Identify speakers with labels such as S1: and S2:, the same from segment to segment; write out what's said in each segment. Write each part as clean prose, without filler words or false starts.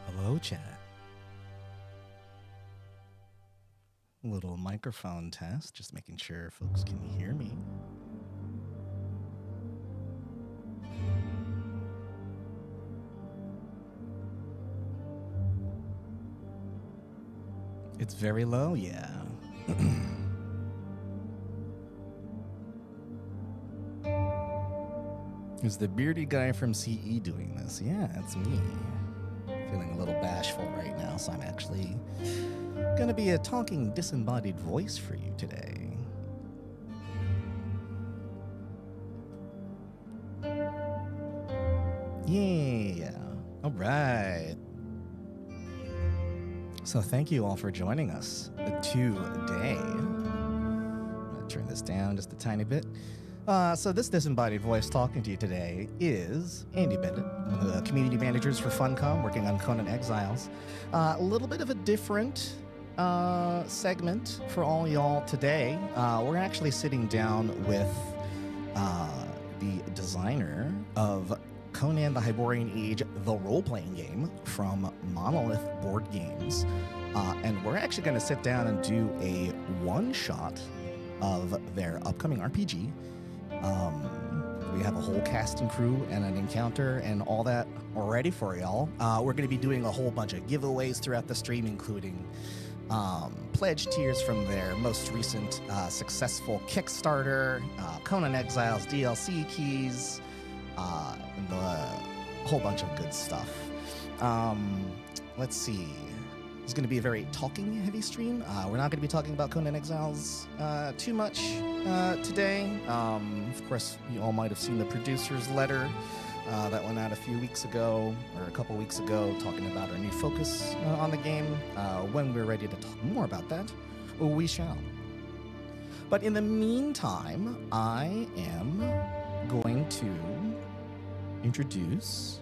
S1: Hello, chat. Little microphone test, just making sure folks can hear me. It's very low, yeah. Is the beardy guy from CE doing this? Yeah, it's me. Feeling a little bashful right now, so I'm actually gonna be a talking disembodied voice for you today. Yeah. All right. So thank you all for joining us today. I'm gonna turn this down just a tiny bit. So this disembodied voice talking to you today is Andy Bennett, one of the community managers for Funcom, working on Conan Exiles. A little bit of a different segment for all y'all today. We're actually sitting down with the designer of Conan the Hyborian Age, the role-playing game from Monolith Board Games. And we're actually going to sit down and do a one-shot of their upcoming RPG. We have a whole cast and crew and an encounter and all that already for y'all. We're going to be doing a whole bunch of giveaways throughout the stream, including pledge tiers from their most recent successful Kickstarter, Conan Exiles DLC keys, and a whole bunch of good stuff. Let's see. It's going to be a very talking heavy stream. We're not going to be talking about Conan Exiles too much today. Of course, you all might have seen the producer's letter that went out a few weeks ago, or a couple weeks ago, talking about our new focus on the game. When we're ready to talk more about that, we shall. But in the meantime, I am going to introduce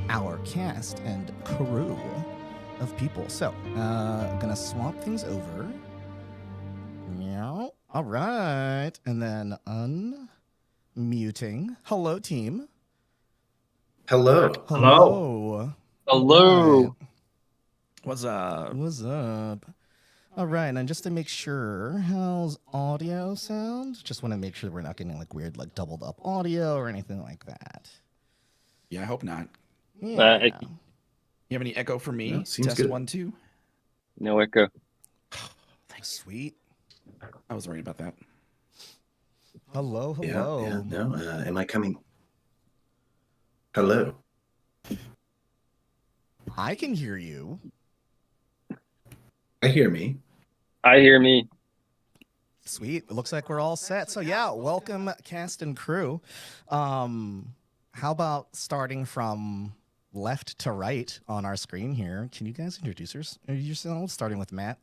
S1: our cast and crew of people. So, I'm gonna swap things over. Meow. All right, and then unmuting. Hello, team.
S2: Hello.
S1: Hello.
S3: Hello.
S1: Right.
S2: What's up?
S1: What's up? All right, and just to make sure, how's audio sound? Just want to make sure we're not getting like weird, like doubled up audio or anything like that.
S2: Yeah, I hope not.
S1: Yeah.
S2: You have any echo for me?
S4: No, seems
S2: Test
S4: good.
S2: 1, 2.
S3: No echo.
S2: Thanks.
S1: Sweet.
S2: I was worried about that.
S1: Hello.
S4: Yeah, no, am I coming? Hello.
S1: I can hear you.
S4: I hear me.
S3: I hear me.
S1: Sweet. It looks like we're all set. So yeah, welcome cast and crew. How about starting from left to right on our screen here? Can you guys introduce yourselves, starting with Matt?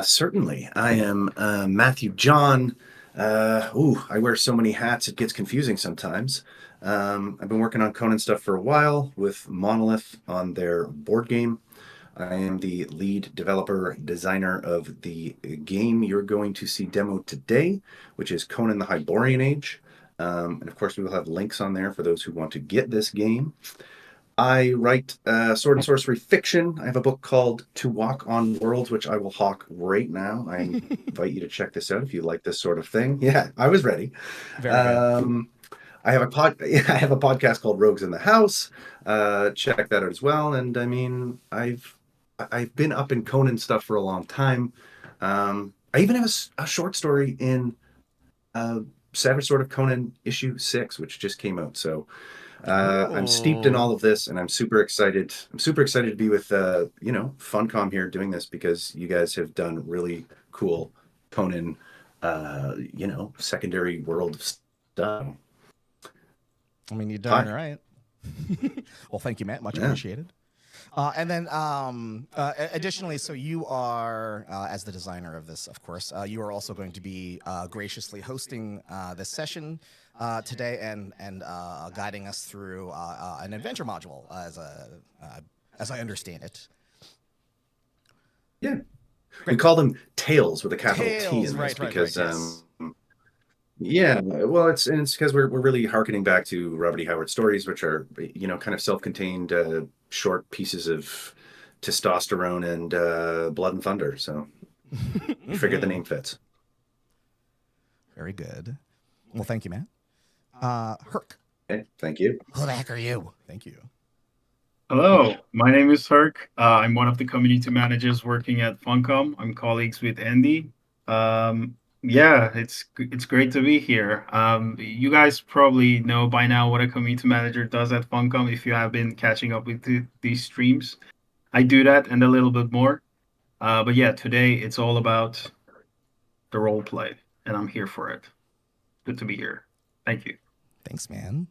S4: Certainly. I am Matthew John. I wear so many hats it gets confusing sometimes. I've been working on Conan stuff for a while with Monolith on their board game. I am the lead developer designer of the game you're going to see demoed today, which is Conan the Hyborian Age. And of course, we will have links on there for those who want to get this game. I write sword and sorcery fiction. I have a book called To Walk on Worlds, which I will hawk right now. I invite you to check this out if you like this sort of thing. Yeah, I was ready.
S1: Very good.
S4: I have a podcast called Rogues in the House. Check that out as well. And I mean, I've been up in Conan stuff for a long time. I even have a short story in Savage Sword of Conan issue 6, which just came out. So I'm steeped in all of this, and I'm super excited. I'm super excited to be with Funcom here doing this, because you guys have done really cool Conan secondary world stuff.
S1: I mean, you're darn right. Well, thank you, Matt. Much appreciated. And then additionally, so you are, as the designer of this, of course, you are also going to be graciously hosting this session today and guiding us through an adventure module, as I understand it.
S4: Yeah. Great. We call them Tales with a capital T in this,
S1: right,
S4: because
S1: yes.
S4: Yeah, well, it's because we're really harkening back to Robert E. Howard stories, which are kind of self-contained short pieces of testosterone and blood and thunder. So we figured the name fits.
S1: Very good. Well, thank you, man. Herc.
S4: Okay, thank you.
S1: Who the heck are you? Thank you.
S5: Hello, my name is Herc. I'm one of the community managers working at Funcom. I'm colleagues with Andy. Yeah, it's great to be here. You guys probably know by now what a community manager does at Funcom if you have been catching up with these streams. I do that and a little bit more. But yeah, today it's all about the role play, and I'm here for it. Good to be here. Thank you.
S1: Thanks, man.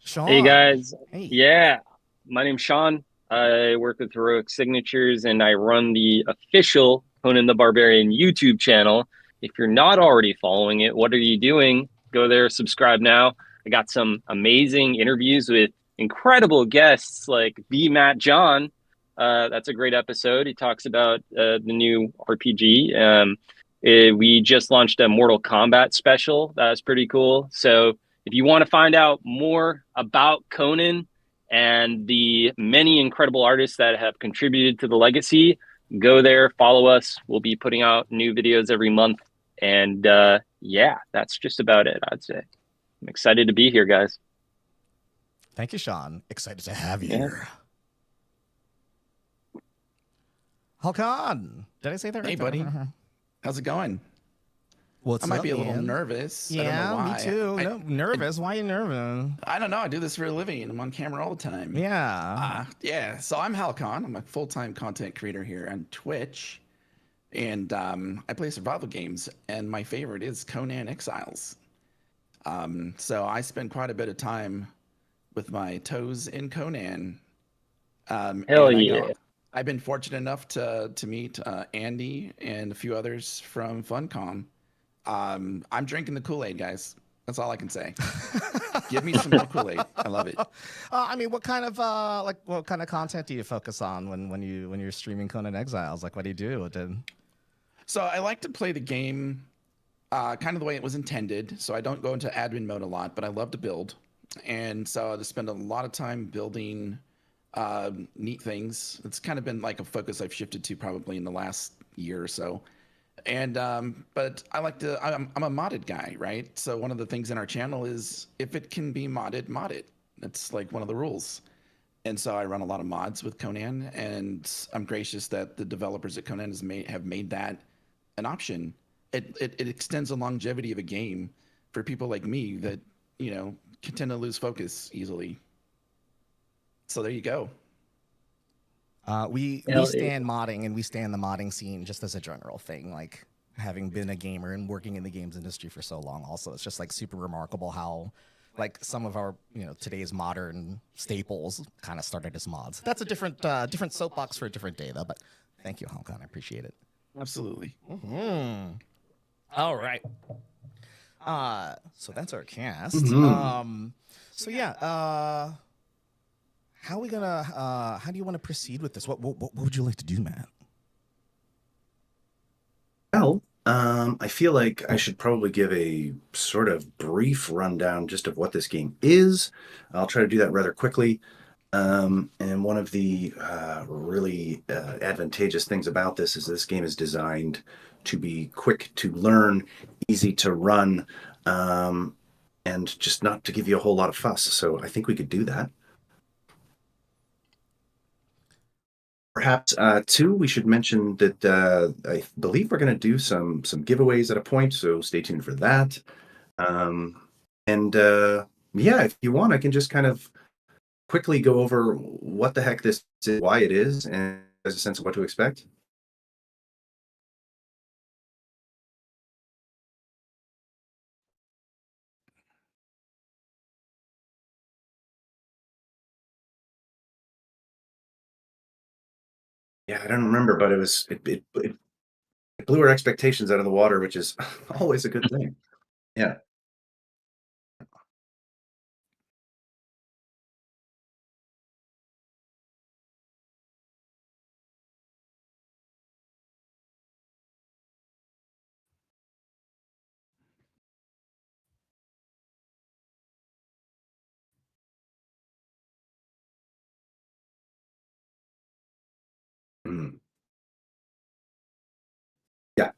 S1: Sean.
S3: Hey guys.
S1: Hey.
S3: Yeah, my name's Sean. I work with Heroic Signatures and I run the official Conan the Barbarian YouTube channel. If you're not already following it, what are you doing? Go there, subscribe now. I got some amazing interviews with incredible guests like B. Matt John. That's a great episode. He talks about the new RPG. We just launched a Mortal Kombat special. That's pretty cool. So if you want to find out more about Conan and the many incredible artists that have contributed to the legacy, go there, follow us. We'll be putting out new videos every month. And yeah, that's just about it, I'd say. I'm excited to be here, guys.
S1: Thank you, Sean. Excited to have you
S3: Yeah.
S1: here. Hakan. Did I say that right?
S2: Hey, buddy. How's it going?
S1: What's
S2: I might
S1: up,
S2: be a little
S1: man?
S2: nervous. I don't know
S1: Yeah,
S2: why.
S1: me too. No, nervous. Why are you nervous?
S2: I don't know. I do this for a living. I'm on camera all the time.
S1: Yeah.
S2: Yeah. So I'm Halcon. I'm a full-time content creator here on Twitch. And I play survival games. And my favorite is Conan Exiles. So I spend quite a bit of time with my toes in Conan.
S3: Hell yeah.
S2: I've been fortunate enough to meet Andy and a few others from Funcom. I'm drinking the Kool-Aid, guys. That's all I can say. Give me some more Kool-Aid. I love it.
S1: I mean, what kind of what kind of content do you focus on when you're streaming Conan Exiles? Like, what do you do?
S2: So I like to play the game kind of the way it was intended. So I don't go into admin mode a lot, but I love to build. And so I spend a lot of time building neat things. It's kind of been like a focus I've shifted to probably in the last year or so. And but I like to I'm a modded guy, right? So one of the things in our channel is if it can be modded, mod it. That's like one of the rules. And so I run a lot of mods with Conan, and I'm gracious that the developers at Conan have made that an option. It extends the longevity of a game for people like me that can tend to lose focus easily. So there you go.
S1: We stand modding, and we stand the modding scene just as a general thing. Like, having been a gamer and working in the games industry for so long, also, it's just like super remarkable how like some of our today's modern staples kind of started as mods. That's a different soapbox for a different day, though. But thank you, Hong Kong. I appreciate it.
S2: Absolutely.
S1: Mm-hmm. All right. So that's our cast.
S4: Mm-hmm.
S1: So yeah. How are we gonna? How do you want to proceed with this? What would you like to do, Matt?
S4: Well, I feel like I should probably give a sort of brief rundown just of what this game is. I'll try to do that rather quickly. And one of the really advantageous things about this game is designed to be quick to learn, easy to run, and just not to give you a whole lot of fuss. So I think we could do that. Perhaps two, we should mention that I believe we're going to do some giveaways at a point, so stay tuned for that. And yeah, if you want, I can just kind of quickly go over what the heck this is, why it is, and there's a sense of what to expect. Yeah, I don't remember, but it blew our expectations out of the water, which is always a good thing. Yeah. Mhm. Yeah.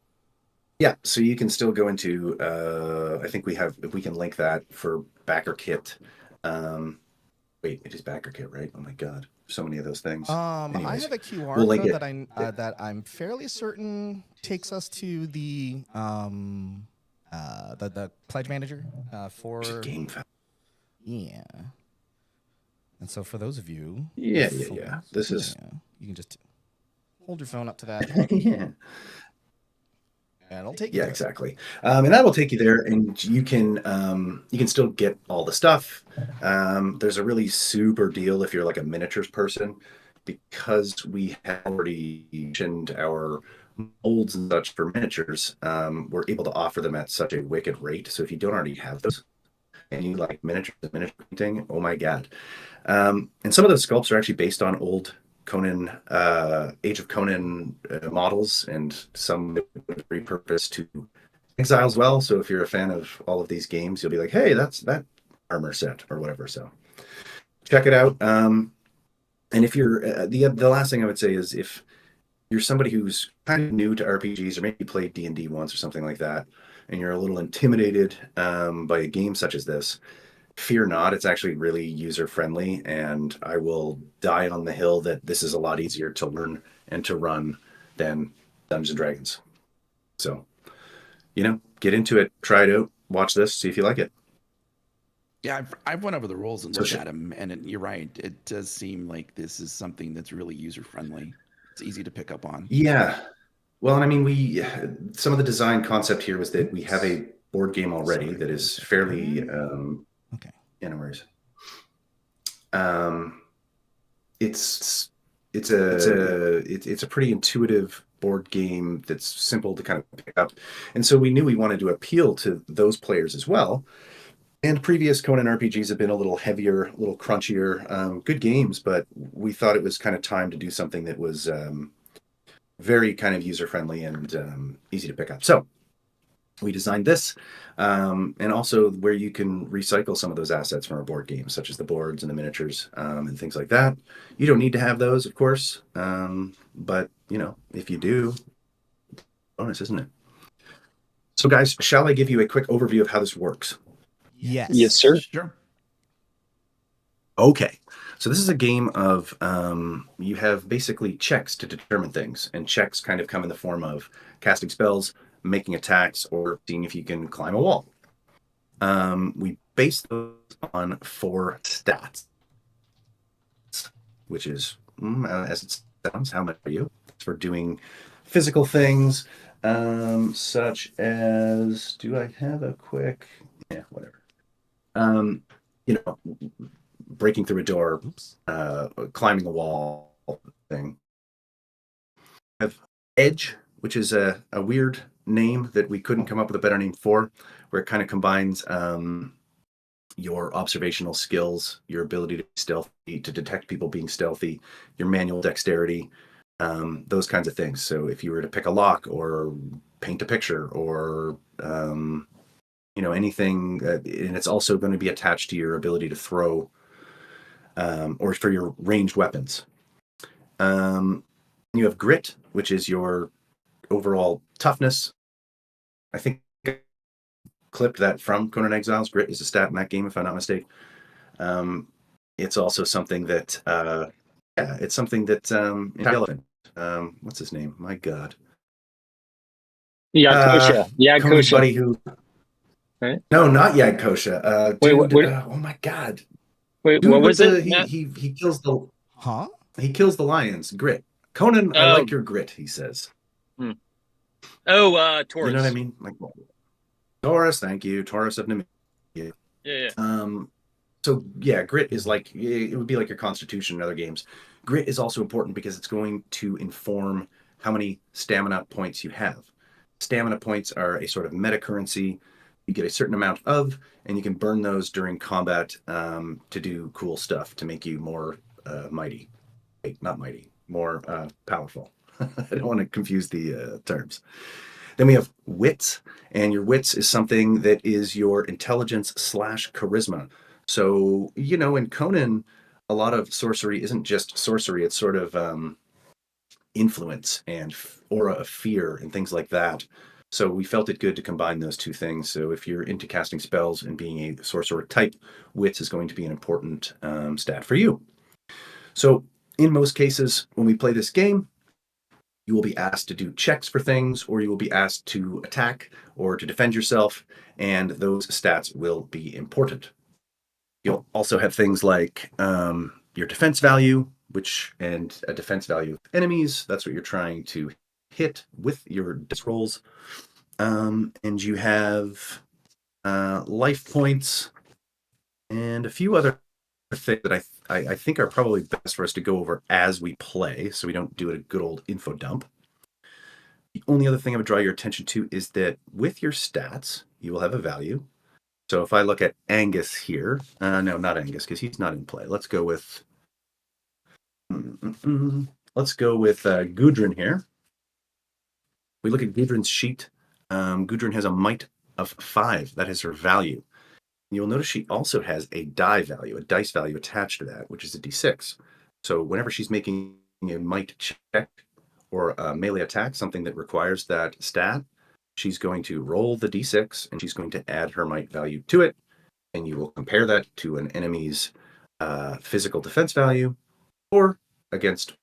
S4: Yeah. So you can still go into, I think we can link that for backer kit. Wait, it is backer kit, right? Oh my God. So many of those things.
S1: I
S4: Anyways,
S1: have a QR
S4: we'll link
S1: code
S4: it.
S1: that I'm fairly certain takes us to the pledge manager
S4: There's a
S1: for
S4: game.
S1: yeah. And so for those of you,
S4: Yeah. This is.
S1: yeah, you can just hold your phone up to that,
S4: Yeah.
S1: and it'll take you
S4: Yeah,
S1: there.
S4: exactly. And that will take you there, and you can still get all the stuff. There's a really super deal if you're like a miniatures person, because we have already mentioned our molds and such for miniatures. We're able to offer them at such a wicked rate. So if you don't already have those and you like miniature painting, oh my God. And some of those sculpts are actually based on old Conan, Age of Conan models, and some repurposed to Exile as well. So if you're a fan of all of these games, you'll be like, hey, that's that armor set or whatever. So check it out. And if you're the last thing I would say is, if you're somebody who's kind of new to RPGs, or maybe played D&D once or something like that, and you're a little intimidated by a game such as this, fear not. It's actually really user friendly, and I will die on the hill that this is a lot easier to learn and to run than Dungeons and Dragons. So, get into it, try it out, watch this, see if you like it.
S2: Yeah, I've went over the rules and
S4: So
S2: looked at them, and you're right. It does seem like this is something that's really user friendly. It's easy to pick up on.
S4: Yeah. Well, and I mean, some of the design concept here was that we have a board game already that is fairly,
S1: Okay.
S4: where is it? It's a pretty intuitive board game that's simple to kind of pick up, and so we knew we wanted to appeal to those players as well. And previous Conan RPGs have been a little heavier, a little crunchier, good games, but we thought it was kind of time to do something that was very kind of user friendly and easy to pick up. So we designed this, and also where you can recycle some of those assets from our board games, such as the boards and the miniatures, and things like that. You don't need to have those, of course, but if you do, bonus, isn't it? So guys, shall I give you a quick overview of how this works?
S1: Yes.
S3: Yes, sir.
S2: Sure.
S4: Okay, so this is a game of you have basically checks to determine things, and checks kind of come in the form of casting spells, making attacks, or seeing if you can climb a wall. We base those on 4 stats, which is, as it sounds, how much are you? It's for doing physical things, such as, do I have a quick, whatever. Breaking through a door, climbing a wall thing. I have Edge, which is a weird name that we couldn't come up with a better name for, where it kind of combines your observational skills, your ability to be stealthy, to detect people being stealthy, your manual dexterity, those kinds of things. So if you were to pick a lock or paint a picture or anything, and it's also going to be attached to your ability to throw, or for your ranged weapons. You have Grit, which is your overall toughness. I think I clipped that from Conan Exiles. Grit is a stat in that game, if I'm not mistaken. It's also something that, it's something that relevant. What's his name? My God.
S3: Kosha.
S4: Conan's
S3: Kosha.
S4: buddy who.
S3: Right?
S4: No, not Yag Kosha.
S3: Wait.
S4: Oh my God.
S3: Wait,
S4: Dude,
S3: what was it?
S4: He kills the.
S1: Huh?
S4: He kills the lions. Grit. Conan, I like your grit, he says.
S3: Taurus.
S4: You know what I mean? Like Taurus, thank you. Taurus of Nemea.
S3: Yeah.
S4: So yeah, grit is like, it would be like your constitution in other games. Grit is also important because it's going to inform how many stamina points you have. Stamina points are a sort of meta currency you get a certain amount of, and you can burn those during combat to do cool stuff to make you more mighty. Wait, not mighty, more powerful. I don't want to confuse the terms. Then we have wits, and your wits is something that is your intelligence / charisma. So, in Conan, a lot of sorcery isn't just sorcery. It's sort of, influence and aura of fear and things like that. So we felt it good to combine those two things. So if you're into casting spells and being a sorcerer type, wits is going to be an important stat for you. So in most cases, when we play this game, you will be asked to do checks for things, or you will be asked to attack or to defend yourself, and those stats will be important. You'll also have things like your defense value, and a defense value of enemies. That's what you're trying to hit with your dice rolls. And you have life points and a few other things that I think are probably best for us to go over as we play, so we don't do a good old info dump. The only other thing I would draw your attention to is that with your stats, you will have a value. So if I look at Angus here, no, not Angus, because he's not in play. Let's go with Gudrun here. We look at Gudrun's sheet. Gudrun has a might of 5. That is her value. You'll notice she also has a dice value attached to that, which is a d6. So whenever she's making a might check or a melee attack, something that requires that stat, she's going to roll the d6 and she's going to add her might value to it. And you will compare that to an enemy's physical defense value or against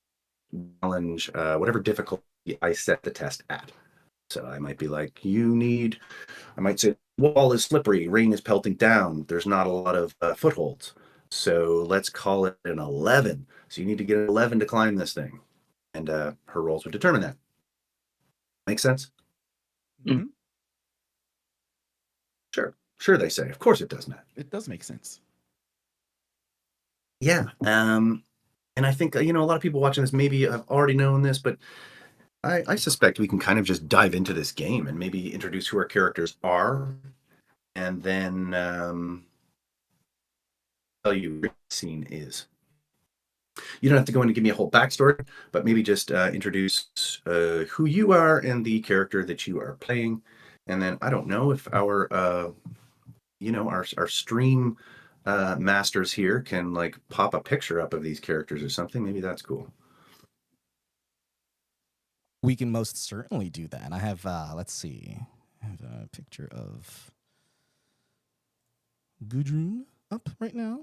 S4: challenge, whatever difficulty I set the test at. So I might be like, I might say, wall is slippery, rain is pelting down, there's not a lot of footholds. So let's call it an 11. So you need to get an 11 to climb this thing. And her rolls would determine that. Make sense?
S2: Mm-hmm.
S4: Sure, they say. Of course it does, Matt.
S2: It does make sense.
S4: Yeah. And I think, a lot of people watching this maybe have already known this, but I suspect we can kind of just dive into this game and maybe introduce who our characters are, and then tell you what the scene is. You don't have to go in and give me a whole backstory, but maybe just introduce who you are and the character that you are playing. And then I don't know if our stream masters here can like pop a picture up of these characters or something. Maybe that's cool.
S1: We can most certainly do that. I have, let's see, I have a picture of Gudrun up right now.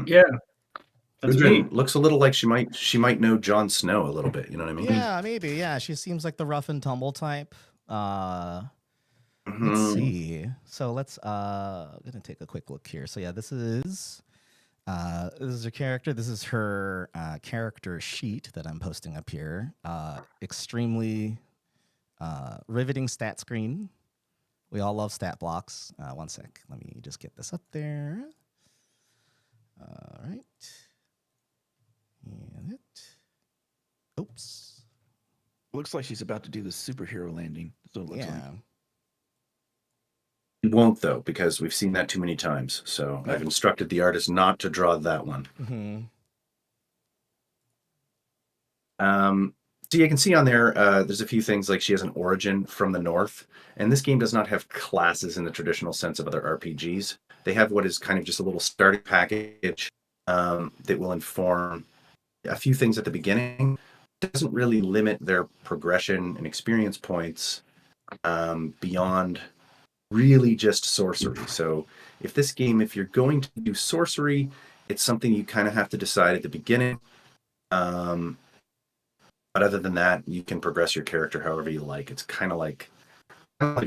S5: Yeah, that's
S4: Gudrun
S5: me.
S4: looks a little like she might know Jon Snow a little bit. You know what I mean?
S1: Yeah, maybe. Yeah, she seems like the rough and tumble type. Let's see. So I'm gonna take a quick look here. So yeah, this is her character. This is her character sheet that I'm posting up here. Extremely riveting stat screen. We all love stat blocks. One sec. Let me just get this up there. All right. And oops.
S2: Looks like she's about to do the superhero landing. So it looks like.
S4: It won't, though, because we've seen that too many times. So I've instructed the artist not to draw that one.
S1: Mm-hmm.
S4: So you can see on there, there's a few things like she has an origin from the north. And this game does not have classes in the traditional sense of other RPGs. They have what is kind of just a little starting package that will inform a few things at the beginning. It doesn't really limit their progression and experience points beyond really just sorcery. So if you're going to do sorcery, it's something you kind of have to decide at the beginning. But other than that, you can progress your character however you like. It's kind of like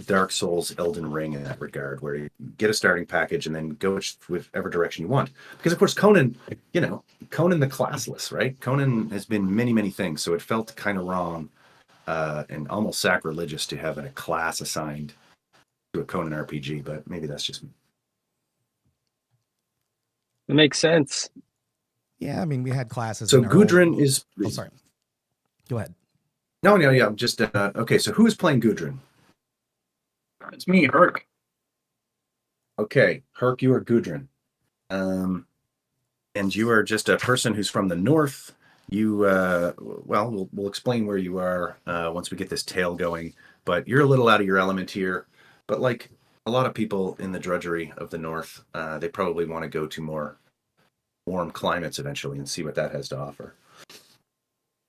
S4: Dark Souls, Elden Ring in that regard, where you get a starting package and then go with whatever direction you want. Because of course, Conan the classless, right? Conan has been many, many things, so it felt kind of wrong and almost sacrilegious to have a class assigned to a Conan RPG, but maybe that's just me.
S3: It makes sense.
S1: Yeah, I mean, we had classes.
S4: So Gudrun is...
S1: Oh, sorry. Go ahead.
S4: No, yeah, I'm just... okay, so who is playing Gudrun?
S5: It's me, Herc.
S4: Okay, Herc, you are Gudrun. And you are just a person who's from the north. You, we'll explain where you are once we get this tale going, but you're a little out of your element here. But like a lot of people in the drudgery of the north, they probably want to go to more warm climates eventually and see what that has to offer.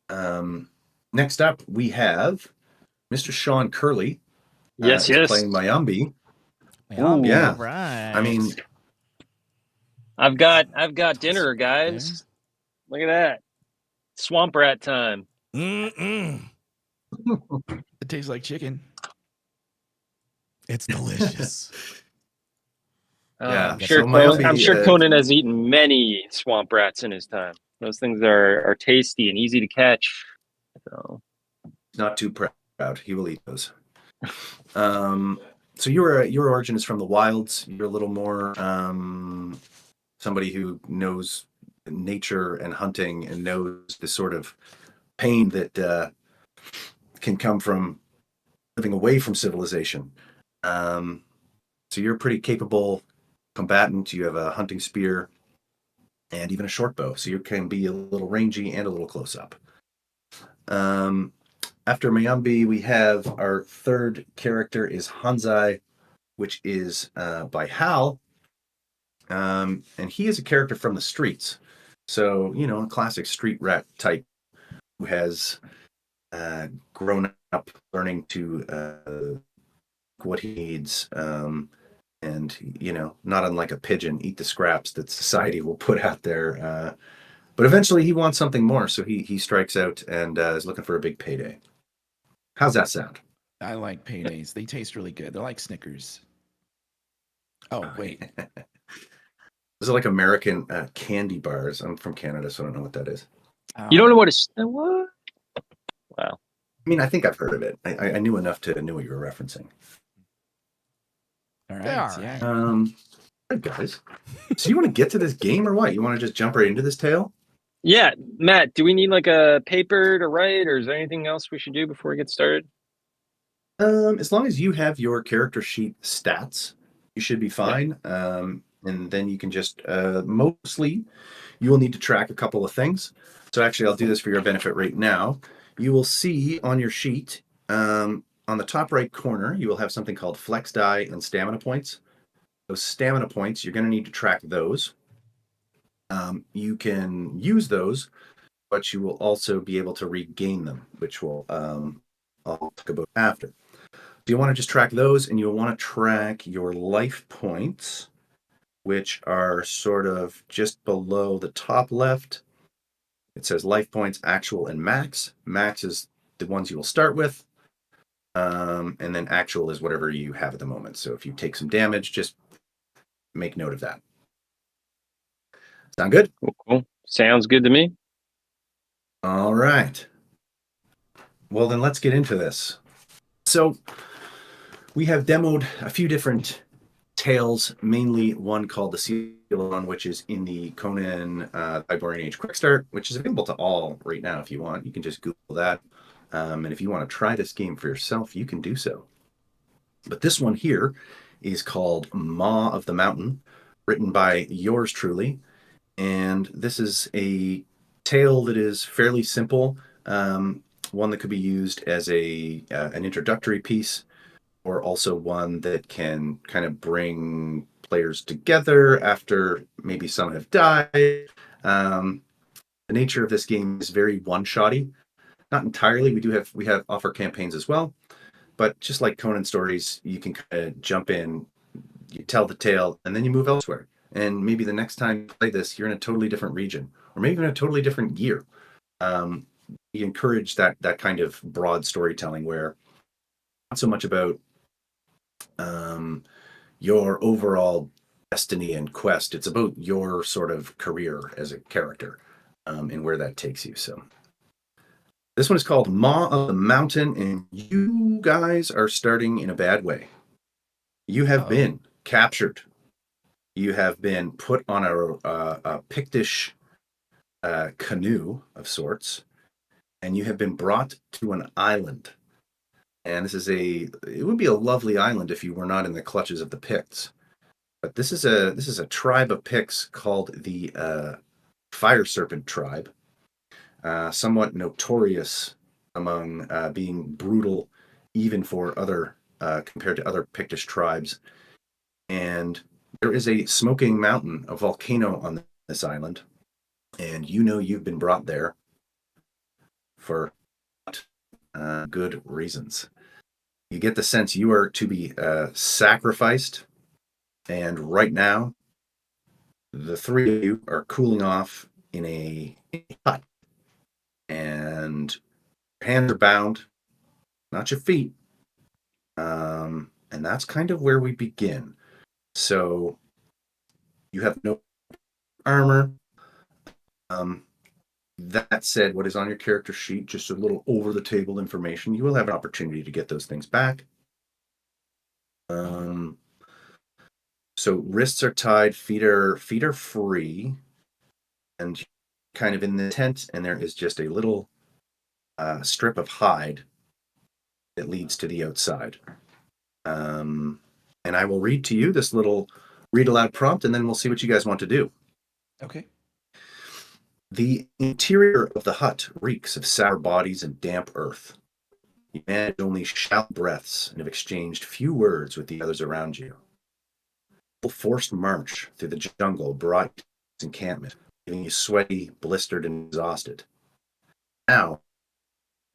S4: Next up, we have Mr. Sean Curley.
S3: Yes,
S4: is
S3: yes.
S4: playing Mayambi.
S1: Mayambi,
S4: yeah.
S1: all right.
S4: I mean,
S3: I've got dinner, guys. Look at that. Swamp rat time.
S1: Mm-mm.
S2: It tastes like chicken.
S1: It's delicious.
S4: Yeah,
S3: I'm
S4: so
S3: sure
S4: Mayambi,
S3: I'm sure Conan has eaten many swamp rats in his time. Those things are tasty and easy to catch. So
S4: not too proud. He will eat those. So your origin is from the wilds. You're a little more somebody who knows nature and hunting and knows the sort of pain that can come from living away from civilization. So you're a pretty capable combatant. You have a hunting spear and even a short bow, so you can be a little rangy and a little close up. After Mayambi, we have our third character is Hanzai, which is by Hal. And he is a character from the streets. So, a classic street rat type who has grown up learning to what he needs. And, not unlike a pigeon, eat the scraps that society will put out there. But eventually he wants something more. So he strikes out and is looking for a big payday. How's that sound?
S2: I like paydays. They taste really good. They're like Snickers. Oh, wait.
S4: Those are like American candy bars. I'm from Canada, so I don't know what that is.
S3: you don't know what what? Wow.
S4: I mean, I think I've heard of it. I knew enough to know what you were referencing.
S2: All
S1: They
S2: right.
S1: are.
S2: Yeah.
S4: All right, guys. So you want to get to this game or what? You want to just jump right into this tale?
S3: Yeah, Matt, do we need like a paper to write, or is there anything else we should do before we get started?
S4: As long as you have your character sheet stats, you should be fine. And then you can just mostly you will need to track a couple of things. So actually, I'll do this for your benefit right now. You will see on your sheet, on the top right corner, you will have something called flex die and stamina points. Those stamina points, you're going to need to track those. You can use those, but you will also be able to regain them, which will I'll talk about after. Do you want to just track those, and you'll want to track your life points, which are sort of just below the top left. It says life points, actual, and max. Max is the ones you will start with. And then actual is whatever you have at the moment. So if you take some damage, just make note of that. Sound good?
S3: Cool. Sounds good to me.
S4: All right. Well, then let's get into this. So we have demoed a few different tales, mainly one called the Seal, which is in the Conan Hyborian Age Quick Start, which is available to all right now if you want. You can just Google that. And if you want to try this game for yourself, you can do so. But this one here is called Maw of the Mountain, written by yours truly. And this is a tale that is fairly simple, one that could be used as an introductory piece, or also one that can kind of bring players together after maybe some have died. The nature of this game is very one-shotty. Not entirely. We have offer campaigns as well, but just like Conan stories, you can kind of jump in, you tell the tale, and then you move elsewhere. And maybe the next time you play this, you're in a totally different region, or maybe in a totally different year. We encourage that kind of broad storytelling where not so much about your overall destiny and quest. It's about your sort of career as a character and where that takes you. So this one is called Maw of the Mountain, and you guys are starting in a bad way. You have been captured. You have been put on a Pictish canoe of sorts, and you have been brought to an island. And it would be a lovely island if you were not in the clutches of the Picts. But this is a tribe of Picts called the Fire Serpent tribe, somewhat notorious among being brutal, even for other compared to other Pictish tribes. And there is a smoking mountain, a volcano on this island, and you've been brought there for good reasons. You get the sense you are to be sacrificed, and right now, the three of you are cooling off in a hut, and your hands are bound, not your feet. And that's kind of where we begin. So you have no armor. That said, what is on your character sheet, just a little over-the-table information. You will have an opportunity to get those things back. So wrists are tied, feet are free, and kind of in the tent, and there is just a little strip of hide that leads to the outside. And I will read to you this little read-aloud prompt, and then we'll see what you guys want to do.
S2: Okay.
S4: The interior of the hut reeks of sour bodies and damp earth. You manage only shallow breaths and have exchanged few words with the others around you. A forced march through the jungle brought you to this encampment, leaving you sweaty, blistered, and exhausted. Now,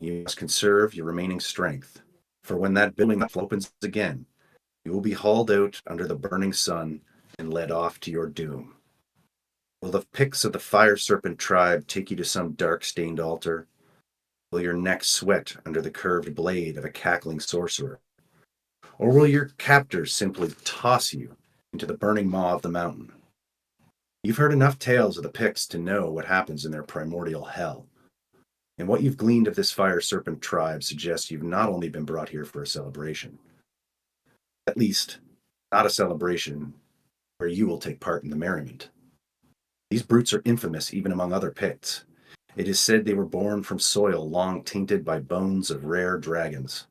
S4: you must conserve your remaining strength, for when that building opens again, you will be hauled out under the burning sun and led off to your doom. Will the picks of the fire serpent tribe take you to some dark-stained altar? Will your neck sweat under the curved blade of a cackling sorcerer? Or will your captors simply toss you into the burning maw of the mountain? You've heard enough tales of the picks to know what happens in their primordial hell. And what you've gleaned of this fire serpent tribe suggests you've not only been brought here for a celebration, at least not a celebration where you will take part in the merriment. These brutes are infamous even among other Picts. It is said they were born from soil long tainted by bones of rare dragons.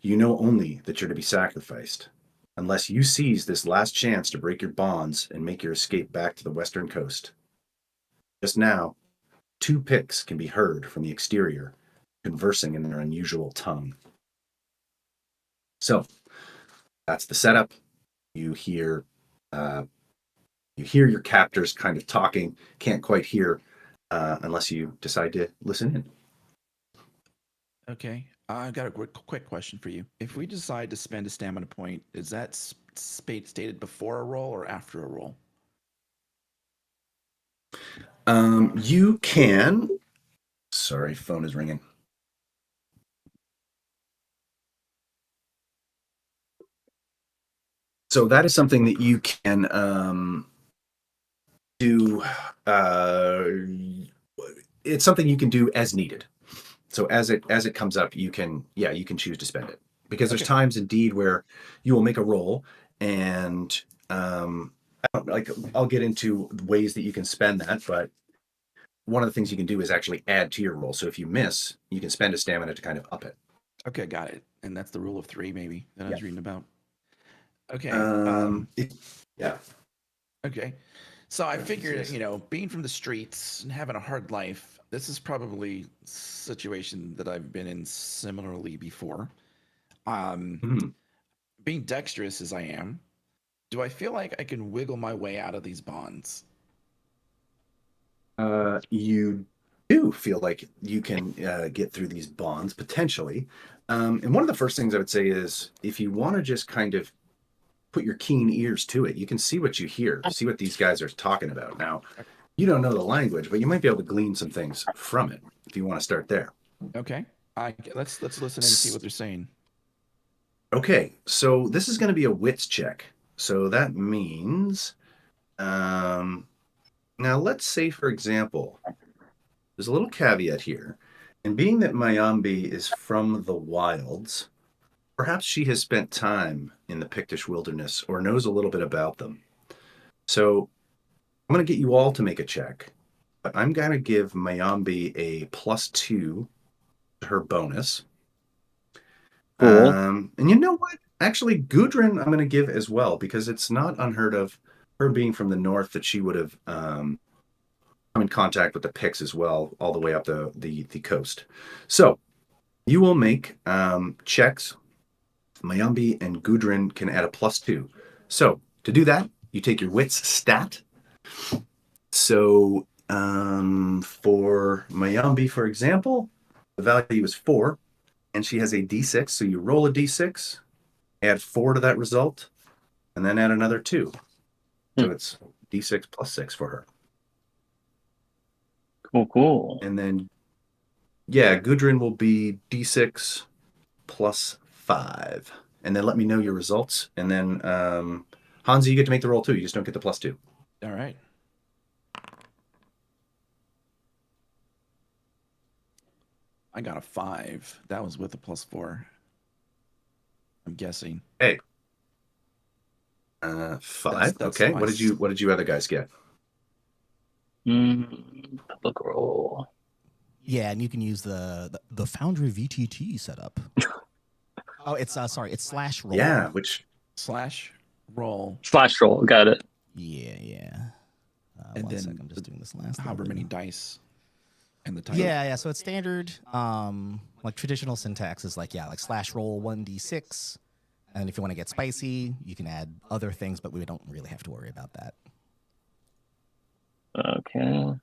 S4: You know only that you're to be sacrificed, unless you seize this last chance to break your bonds and make your escape back to the western coast. Just now, 2 Picts can be heard from the exterior, conversing in their unusual tongue. So, that's the setup. You hear your captors kind of talking, can't quite hear unless you decide to listen in.
S2: Okay. I've got a quick question for you. If we decide to spend a stamina point, is that stated before a roll or after a roll?
S4: You can... Sorry, phone is ringing. So that is something that you can do. It's something you can do as needed. So as it comes up, you can choose to spend it, because there's times indeed where you will make a roll, and I'll get into ways that you can spend that, but one of the things you can do is actually add to your roll. So if you miss, you can spend a stamina to kind of up it.
S2: Okay, got it. And that's the rule of 3, maybe, that I was reading about. Okay.
S4: Yeah.
S2: Okay. So I figured, being from the streets and having a hard life, this is probably a situation that I've been in similarly before. Being dexterous as I am, do I feel like I can wiggle my way out of these bonds?
S4: You do feel like you can get through these bonds, potentially. And one of the first things I would say is, if you want to just kind of put your keen ears to it, you can see what you hear, see what these guys are talking about. Now, you don't know the language, but you might be able to glean some things from it if you want to start there.
S2: Okay. Let's listen and see what they're saying.
S4: Okay, so this is going to be a wits check. So that means, now let's say, for example, there's a little caveat here. And being that Mayambi is from the wilds, perhaps she has spent time in the Pictish wilderness or knows a little bit about them. So I'm going to get you all to make a check, but I'm going to give Mayambi a +2 to her bonus.
S3: Cool.
S4: And you know what? Actually, Gudrun I'm going to give as well, because it's not unheard of, her being from the north, that she would have come in contact with the Picts as well, all the way up the coast. So you will make checks. Mayambi and Gudrun can add a +2. So to do that, you take your wits stat. So for Mayambi, for example, The value is 4, and she has a d6. So you roll a d6, add 4 to that result, and then add another 2. So it's d6 plus 6 for her.
S3: Cool.
S4: And then, yeah, Gudrun will be d6 plus 5. And then let me know your results. And then, Hansi, you get to make the roll too. You just don't get the plus 2.
S2: All right. I got a 5. That was with a plus 4. I'm guessing.
S4: Hey. 5.
S2: That's
S4: okay.
S2: my
S4: What did you other guys get?
S3: Public roll.
S1: Yeah, and you can use the Foundry VTT setup. Oh, it's it's slash roll.
S4: Yeah, which
S2: Slash roll.
S3: Slash roll. Got it.
S1: Yeah.
S2: And
S1: One
S2: then
S1: sec, I'm just doing this last.
S2: However many dice and the title.
S1: Yeah. So it's standard, like traditional syntax is like slash roll 1d6, and if you want to get spicy, you can add other things, but we don't really have to worry about that.
S3: Okay.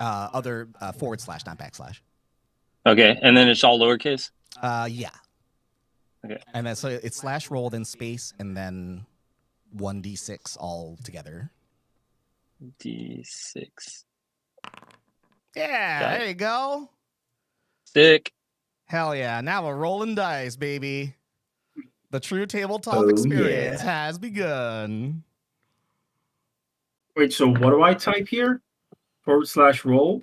S1: Other / not backslash.
S3: Okay, and then it's all lowercase?
S1: Yeah.
S3: Okay.
S1: And then so it's slash roll, then space, and then 1d6 all together.
S3: D6.
S1: Yeah,
S3: Got it.
S1: there you go.
S3: Sick.
S1: Hell yeah. Now we're rolling dice, baby. The true tabletop
S4: Oh,
S1: experience
S4: yeah.
S1: has begun.
S5: Wait, so what do I type here? / roll?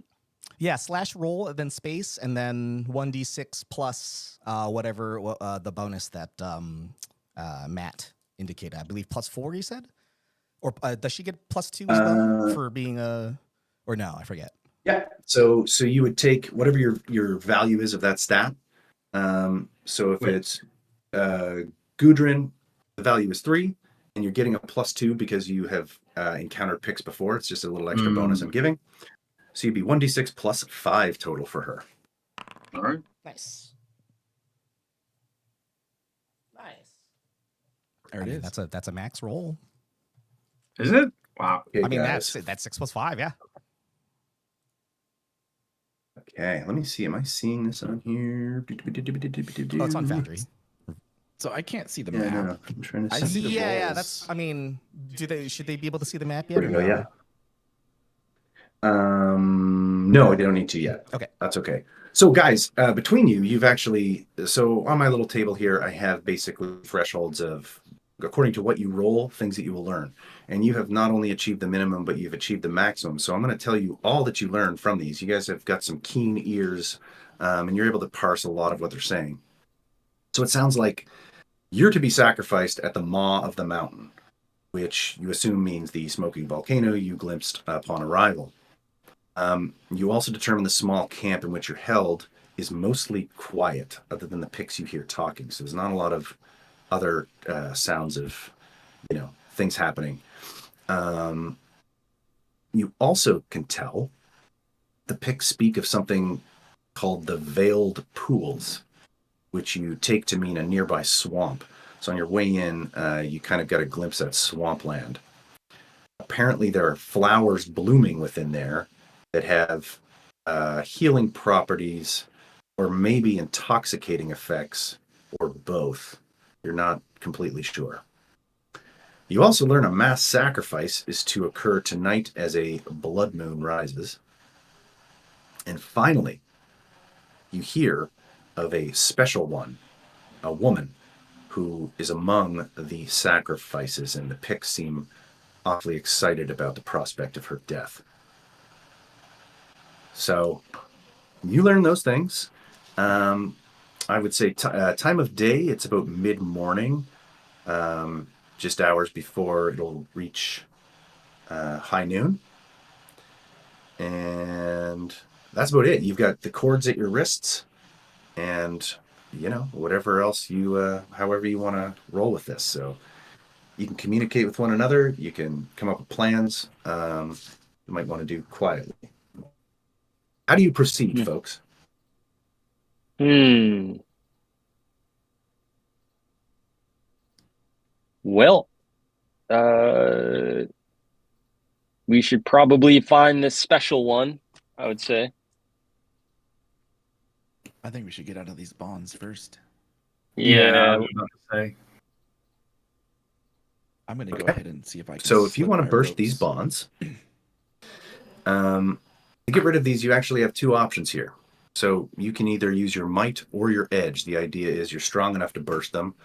S1: Yeah, slash roll, then space, and then 1d6 plus whatever the bonus that Matt indicated. I believe plus 4, you said? Or does she get plus 2 as well for being a... Or no, I forget.
S4: Yeah. So you would take whatever your value is of that stat. So if it's Gudrun, the value is 3, and you're getting a plus 2 because you have encountered picks before. It's just a little extra bonus I'm giving. So you'd be 1d6 plus 5 total for her.
S5: All right.
S1: Nice.
S2: There it is.
S1: That's a max roll.
S5: Is it? Wow.
S4: Okay,
S1: I mean,
S4: guys.
S1: that's 6 plus 5, yeah.
S4: Okay, let me see. Am I seeing this on here?
S1: Oh, it's on Foundry.
S2: So I can't see the
S4: Yeah,
S2: map.
S4: no, I'm trying to
S2: I
S4: see.
S2: see the
S1: Yeah,
S2: rolls.
S1: that's... I mean, should they be able to see the map yet?
S4: There we
S1: or
S4: go,
S1: no?
S4: yeah. No, they don't need to yet.
S1: Okay.
S4: That's okay. So guys, between you've actually, so on my little table here, I have basically thresholds of, according to what you roll, things that you will learn. And you have not only achieved the minimum, but you've achieved the maximum. So I'm going to tell you all that you learned from these. You guys have got some keen ears, and you're able to parse a lot of what they're saying. So it sounds like you're to be sacrificed at the maw of the mountain, which you assume means the smoking volcano you glimpsed upon arrival. You also determine the small camp in which you're held is mostly quiet, other than the picks you hear talking. So there's not a lot of other sounds of, things happening. You also can tell the picks speak of something called the Veiled Pools, which you take to mean a nearby swamp. So on your way in, you kind of got a glimpse at swampland. Apparently there are flowers blooming within there that have healing properties or maybe intoxicating effects, or both. You're not completely sure. You also learn a mass sacrifice is to occur tonight as a blood moon rises. And finally, you hear of a special one, a woman who is among the sacrifices, and the picks seem awfully excited about the prospect of her death. So you learn those things. I would say time of day, it's about mid-morning, just hours before it'll reach high noon. And that's about it. You've got the cords at your wrists and, whatever else however you want to roll with this. So you can communicate with one another. You can come up with plans. You might want to do quietly. How do you proceed, folks?
S3: Well, we should probably find this special one, I would say.
S2: I think we should get out of these bonds first.
S3: Yeah.
S5: I was about to say.
S2: I'm going to go
S4: Okay.
S2: ahead and see if I can.
S4: So if you
S2: slit
S4: want to
S2: my
S4: burst these
S2: ropes.
S4: bonds, to get rid of these, you actually have two options here. So you can either use your might or your edge. The idea is you're strong enough to burst them,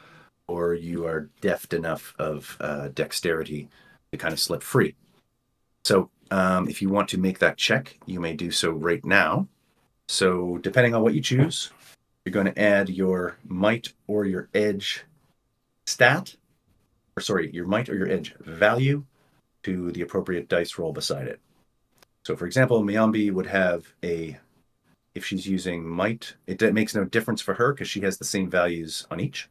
S4: or you are deft enough of dexterity to kind of slip free. So if you want to make that check, you may do so right now. So depending on what you choose, you're going to add your might or your edge stat, or sorry, your might or your edge value to the appropriate dice roll beside it. So for example, Miyambi would have if she's using might, it makes no difference for her because she has the same values on each.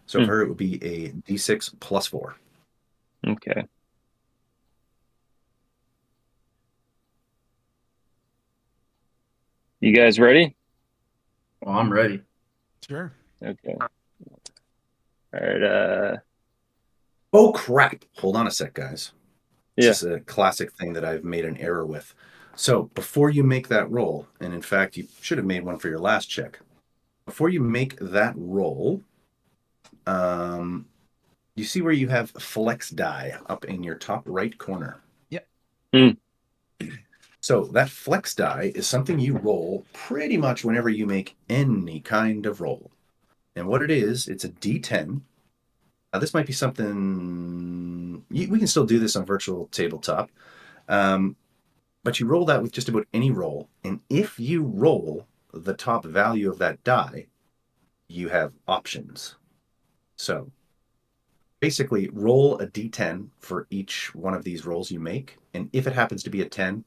S4: So for her, it would be a d6 plus 4.
S3: Okay. You guys ready?
S5: Well, I'm ready.
S2: Sure.
S3: Okay. All right.
S4: Oh, crap. Hold on a sec, guys.
S3: Yeah.
S4: This is a classic thing that I've made an error with. So before you make that roll, and in fact, you should have made one for your last check. Before you make that roll, you see where you have flex die up in your top right corner?
S2: Yep.
S4: So that flex die is something you roll pretty much whenever you make any kind of roll. And what it is, it's a D10. This might be something... we can still do this on virtual tabletop. But you roll that with just about any roll. And if you roll the top value of that die, you have options. So basically, roll a D10 for each one of these rolls you make. And if it happens to be a 10,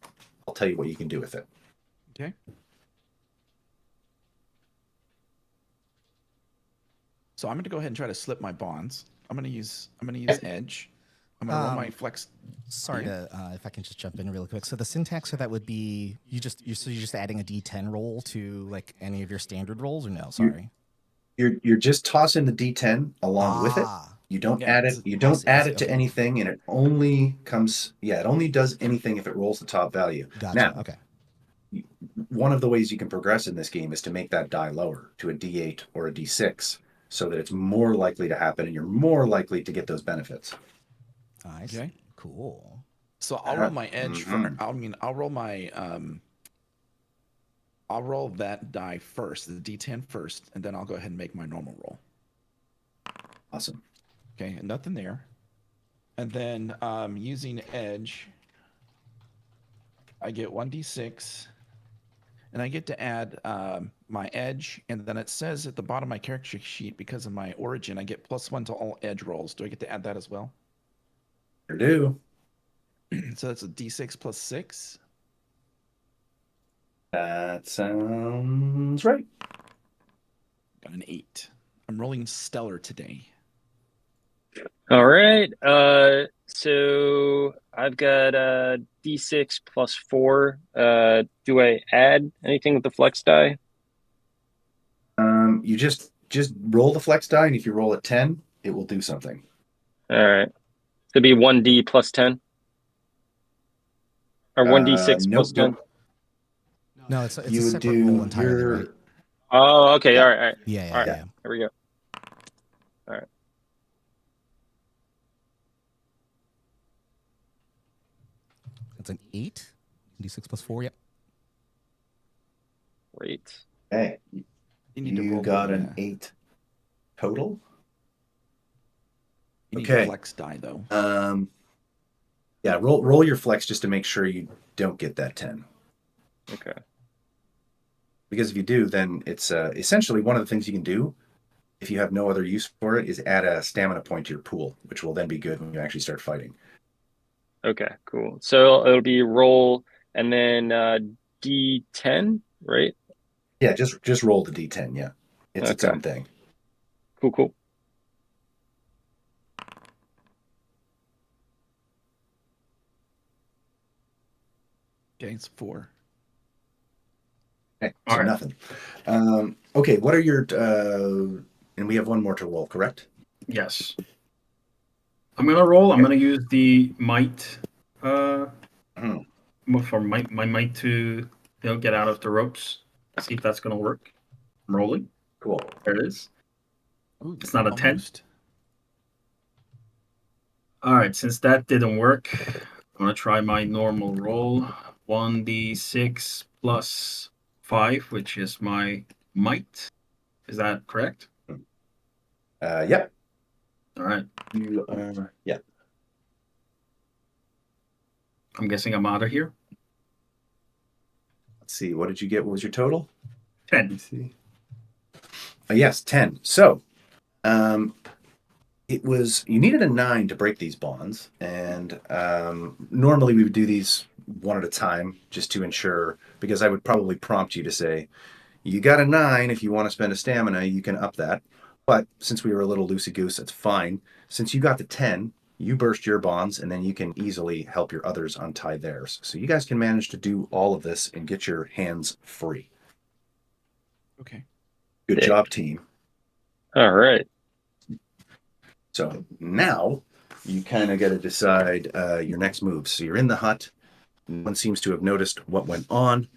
S4: I'll tell you what you can do with it.
S2: Okay. So I'm going to go ahead and try to slip my bonds. I'm going to use edge. I'm going to roll my flex.
S1: Sorry to, if I can just jump in really quick. So the syntax for that would be you're just adding a D10 roll to like any of your standard rolls, or no? Sorry.
S4: You're just tossing the D10 along with it. You don't add it. You don't add it to anything, and it only comes. Yeah, it only does anything if it rolls the top value.
S1: Gotcha.
S4: Now,
S1: okay.
S4: One of the ways you can progress in this game is to make that die lower to a D8 or a D6, so that it's more likely to happen, and you're more likely to get those benefits.
S1: Nice.
S2: Okay.
S1: Cool.
S2: So I'll roll my edge for. I'll roll my. I'll roll that die first, the D10 first, and then I'll go ahead and make my normal roll.
S4: Awesome.
S2: Okay, and nothing there. And then using edge, I get 1d6, and I get to add my edge, and then it says at the bottom of my character sheet, because of my origin, I get +1 to all edge rolls. Do I get to add that as well?
S4: You do.
S2: So that's a d6 plus 6.
S4: That sounds right.
S2: Got an 8. I'm rolling stellar today.
S3: All right. So I've got D6 plus 4. Do I add anything with the flex die?
S4: You just roll the flex die, and if you roll a 10, it will do something.
S3: All right. It'd be 1D plus 10? Or 1D6 plus 10?
S4: Nope.
S1: No, it's
S4: You
S1: a
S4: would
S1: separate roll
S4: do
S1: entirely,
S4: your.
S1: right?
S3: Oh, okay. All right.
S1: Yeah.
S3: All right.
S1: Yeah.
S3: Here we go. All right.
S1: It's an 8. D6 plus 4. Yep.
S3: Great.
S4: Hey,
S2: You need to
S4: you
S2: roll
S4: got
S2: the,
S4: an 8 total.
S2: You need
S4: Okay.
S2: a flex die though.
S4: Yeah, roll your flex just to make sure you don't get that 10.
S3: Okay.
S4: Because if you do, then it's essentially one of the things you can do if you have no other use for it is add a stamina point to your pool, which will then be good when you actually start fighting.
S3: Okay, cool. So it'll be roll and then D10, right?
S4: Yeah, just roll the D10. Yeah, it's its own thing.
S3: Cool.
S2: Okay, it's 4.
S4: Okay,
S5: All
S4: so
S5: right.
S4: nothing. Okay, what are your and we have one more to roll, correct?
S5: Yes. I'm gonna roll. I'm gonna use the might for my might to get out of the ropes. See if that's gonna work. I'm rolling.
S4: Cool.
S5: There it is.
S2: Ooh,
S5: It's not a 10.
S2: almost.
S5: All right, since that didn't work, I'm going to try my normal roll. 1d6 plus 5, which is my might. Is that correct?
S4: Yep.
S5: All right.
S4: You are. Yeah.
S5: I'm guessing I'm out of here.
S4: Let's see. What did you get? What was your total?
S5: 10.
S4: Let me see. Yes, 10. So, it was, you needed a 9 to break these bonds, and normally we would do these one at a time just to ensure, because I would probably prompt you to say, you got a 9, if you want to spend a stamina, you can up that. But since we were a little loosey-goose, that's fine. Since you got the 10, you burst your bonds, and then you can easily help your others untie theirs. So you guys can manage to do all of this and get your hands free.
S2: Okay.
S4: Good
S3: Yeah.
S4: job, team.
S3: All right.
S4: So now you kind of got to decide your next moves. So you're in the hut. No one seems to have noticed what went on.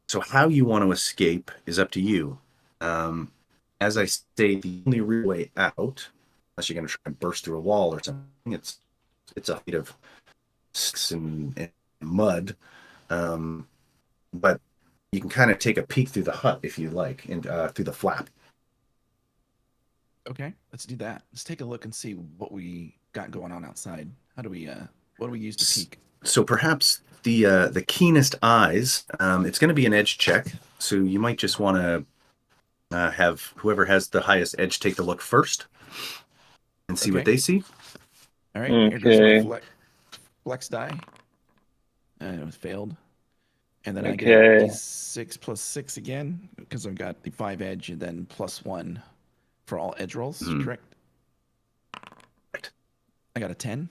S4: So how you want to escape is up to you. As I say, the only real way out, unless you're going to try and burst through a wall or something, it's a height of sticks and mud. But you can kind of take a peek through the hut if you like, and through the flap.
S2: Okay, let's do that. Let's take a look and see what we got going on outside. How do we what do we use to peek?
S4: So perhaps the keenest eyes, it's going to be an edge check. So you might just want to have whoever has the highest edge take the look first and see what
S2: Okay.
S4: they see.
S2: All right, here goes
S3: Okay.
S2: my flex die. It was failed. And then I get
S3: Okay.
S2: d6 plus 6 again because I've got the 5 edge and then plus 1 for all edge rolls, correct?
S4: Right.
S2: I got a 10.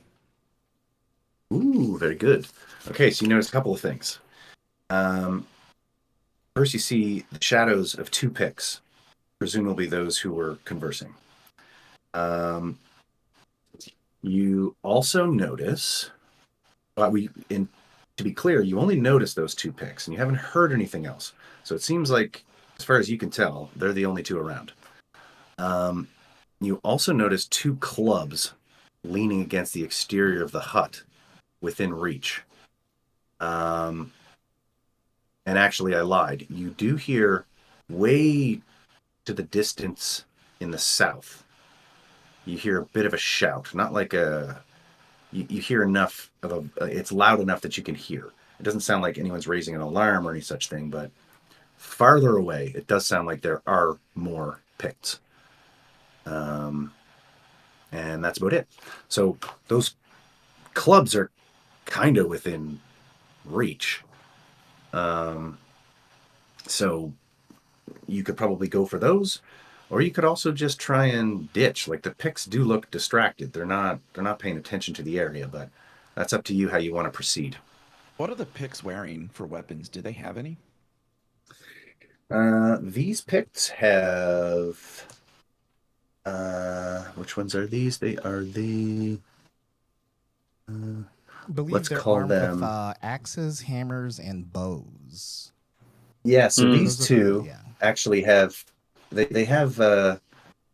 S4: Ooh, very good. Okay, so you notice a couple of things. First, you see the shadows of 2 picks, presumably those who were conversing. You also notice, to be clear, you only notice those 2 picks, and you haven't heard anything else. So it seems like, as far as you can tell, they're the only 2 around. You also notice 2 clubs leaning against the exterior of the hut within reach. And actually, I lied. You do hear way to the distance in the south. You hear a bit of a shout, not like a. You hear enough of a. It's loud enough that you can hear. It doesn't sound like anyone's raising an alarm or any such thing, but farther away, it does sound like there are more Picts. And that's about it. So those clubs are kind of within reach. So you could probably go for those, or you could also just try and ditch. Like, the Picts do look distracted. They're not paying attention to the area, but that's up to you how you want to proceed.
S2: What are the picks wearing for weapons? Do they have any?
S4: These Picts have. Which ones are these? They are the.
S1: I believe
S4: Let's
S1: they're
S4: call
S1: armed
S4: them.
S1: with axes, hammers, and bows.
S4: Yeah, so these
S1: Those are the-
S4: 2
S1: yeah.
S4: actually have. They have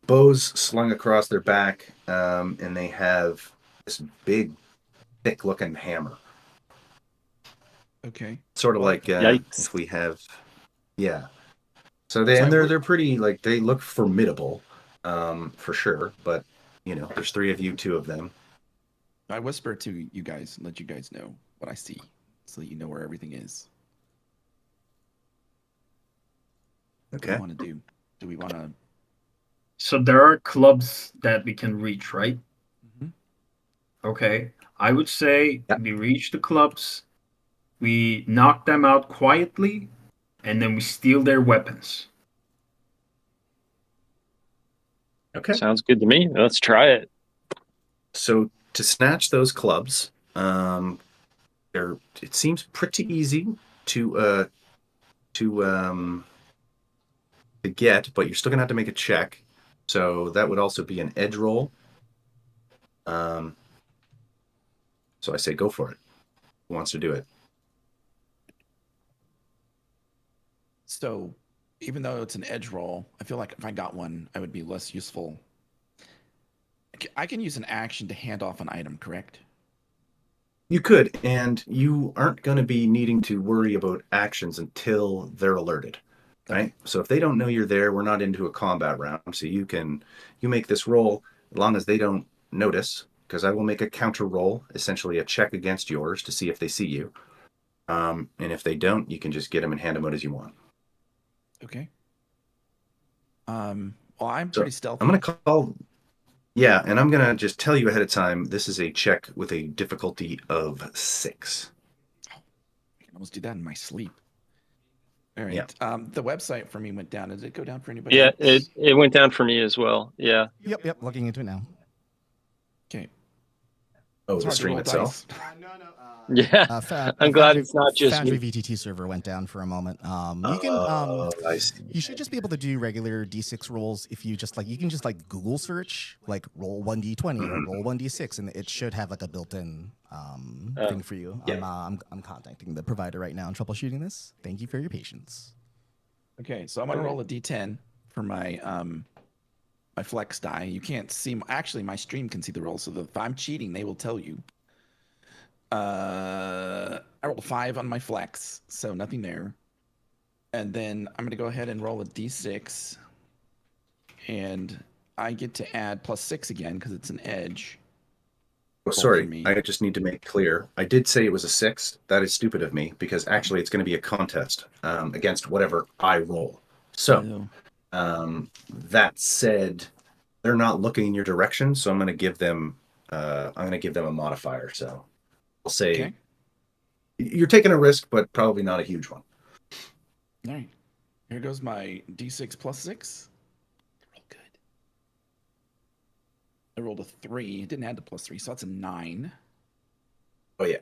S4: bows slung across their back, and they have this big, thick-looking hammer.
S2: Okay.
S4: Sort of
S2: Well,
S4: like
S3: Yikes.
S4: if we have, yeah. So they're pretty, like, they look formidable, for sure. But there's 3 of you, 2 of them.
S2: I whisper to you guys and let you guys know what I see so that you know where everything is. What do
S4: Okay.
S2: we want to do? Do we want to...
S5: So there are clubs that we can reach, right?
S2: Mhm.
S5: Okay. I would say
S4: Yep.
S5: we reach the clubs, we knock them out quietly, and then we steal their weapons.
S4: Okay.
S3: Sounds good to me. Let's try it.
S4: So to snatch those clubs, it seems pretty easy to get, but you're still gonna have to make a check. So that would also be an edge roll. So I say go for it. Who wants to do it?
S2: So even though it's an edge roll, I feel like if I got one, I would be less useful. I can use an action to hand off an item, correct?
S4: You could, and you aren't going to be needing to worry about actions until they're alerted, right?
S2: Okay.
S4: So if they don't know you're there, we're not into a combat round. So you make this roll as long as they don't notice, because I will make a counter roll, essentially a check against yours to see if they see you. And if they don't, you can just get them and hand them out as you want.
S2: Okay. Well, I'm
S4: So
S2: pretty stealthy.
S4: I'm going to call. Yeah, and I'm going to just tell you ahead of time, this is a check with a difficulty of 6.
S2: I can almost do that in my sleep. All right.
S4: Yeah.
S2: The website for me went down. Did it go down for anybody
S3: Yeah,
S2: else?
S3: it went down for me as well. Yeah.
S1: Yep. Looking into it now.
S2: Okay.
S4: Oh,
S2: It's
S4: the
S2: hard to
S4: stream
S2: roll
S4: itself?
S2: dice.
S3: Yeah. I'm glad it's not just
S1: Foundry
S3: me.
S1: VTT server went down for a moment.
S4: I see.
S1: You should just be able to do regular D6 rolls if you just you can just Google search roll 1d20 or roll 1d6 and it should have a built-in thing for you.
S4: Yeah.
S1: I'm contacting the provider right now and troubleshooting this. Thank you for your patience.
S2: Okay, so I'm gonna roll a d10 for my my flex die. You can't see. Actually, my stream can see the roll, so if I'm cheating, they will tell you. I rolled a 5 on my flex, so nothing there. And then I'm gonna go ahead and roll a d6, and I get to add +6 again because it's an edge.
S4: Oh,
S2: for
S4: sorry.
S2: me.
S4: I just need to make clear. I did say it was a 6. That is stupid of me because actually it's going to be a contest against whatever I roll. So that said, they're not looking in your direction, so I'm going to give them a modifier. So I'll say
S2: Okay.
S4: you're taking a risk, but probably not a huge one.
S2: All right. Here goes my d6 +6. Roll good. I rolled a 3. It didn't add the +3, so that's a 9.
S4: Oh yeah.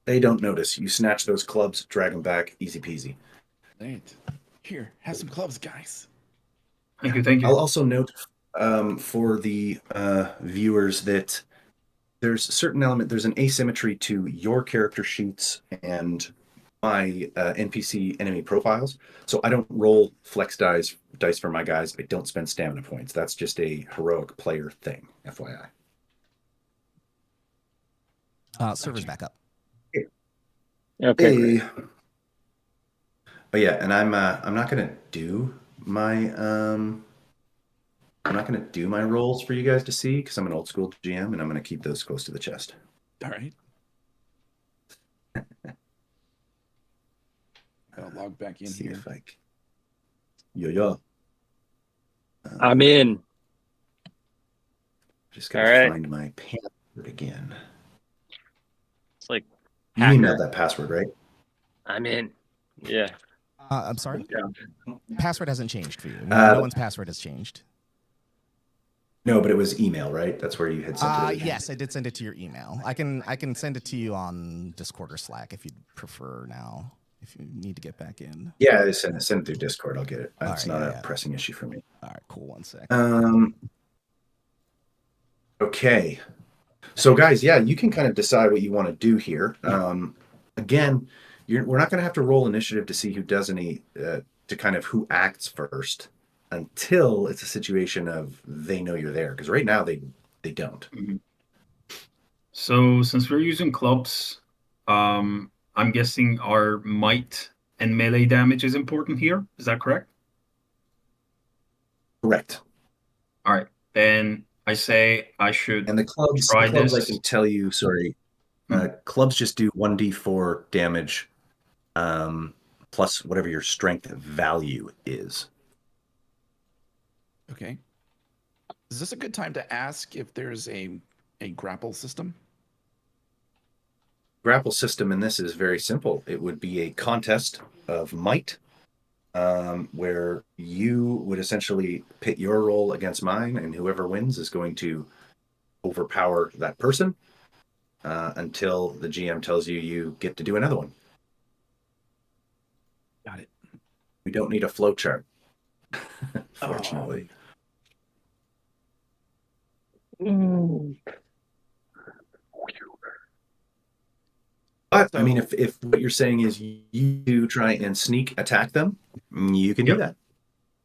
S4: They don't notice. You snatch those clubs, drag them back, easy peasy.
S2: Right. Here, have some clubs, guys.
S5: Thank you. Thank you.
S4: I'll also note for the viewers that there's a certain element, there's an asymmetry to your character sheets and my NPC enemy profiles. So I don't roll flex dice for my guys. I don't spend stamina points. That's just a heroic player thing, FYI.
S1: Server's back up.
S3: Okay.
S4: Hey. But yeah, and I'm not gonna do my rolls for you guys to see because I'm an old school GM and I'm gonna keep those close to the chest.
S2: All right. I'll log back in
S4: See
S2: here.
S4: if I can. Yo.
S3: I'm in.
S4: Just gotta
S3: All right.
S4: find my password again.
S3: It's like
S4: You
S3: hacker.
S4: emailed that password, right?
S3: I'm in. Yeah.
S1: I'm sorry. Password hasn't changed for you. No one's password has changed.
S4: No, but it was email, right? That's where you had sent it.
S1: Yes, I did send it to your email. I can send it to you on Discord or Slack if you'd prefer now. If you need to get back in.
S4: Yeah, I send it through Discord. I'll get it. That's
S1: right,
S4: not a pressing issue for me.
S1: All right, cool. 1 sec.
S4: Okay. So, guys, yeah, you can kind of decide what you want to do here. Again, we're not going to have to roll initiative to see who does any, to kind of who acts first until it's a situation of they know you're there. Because right now they don't.
S5: Mm-hmm. So since we're using clubs, I'm guessing our might and melee damage is important here. Is that correct?
S4: Correct.
S5: All right. Then I say I should
S4: And the clubs,
S5: try
S4: I
S5: this.
S4: can tell you, sorry, clubs just do 1d4 damage plus whatever your strength value is.
S2: Okay. Is this a good time to ask if there's a grapple system?
S4: Grapple system in this is very simple. It would be a contest of might, where you would essentially pit your roll against mine, and whoever wins is going to overpower that person until the GM tells you get to do another one.
S2: Got it.
S4: We don't need a flow chart, fortunately. But I mean,
S2: So-
S4: if what you're saying is you try and sneak attack them, you can do
S5: Yep.
S4: that.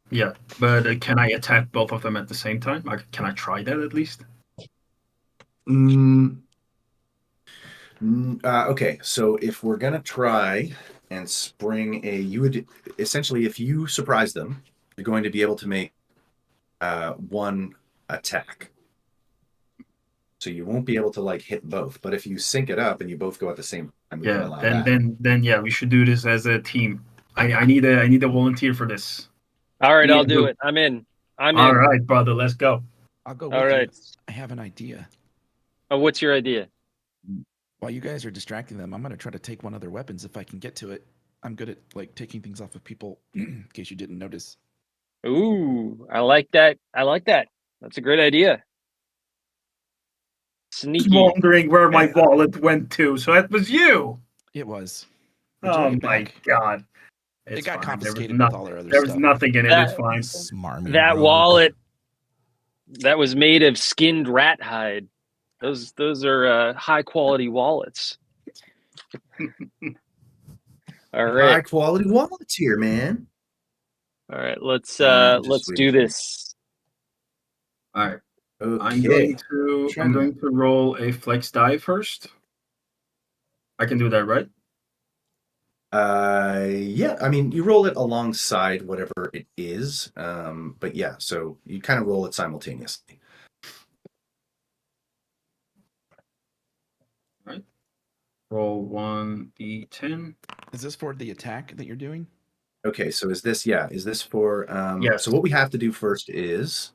S5: Yeah, but can I attack both of them at the same time? Can I try that at least?
S4: Okay, so if we're gonna try and spring you would essentially, if you surprise them, you're going to be able to make one attack. So you won't be able to like hit both. But if you sync it up and you both go at the same time, we can
S5: Yeah,
S4: allow
S5: then
S4: that.
S5: then yeah, we should do this as a team. I need a volunteer for this.
S3: All right,
S5: Yeah,
S3: I'll do
S5: but-
S3: it. I'm in. I'm
S5: All
S3: in.
S5: right, brother, let's go.
S2: I'll go
S3: All
S2: with
S3: right.
S2: you. I have an idea.
S3: Oh, what's your idea?
S2: While you guys are distracting them, I'm gonna try to take one of their weapons if I can get to it. I'm good at like taking things off of people. In case you didn't notice.
S3: Ooh, I like that. I like that. That's a great idea.
S5: Just
S3: Sneaky.
S5: wondering where my wallet went to. So that was you.
S2: It was. Would you
S5: Oh
S2: like it
S5: my
S2: back?
S5: god.
S2: It
S5: It's
S2: got
S5: fine.
S2: confiscated with all our other
S5: There was
S2: stuff.
S5: nothing in it. It's fine.
S1: Smarmy
S3: That
S1: rogue.
S3: wallet that was made of skinned rat hide. Those are high quality wallets. All right.
S4: High quality wallets here, man.
S3: All right, let's
S4: Just
S3: do
S4: wait.
S3: this.
S5: All right.
S4: Okay.
S5: I'm going to roll a flex die first. I can do that, right?
S4: Yeah, I mean, you roll it alongside whatever it is. But yeah, so you kind of roll it simultaneously.
S5: All right. Roll 1d10.
S2: Is this for the attack that you're doing?
S4: Okay, so is this for
S5: Yes.
S4: so what we have to do first is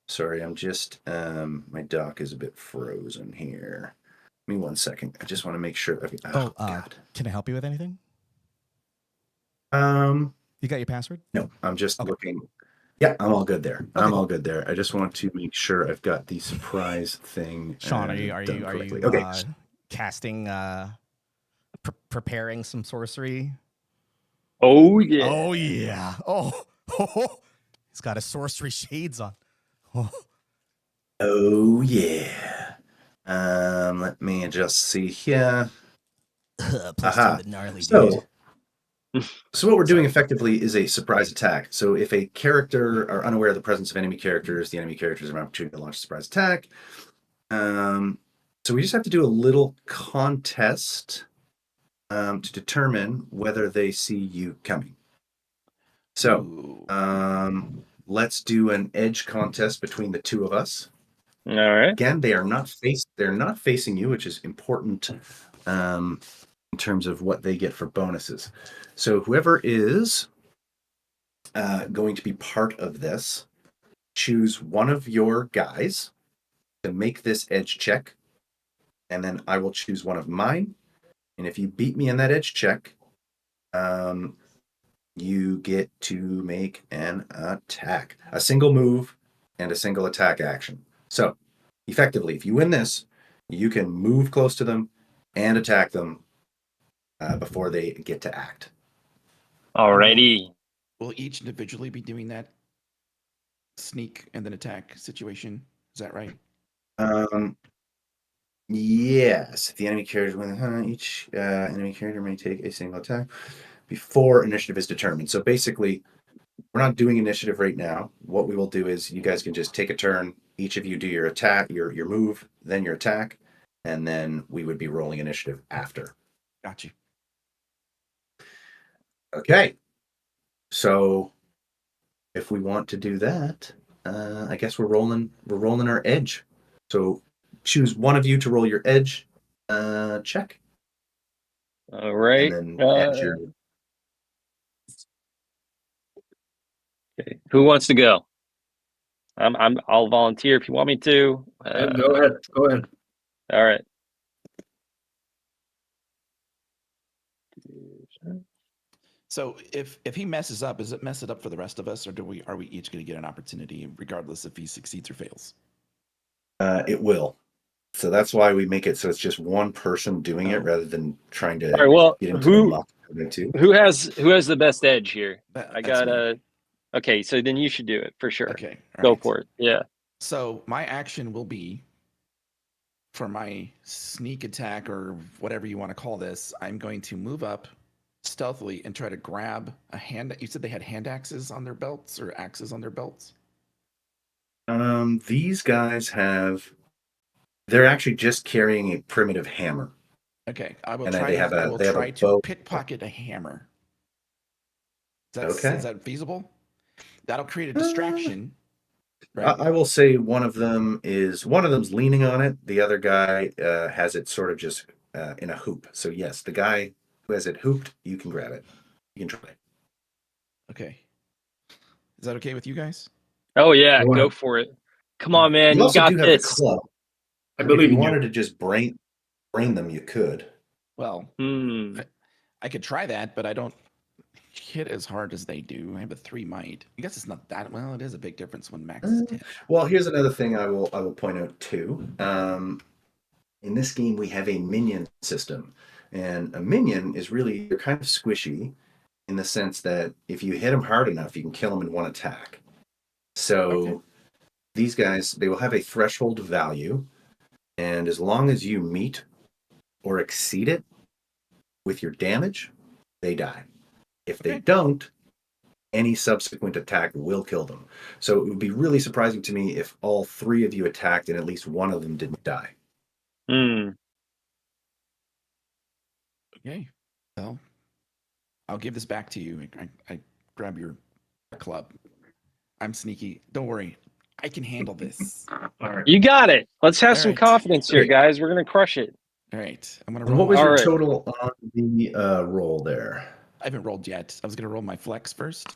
S4: sorry, I'm just my dock is a bit frozen here. Give me 1 second. I just want to make sure that God.
S1: Can I help you with anything?
S4: Um
S1: You got your password?
S4: no, I'm just
S1: Okay.
S4: looking. Yeah, I'm all good there.
S1: Okay,
S4: I'm all
S1: cool.
S4: good there. I just want to make sure I've got the surprise thing.
S1: Sean, are
S4: done
S1: you
S4: correctly. Okay.
S1: casting preparing some sorcery?
S3: Oh yeah.
S1: Oh yeah. Oh, he's got his sorcery shades on. Oh.
S4: Oh yeah. Let me just see here.
S1: Plus
S4: Aha.
S1: to the gnarly
S4: So,
S1: dude.
S4: so what we're doing effectively is a surprise attack. So if a character are unaware of the presence of enemy characters, the enemy characters have an opportunity to launch a surprise attack. So we just have to do a little contest to determine whether they see you coming. So
S2: Ooh.
S4: let's do an edge contest between the two of us.
S3: All right.
S4: Again, they're not facing you, which is important in terms of what they get for bonuses. So whoever is going to be part of this, choose one of your guys to make this edge check, and then I will choose one of mine. And if you beat me in that edge check, you get to make an attack, a single move and a single attack action. So effectively, if you win this, you can move close to them and attack them before they get to act.
S3: Alrighty.
S2: Will each individually be doing that sneak and then attack situation? Is that right?
S4: Yes. If the enemy character wins, each enemy character may take a single attack before initiative is determined. So basically, we're not doing initiative right now. What we will do is you guys can just take a turn. Each of you do your attack, your move, then your attack, and then we would be rolling initiative after.
S2: Got you.
S4: Okay. So if we want to do that, I guess we're rolling our edge. So choose one of you to roll your edge check.
S3: All right.
S4: And then add your...
S3: Okay. Who wants to go? I'll volunteer if you want me to.
S5: Go ahead.
S3: All right.
S2: So if he messes up, does it mess it up for the rest of us, or are we each going to get an opportunity, regardless if he succeeds or fails?
S4: It will. So that's why we make it so it's just one person doing it rather than trying to
S3: All right, well,
S4: get into the muck.
S3: Who has the best edge here? I
S2: That's
S3: got
S2: me.
S3: Okay, so then you should do it for sure.
S2: Okay. all
S3: Go
S2: right.
S3: for it. Yeah.
S2: So my action will be for my sneak attack or whatever you want to call this, I'm going to move up stealthily and try to grab a hand. You said they had hand axes on their belts or axes on their belts?
S4: These guys have. They're actually just carrying a primitive hammer.
S2: Okay, I will
S4: And
S2: try.
S4: they have
S2: I
S4: a
S2: will
S4: they have a
S2: try to
S4: bow.
S2: pickpocket a hammer.
S4: Okay.
S2: Is that feasible? That'll create a
S4: Uh,
S2: distraction, right?
S4: I will say one of them's leaning on it. The other guy has it sort of just in a hoop. So yes, the guy who has it hooped, you can grab it. You can try it.
S2: Okay. Is that okay with you guys?
S3: Oh yeah,
S5: Go
S3: go
S5: ahead.
S3: for it. Come on, man.
S4: You
S3: You
S4: also
S3: got
S4: do have the
S3: this.
S4: club.
S5: I
S4: If
S5: believe
S4: you
S5: in
S4: wanted
S5: you.
S4: to just brain them, you could.
S2: Well,
S3: Hmm.
S2: I could try that, but I don't hit as hard as they do. I have a 3 might. I guess it's not that well. It is a big difference when max is 10.
S4: Well, here's another thing I will point out too. In this game, we have a minion system, and a minion is really they're kind of squishy in the sense that if you hit them hard enough, you can kill them in one attack. So
S2: Okay.
S4: these guys, they will have a threshold value, and as long as you meet or exceed it with your damage, they die. If they
S2: Okay.
S4: don't, any subsequent attack will kill them. So it would be really surprising to me if all 3 of you attacked and at least one of them didn't die.
S3: Hmm.
S2: Okay. Well, I'll give this back to you. I grab your club. I'm sneaky. Don't worry. I can handle this.
S5: All right.
S3: You got it. Let's have
S2: All
S3: some
S2: right.
S3: confidence here,
S4: Great.
S3: guys. We're gonna crush it.
S2: All right. I'm gonna
S4: And
S2: roll.
S4: what was
S3: All
S4: your
S3: right.
S4: total on the roll there?
S2: I haven't rolled yet. I was gonna roll my flex first,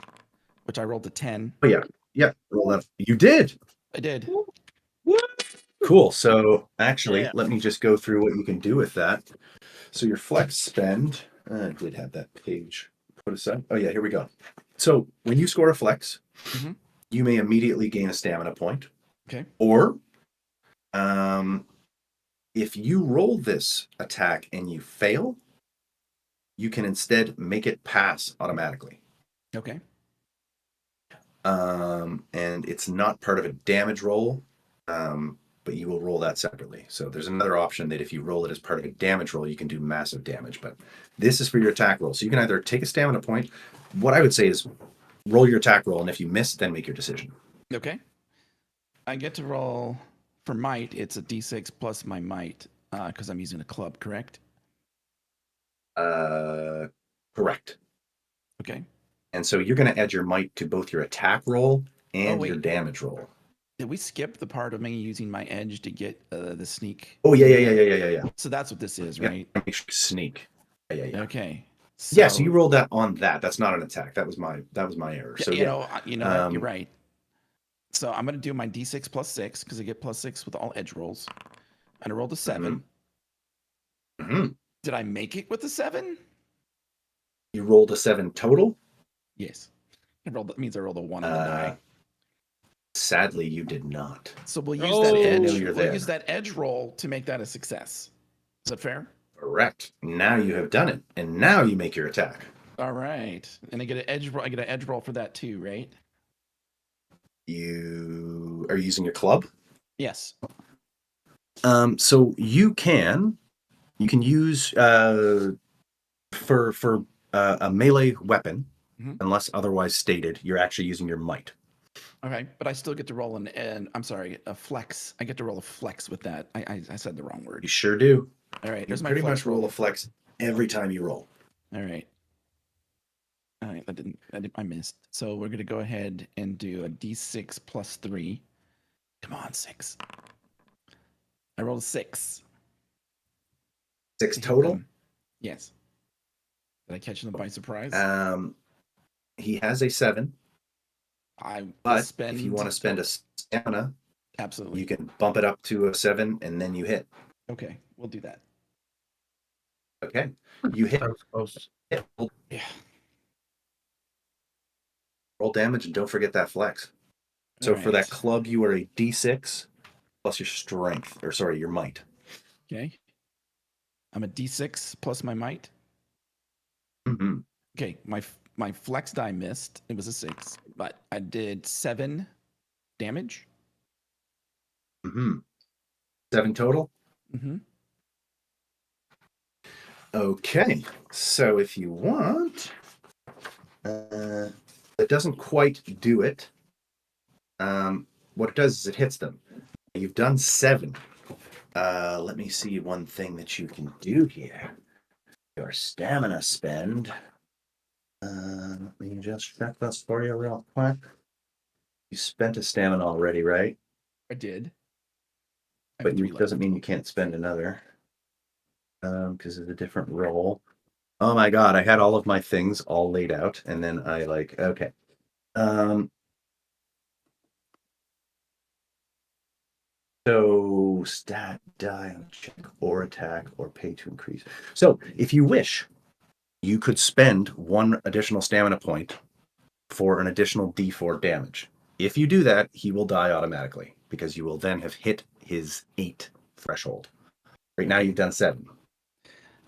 S2: which I rolled a 10.
S4: Oh yeah. Roll that. You did.
S2: I did.
S4: Cool. So actually,
S3: Yeah.
S4: let me just go through what you can do with that. So your flex spend. I did have that page put aside. Oh yeah, here we go. So when you score a flex,
S2: Mhm.
S4: you may immediately gain a stamina point.
S2: Okay.
S4: Or, if you roll this attack and you fail, you can instead make it pass automatically.
S2: Okay.
S4: And it's not part of a damage roll, but you will roll that separately. So there's another option that if you roll it as part of a damage roll, you can do massive damage. But this is for your attack roll. So you can either take a stamina point. What I would say is roll your attack roll, and if you miss, then make your decision.
S2: Okay. I get to roll for might. It's a d6 plus my might because I'm using a club, correct?
S4: Correct.
S2: Okay.
S4: And so you're going to add your might to both your attack roll and your
S2: wait.
S4: damage roll.
S2: Did we skip the part of me using my edge to get the sneak?
S4: Oh yeah.
S2: So that's what this is,
S4: Yeah,
S2: right?
S4: make sure you sneak. Yeah.
S2: Okay.
S4: Yeah, so you rolled that on that. That's not an attack. That was my error. So
S2: you know what? You're right. So I'm gonna do my d6 plus 6 because I get plus 6 with all edge rolls. And I rolled a 7.
S4: Mm-hmm.
S2: Did I make it with a 7?
S4: You rolled a 7 total?
S2: Yes. That means I rolled a 1 on the die.
S4: Sadly, you did not.
S2: So we'll use that edge.
S4: You're
S2: We'll
S4: there.
S2: use that edge roll to make that a success. Is that fair?
S4: Correct. Now you have done it, and now you make your attack.
S2: All right. And I get an edge roll. I get an edge roll for that too, right?
S4: You are using your club.
S2: Yes.
S4: So you can use for a melee weapon, unless otherwise stated, you're actually using your might.
S2: Okay, but I still get to roll a flex. I get to roll a flex with that. I said the wrong word.
S4: You sure do.
S2: All right,
S4: You
S2: there's my
S4: pretty
S2: flex
S4: much roll a flex every time you roll.
S2: All right. I missed. So we're gonna go ahead and do a d6 plus 3. Come on, 6. I rolled a 6.
S4: 6 total?
S2: Yes. Did I catch them by surprise?
S4: He has a 7. But if you want to spend a stamina,
S2: absolutely,
S4: you can bump it up to a 7 and then you hit.
S2: Okay, we'll do that.
S4: Okay. You hit.
S5: That was close.
S2: Yeah.
S4: Roll damage and don't forget that flex. So for that club, you are a d6 plus your strength, or sorry, your might.
S2: Okay. I'm a d6 plus my might.
S4: Mm-hmm.
S2: Okay, my flex die missed. It was a 6, but I did 7 damage.
S4: Mm-hmm. 7 total?
S2: Mm-hmm.
S4: Okay, so if you want, it doesn't quite do it. What it does is it hits them. You've done 7. Let me see one thing that you can do here. Your stamina spend. Let me just check this for you real quick. You spent a stamina already, right?
S2: I did. I
S4: But
S2: have 3
S4: it
S2: left.
S4: doesn't mean you can't spend another. Because it's a different roll. Oh my god, I had all of my things all laid out, and then I okay. So stat, die, check, or attack, or pay to increase. So if you wish, you could spend 1 additional stamina point for an additional D4 damage. If you do that, he will die automatically, because you will then have hit his 8 threshold. Right now you've done 7.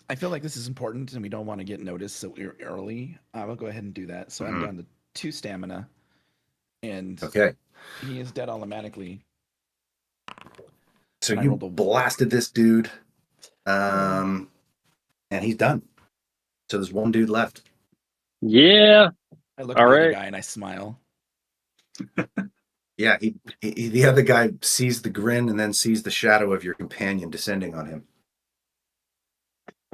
S2: I feel like this is important, and we don't want to get noticed so early. I will go ahead and do that. So I'm down to 2 stamina, and
S4: Okay.
S2: he is dead automatically.
S4: So
S2: And I
S4: you
S2: rolled a-
S4: blasted this dude, and he's done. So there's 1 dude left.
S3: Yeah.
S2: I look
S3: All
S2: at the other
S3: right.
S2: guy and I smile.
S4: Yeah, he the other guy sees the grin and then sees the shadow of your companion descending on him.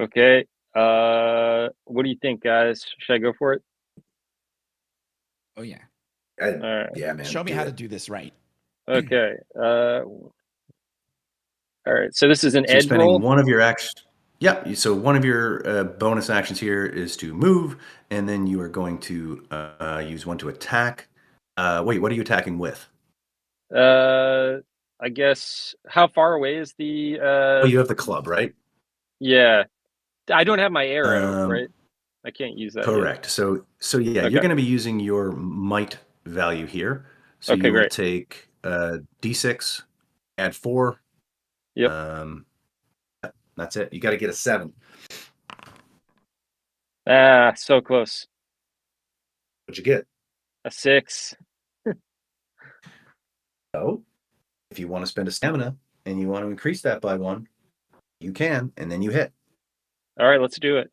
S3: Okay. What do you think, guys? Should I go for it?
S2: Oh yeah.
S3: All right.
S4: Yeah, man.
S2: Show me
S4: do
S2: how
S4: it.
S2: to do this right.
S3: Okay. All right. So this is an
S4: So you're
S3: edge
S4: spending
S3: roll.
S4: one of your actions. Yeah. So one of your bonus actions here is to move, and then you are going to use 1 to attack. Wait, what are you attacking with?
S3: I guess how far away is the
S4: Oh, you have the club, right?
S3: yeah. I don't have my arrow,
S4: Um,
S3: right? I can't use that
S4: Correct. So yeah,
S3: yet.
S4: you're
S3: Okay.
S4: going to be using your might value here. So
S3: Okay,
S4: you will
S3: great.
S4: take D6, add 4.
S3: Yep.
S4: That's it. You got to get a 7.
S3: Ah, so close.
S4: What'd you get?
S3: A 6.
S4: So if you want to spend a stamina and you want to increase that by 1, you can, and then you hit.
S3: All right, let's do it.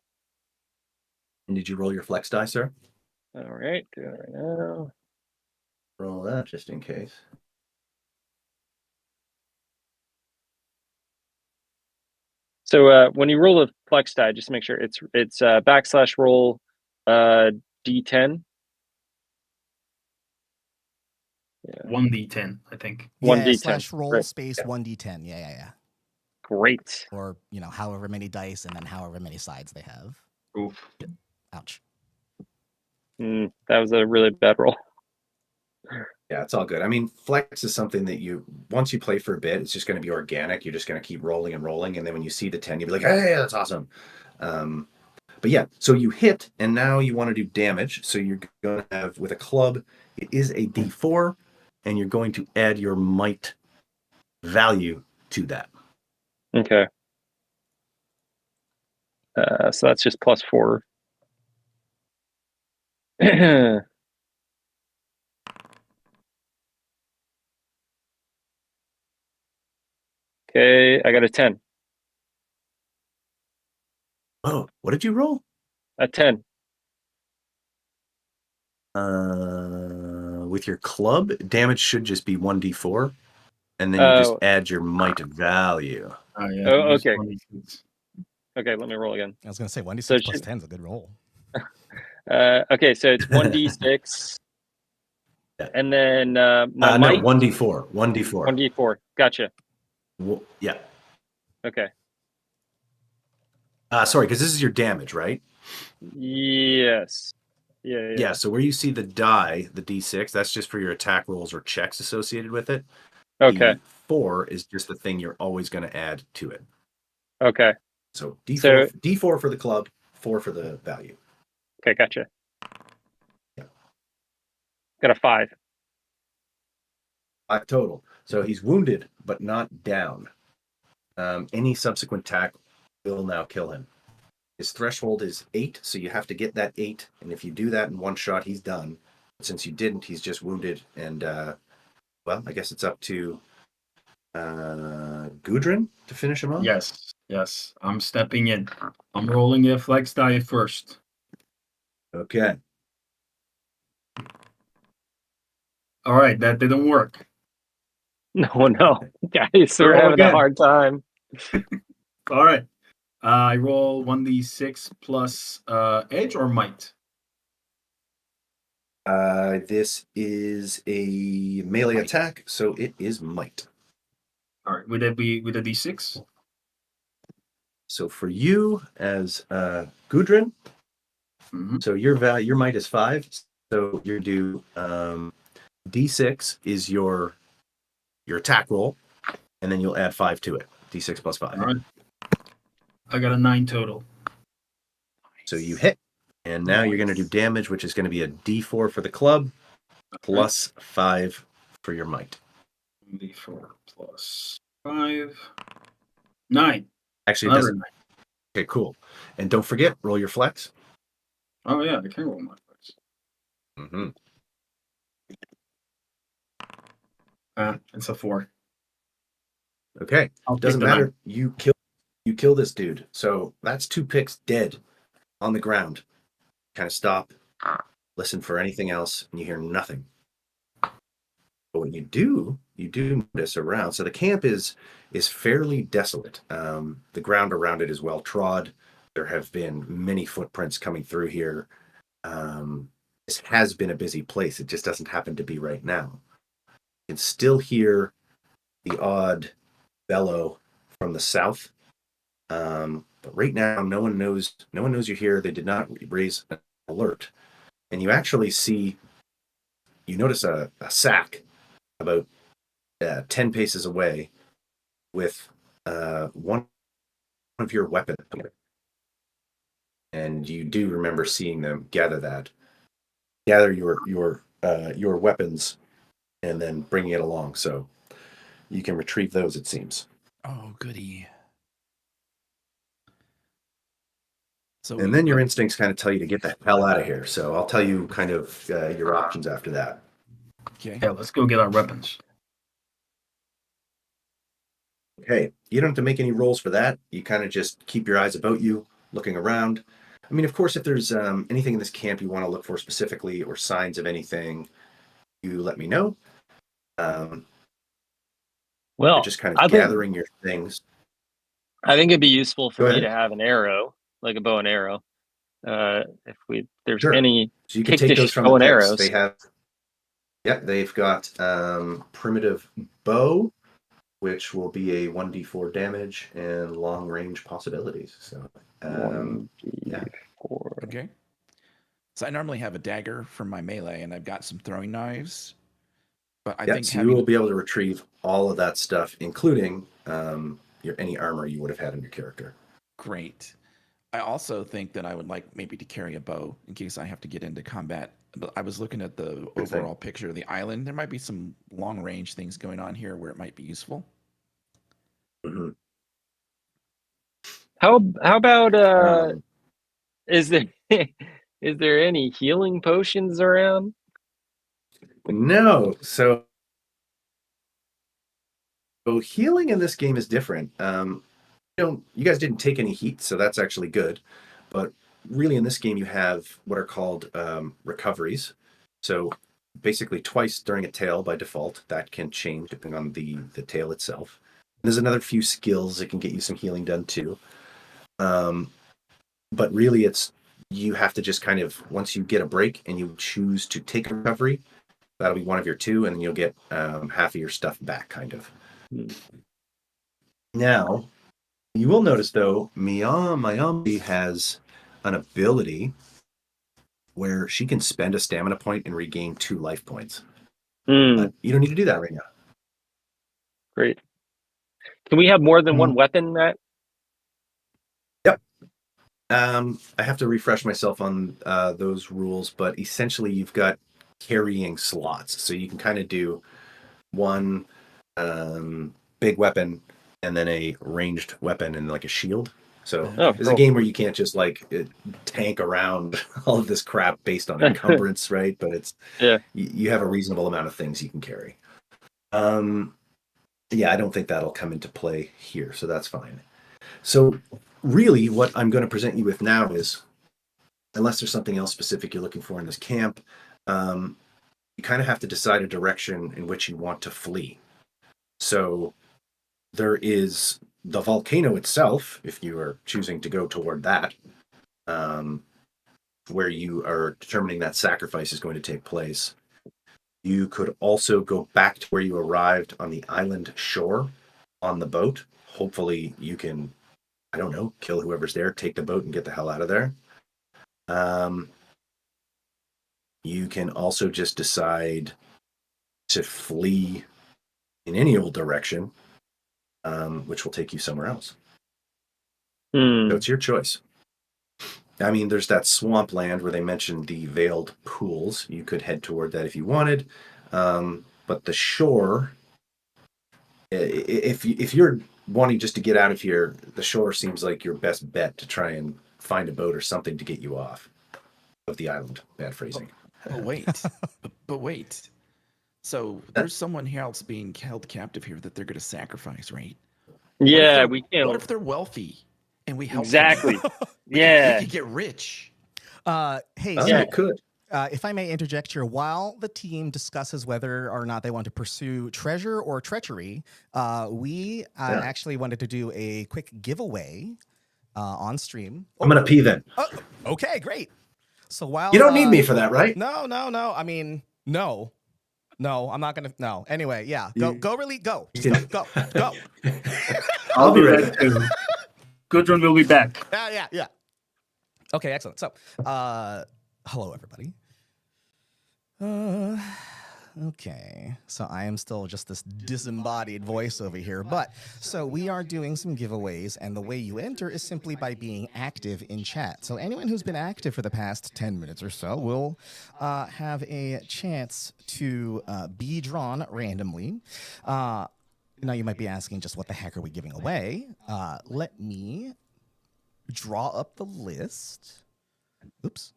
S4: And did you roll your flex die, sir?
S3: All right, doing it right now.
S4: Roll that just in case.
S3: So when you roll a flex die, just make sure it's /roll D10. Yeah.
S5: 1d10, I think.
S3: One
S1: Yeah,
S3: D10.
S1: /roll
S3: Right.
S1: space 1d10. Yeah.
S3: Great.
S1: Or, however many dice and then however many sides they have.
S5: Oof.
S1: Ouch.
S3: That was a really bad roll.
S4: Yeah, it's all good. I mean, flex is something that once you play for a bit, it's just going to be organic. You're just going to keep rolling and rolling. And then when you see the 10, you'll be like, hey, that's awesome. But yeah, so you hit, and now you want to do damage. So you're going to have, with a club, it is a D4, and you're going to add your might value to that.
S3: Okay. So that's just +4. Okay, I got a 10.
S4: Oh, what did you roll?
S3: A 10.
S4: With your club, damage should just be 1d4, and then you just add your might value.
S5: Oh, yeah.
S3: Oh,
S5: use
S3: okay.
S5: 1d6.
S3: Okay, let me roll again.
S1: I was going to say 1d6
S3: So
S1: plus 10 is a good roll.
S3: Okay, so it's 1d6.
S4: Yeah.
S3: And then my
S4: No,
S3: might
S4: 1d4. 1d4.
S3: 1d4. Gotcha.
S4: Yeah.
S3: Okay.
S4: Sorry, because this is your damage, right?
S3: Yes. Yeah.
S4: So where you see the die, the d6, that's just for your attack rolls or checks associated with it.
S3: Okay.
S4: The 4 is just the thing you're always going to add to it.
S3: Okay.
S4: So D4 for the club, 4 for the value.
S3: Okay, gotcha.
S4: Yeah.
S3: Got a 5.
S4: 5 total. So he's wounded, but not down. Any subsequent attack will now kill him. His threshold is 8, so you have to get that 8. And if you do that in one shot, he's done. But since you didn't, he's just wounded. And, well, I guess it's up to Gudrun to finish him off.
S5: Yes. I'm stepping in. I'm rolling a flex die first.
S4: Okay.
S5: All right, that didn't work.
S3: No, guys, we're
S5: Roll
S3: having a
S5: again.
S3: hard time.
S5: All right. I roll 1d6 plus edge or might.
S4: This is a melee attack, so it is might.
S5: All right. Would it be with a d6?
S4: So for you as Gudrun, so your might is 5. So you do d6 is your attack roll, and then you'll add 5 to it. D6 plus 5.
S5: All right. I got a 9 total.
S4: So you hit, and now you're going to do damage, which is going to be a d4 for the club, plus 5 for your might.
S5: D4 plus 5. 9.
S4: Actually, it
S5: Another
S4: doesn't.
S5: 9.
S4: Okay, cool. And don't forget, roll your flex.
S5: Oh, yeah, I can roll my flex.
S4: Mm-hmm.
S5: It's a 4.
S4: Okay, doesn't matter. You kill this dude. So that's 2 picks dead on the ground. Kind of stop, listen for anything else, and you hear nothing. But when you do notice around. So the camp is fairly desolate. The ground around it is well trod. There have been many footprints coming through here. This has been a busy place. It just doesn't happen to be right now. You can still hear the odd bellow from the south. But right now, no one knows you're here. They did not raise an alert. And you actually notice a sack about 10 paces away with one of your weapons. And you do remember seeing them gather your weapons and then bringing it along. So you can retrieve those, it seems.
S2: Oh, goody. So
S4: And then your instincts kind of tell you to get the hell out of here. So I'll tell you kind of your options after that.
S2: Okay.
S5: Yeah, let's go get our weapons.
S4: Okay, you don't have to make any rolls for that. You kind of just keep your eyes about you, looking around. I mean, of course, if there's anything in this camp you want to look for specifically or signs of anything, you let me know.
S3: Well,
S4: you're just kind of gathering your things.
S3: I think it'd be useful for me to have an arrow, like a bow and arrow. If there's any,
S4: so you can take those from the
S3: arrows.
S4: They've got primitive bow, which will be a 1d4 damage and long range possibilities. So
S3: 1d4.
S2: Okay. So I normally have a dagger from my melee, and I've got some throwing knives. But I think
S4: you will be able to retrieve all of that stuff, including any armor you would have had in your character.
S2: Great. I also think that I would like maybe to carry a bow in case I have to get into combat. But I was looking at the overall picture of the island. There might be some long range things going on here where it might be useful.
S4: Mm-hmm.
S3: How about is there any healing potions around?
S4: No. So healing in this game is different. You guys didn't take any heat, so that's actually good. But really in this game you have what are called recoveries. So basically twice during a tale by default. That can change depending on the tale itself. There's another few skills that can get you some healing done too. But really you have to just kind of, once you get a break and you choose to take a recovery, that'll be one of your 2, and then you'll get half of your stuff back, kind of. Now, you will notice, though, Mayami has an ability where she can spend a stamina point and regain 2 life points. But you don't need to do that right now.
S3: Great. Can we have more than one weapon, Matt?
S4: Yep. I have to refresh myself on those rules, but essentially you've got carrying slots. So you can kind of do one big weapon and then a ranged weapon and like a shield. So it's a game where you can't just like tank around all of this crap based on encumbrance, right? But you have a reasonable amount of things you can carry. Yeah, I don't think that'll come into play here, so that's fine. So really what I'm going to present you with now is, unless there's something else specific you're looking for in this camp, you kind of have to decide a direction in which you want to flee. So there is the volcano itself, if you are choosing to go toward that, where you are determining that sacrifice is going to take place. You could also go back to where you arrived on the island shore on the boat. Hopefully you can, I don't know, kill whoever's there, take the boat and get the hell out of there. You can also just decide to flee in any old direction, which will take you somewhere else. So it's your choice. I mean, there's that swampland where they mentioned the veiled pools. You could head toward that if you wanted. But the shore, if you're wanting just to get out of here, the shore seems like your best bet to try and find a boat or something to get you off of the island. Bad phrasing.
S2: Oh, wait. but wait. So there's someone else being held captive here that they're going to sacrifice, right?
S3: Yeah, we can't.
S2: What if they're wealthy and we help
S3: Exactly.
S2: them?
S3: Yeah.
S2: We could get rich.
S1: Hey,
S4: Oh,
S1: so,
S4: you could.
S1: if I may interject here, while the team discusses whether or not they want to pursue treasure or treachery, we actually wanted to do a quick giveaway on stream.
S4: I'm going to pee then.
S1: Oh, okay, great. So while
S4: You don't need me for that, right?
S1: No. I mean, no, I'm not gonna. No. Anyway, yeah. Go. Really. Go. Just go.
S5: I'll be ready too. Gudrun will be back.
S1: Yeah. Okay, excellent. So, hello everybody. Okay, so I am still just this disembodied voice over here, but so we are doing some giveaways, and the way you enter is simply by being active in chat. So anyone who's been active for the past 10 minutes or so will have a chance to be drawn randomly. Now you might be asking, just what the heck are we giving away? Let me draw up the list. Oops.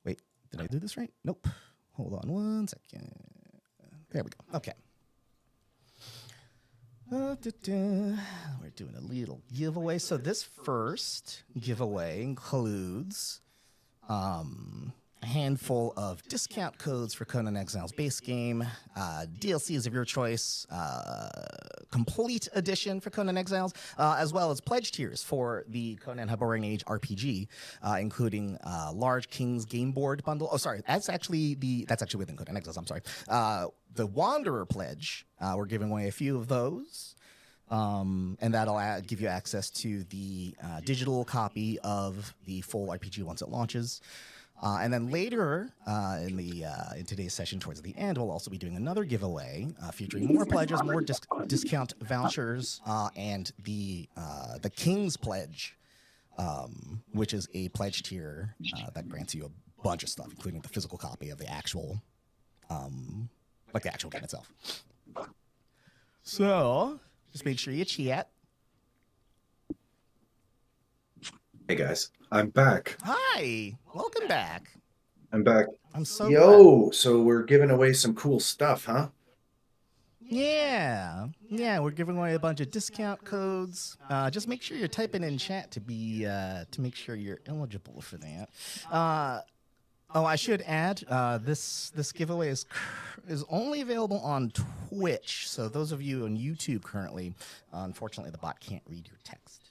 S1: Wait, did I do this right? Nope. Hold on one second. There we go. Okay. We're doing a little giveaway. So this first giveaway includes a handful of discount codes for Conan Exile's base game, DLCs of your choice, complete edition for Conan Exiles, as well as pledge tiers for the Conan Hyborian Age RPG, including large King's game board bundle. Oh, sorry, that's actually within Conan Exiles. I'm sorry. The Wanderer pledge, we're giving away a few of those. And that'll give you access to the digital copy of the full RPG once it launches. And then later in today's session, towards the end, we'll also be doing another giveaway featuring more pledges, more discount vouchers, and the King's Pledge, which is a pledge tier that grants you a bunch of stuff, including the physical copy of the actual, the actual game itself. So just make sure you chat.
S4: Hey guys, I'm back.
S1: Hi, welcome back.
S4: I'm back.
S1: I'm so
S4: glad. So we're giving away some cool stuff, huh?
S1: Yeah, we're giving away a bunch of discount codes. Just make sure you're typing in chat to make sure you're eligible for that. I should add, this giveaway is only available on Twitch. So those of you on YouTube currently, unfortunately, the bot can't read your text.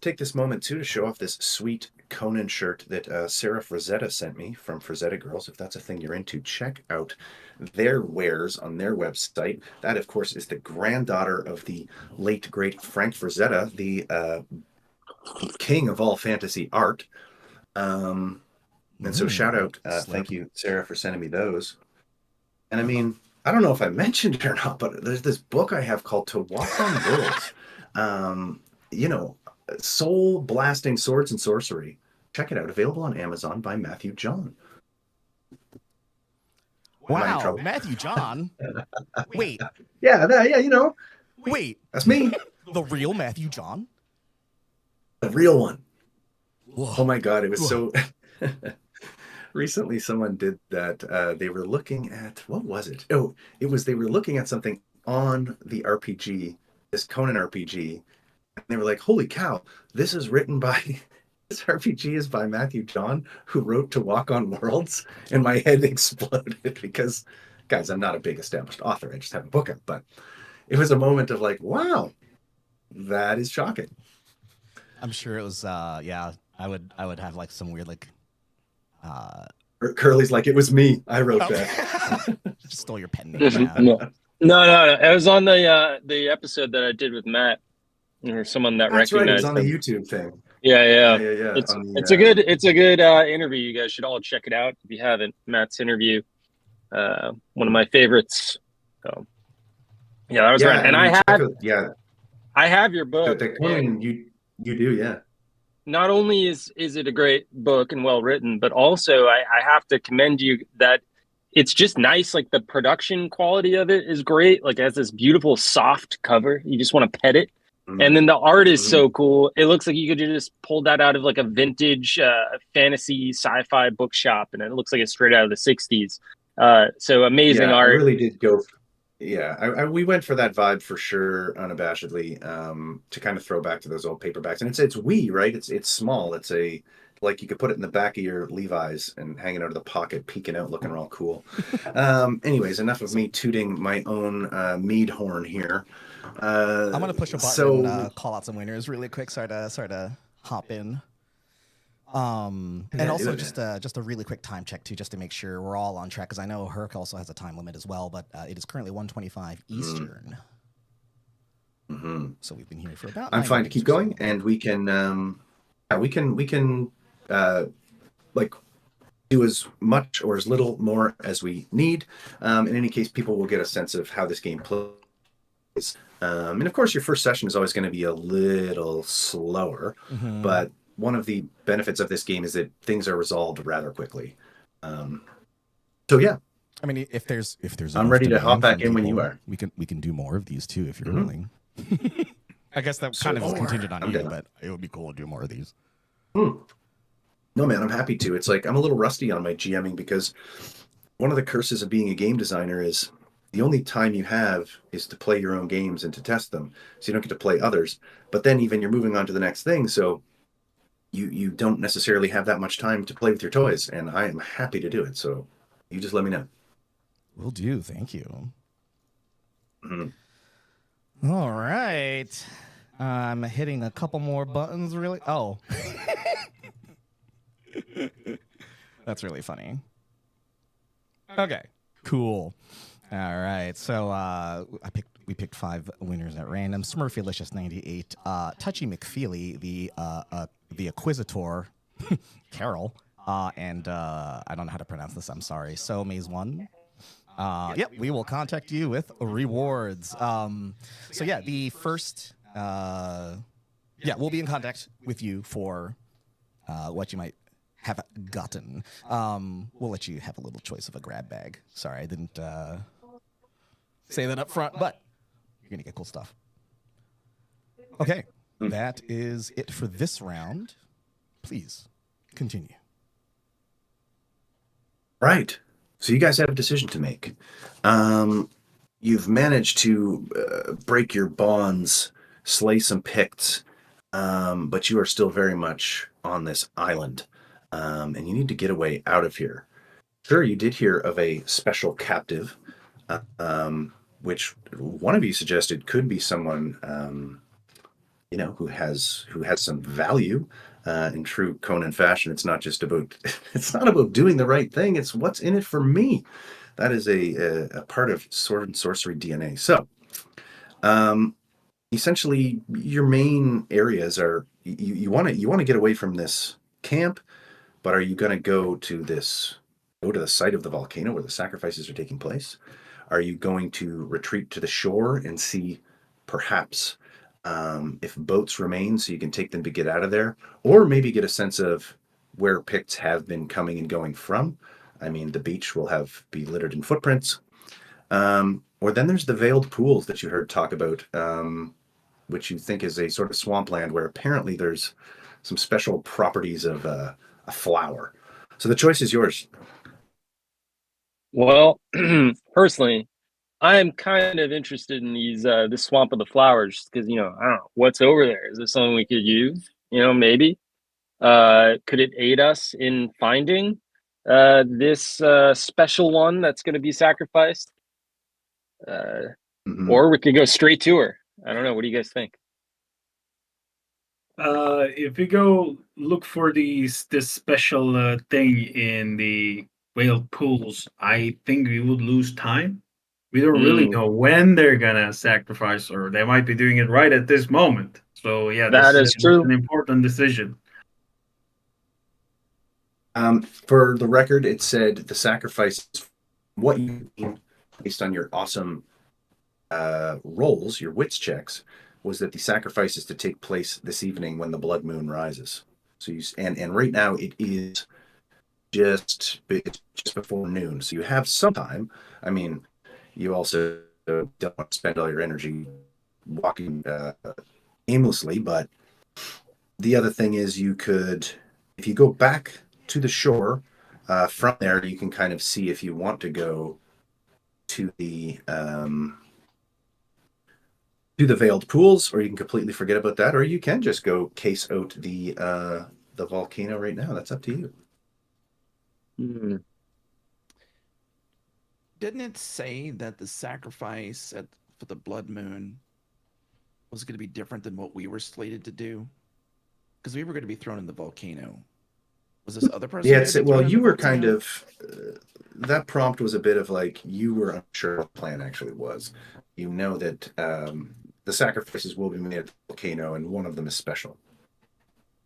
S4: Take this moment too to show off this sweet Conan shirt that Sarah Frazetta sent me from Frazetta Girls. If that's a thing you're into, check out their wares on their website. That, of course, is the granddaughter of the late great Frank Frazetta, the king of all fantasy art. And so shout out, thank you, Sarah, for sending me those. And I mean, I don't know if I mentioned it or not, but there's this book I have called To Walk on Worlds. Soul blasting swords and sorcery. Check it out. Available on Amazon by Matthew John.
S1: Wow, Matthew John. Wait.
S4: Yeah.
S1: Wait.
S4: That's me.
S1: The real Matthew John.
S4: The real one.
S1: Whoa.
S4: Oh my God! It was so. Recently, someone did that. They were looking at, what was it? Oh, they were looking at something on the RPG, this Conan RPG, and they were like, "Holy cow! This is written by this RPG is by Matthew John, who wrote To Walk on Worlds." And my head exploded because, guys, I'm not a big established author. I just have a book out, but it was a moment of like, wow, that is shocking.
S1: I'm sure it was. Yeah, I would have like some weird like.
S4: Curly's like, it was me. I wrote
S1: Oh.
S4: that.
S1: Just stole your pen name. Yeah.
S3: No. It was on the episode that I did with Matt, or someone that
S4: That's right. It was
S3: recognized
S4: on the
S3: him.
S4: YouTube thing.
S3: Yeah.
S4: Yeah.
S3: It's a good interview. You guys should all check it out if you haven't. Matt's interview, one of my favorites. So yeah, that was right. And I have your book.
S4: The Conan, you do, yeah.
S3: Not only is it a great book and well written, but also I have to commend you that it's just nice. Like the production quality of it is great. Like it has this beautiful soft cover. You just want to pet it. Mm-hmm. And then the art is so cool. It looks like you could just pull that out of like a vintage fantasy sci-fi bookshop, and it looks like it's straight out of the 60s. So amazing art.
S4: I really did go. We went for that vibe for sure, unabashedly, to kind of throw back to those old paperbacks. And it's wee, right? It's small. It's like you could put it in the back of your Levi's and hang it out of the pocket, peeking out, looking real cool. Anyways, enough of me tooting my own mead horn here.
S1: I'm gonna push a button and call out some winners really quick. Sorry to hop in. And also just a really quick time check too, just to make sure we're all on track, because I know Herc also has a time limit as well, but it is currently 1:25 Eastern. So we've been here for about.
S4: I'm fine to keep going, and we can like do as much or as little more as we need. In any case, people will get a sense of how this game plays. And of course, your first session is always going to be a little slower, but one of the benefits of this game is that things are resolved rather quickly. So yeah,
S1: I mean, if there's,
S4: I'm ready to hop back in when you are.
S1: We can do more of these too if you're willing. I guess that kind of is contingent on you, but it would be cool to do more of these.
S4: No, man, I'm happy to. It's like I'm a little rusty on my GMing because one of the curses of being a game designer is the only time you have is to play your own games and to test them. So you don't get to play others. But then even you're moving on to the next thing. So you don't necessarily have that much time to play with your toys. And I am happy to do it. So you just let me know.
S1: Will do. Thank you. All right. I'm hitting a couple more buttons really. Oh. That's really funny. Okay. Cool. All right. So we picked 5 winners at random. Smurfylicious 98, Touchy McFeely, the Acquisitor, Carol, and I don't know how to pronounce this. I'm sorry. So Maze 1. Yep, we will contact you with rewards. So yeah, the first, we'll be in contact with you for what you might have gotten. We'll let you have a little choice of a grab bag. Sorry, I didn't say that up front, but you're gonna get cool stuff. Okay, that is it for this round. Please continue.
S4: Right. So you guys have a decision to make. You've managed to break your bonds, slay some Picts, but you are still very much on this island, and you need to get away out of here. Sure, you did hear of a special captive, which one of you suggested could be someone, who has some value. In true Conan fashion, it's not about doing the right thing. It's what's in it for me. That is a part of sword and sorcery DNA. So, essentially, your main areas are you want to get away from this camp, but are you going to go to the site of the volcano where the sacrifices are taking place? Are you going to retreat to the shore and see perhaps if boats remain so you can take them to get out of there, or maybe get a sense of where Picts have been coming and going from? I mean, the beach will be littered in footprints. Or then there's the veiled pools that you heard talk about, which you think is a sort of swampland where apparently there's some special properties of a flower. So the choice is yours.
S3: Well, personally, I'm kind of interested in these this swamp of the flowers because I don't know what's over there. Is this something we could use? Maybe. Could it aid us in finding this special one that's going to be sacrificed? Or we could go straight to her. I don't know. What do you guys think?
S5: If we go look for this special thing in the whale pools, I think we would lose time. We don't really know when they're gonna sacrifice, or they might be doing it right at this moment. So yeah,
S3: that is true.
S5: An important decision.
S4: For the record, it said the sacrifice, what you mean based on your awesome rolls, your wits checks, was that the sacrifice is to take place this evening when the blood moon rises. So and right now it's just before noon, so you have some time. I mean, you also don't want to spend all your energy walking aimlessly, but the other thing is you could, if you go back to the shore, from there you can kind of see if you want to go to the veiled pools, or you can completely forget about that, or you can just go case out the volcano right now. That's up to you.
S2: Didn't it say that the sacrifice for the blood moon was going to be different than what we were slated to do? Because we were going to be thrown in the volcano. Was this other person?
S4: Yeah, well, you were kind of that prompt was a bit of like you were unsure what the plan actually was. You know that the sacrifices will be made at the volcano, and one of them is special.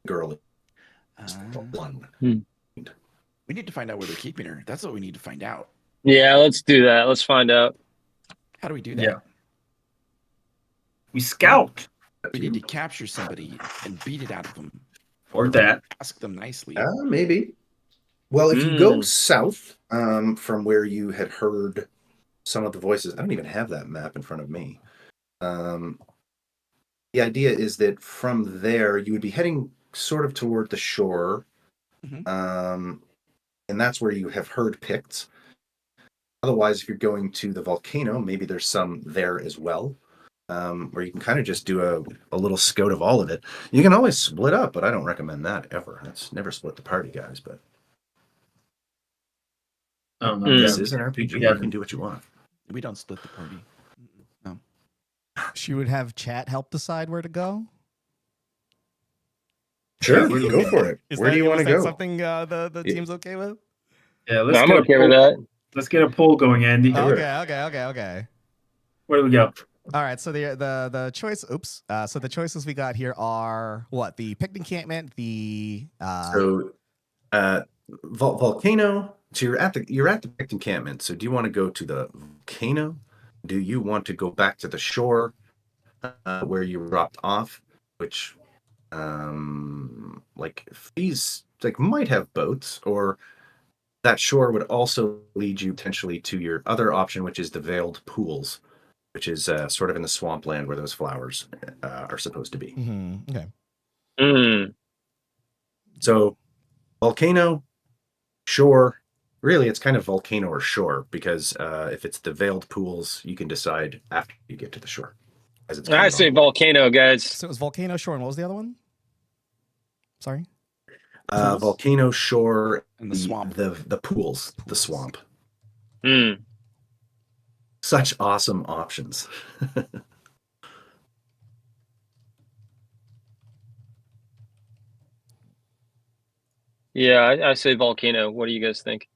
S4: Girl, one.
S2: We need to find out where they're keeping her. That's what we need to find out.
S3: Yeah, let's do that. Let's find out.
S2: How do we do that?
S5: Yeah. We scout.
S2: We need to capture somebody and beat it out of them.
S5: Or that.
S2: Ask them nicely.
S4: Maybe. Well, if you go south from where you had heard some of the voices, I don't even have that map in front of me. The idea is that from there you would be heading sort of toward the shore, and that's where you have heard Picts. Otherwise, if you're going to the volcano, maybe there's some there as well, where you can kind of just do a little scout of all of it. You can always split up, but I don't recommend that ever. Let's never split the party, guys. But this is an RPG. You can do what you want.
S2: We don't split the party. No.
S1: She would have chat help decide where to go.
S4: Sure, go for it. Where do you want to go?
S1: Something the team's okay with?
S5: Yeah,
S3: I'm okay with that.
S5: Let's get a poll going, Andy.
S1: Okay.
S5: Where do we go?
S1: All right, so the choice. So the choices we got here are what? The picnic encampment. The
S4: volcano. So you're at the picnic encampment. So do you want to go to the volcano? Do you want to go back to the shore where you dropped off? Which, these might have boats, or that shore would also lead you potentially to your other option, which is the veiled pools, which is sort of in the swampland where those flowers are supposed to be.
S1: Okay.
S4: So volcano, shore. Really, it's kind of volcano or shore, because if it's the veiled pools, you can decide after you get to the shore.
S3: I say volcano, guys.
S1: So it was volcano, shore, and what was the other one? Sorry.
S4: Volcano, shore,
S2: and the swamp.
S4: The pools, the swamp.
S3: Mm.
S4: Such awesome options.
S3: Yeah, I say volcano. What do you guys think?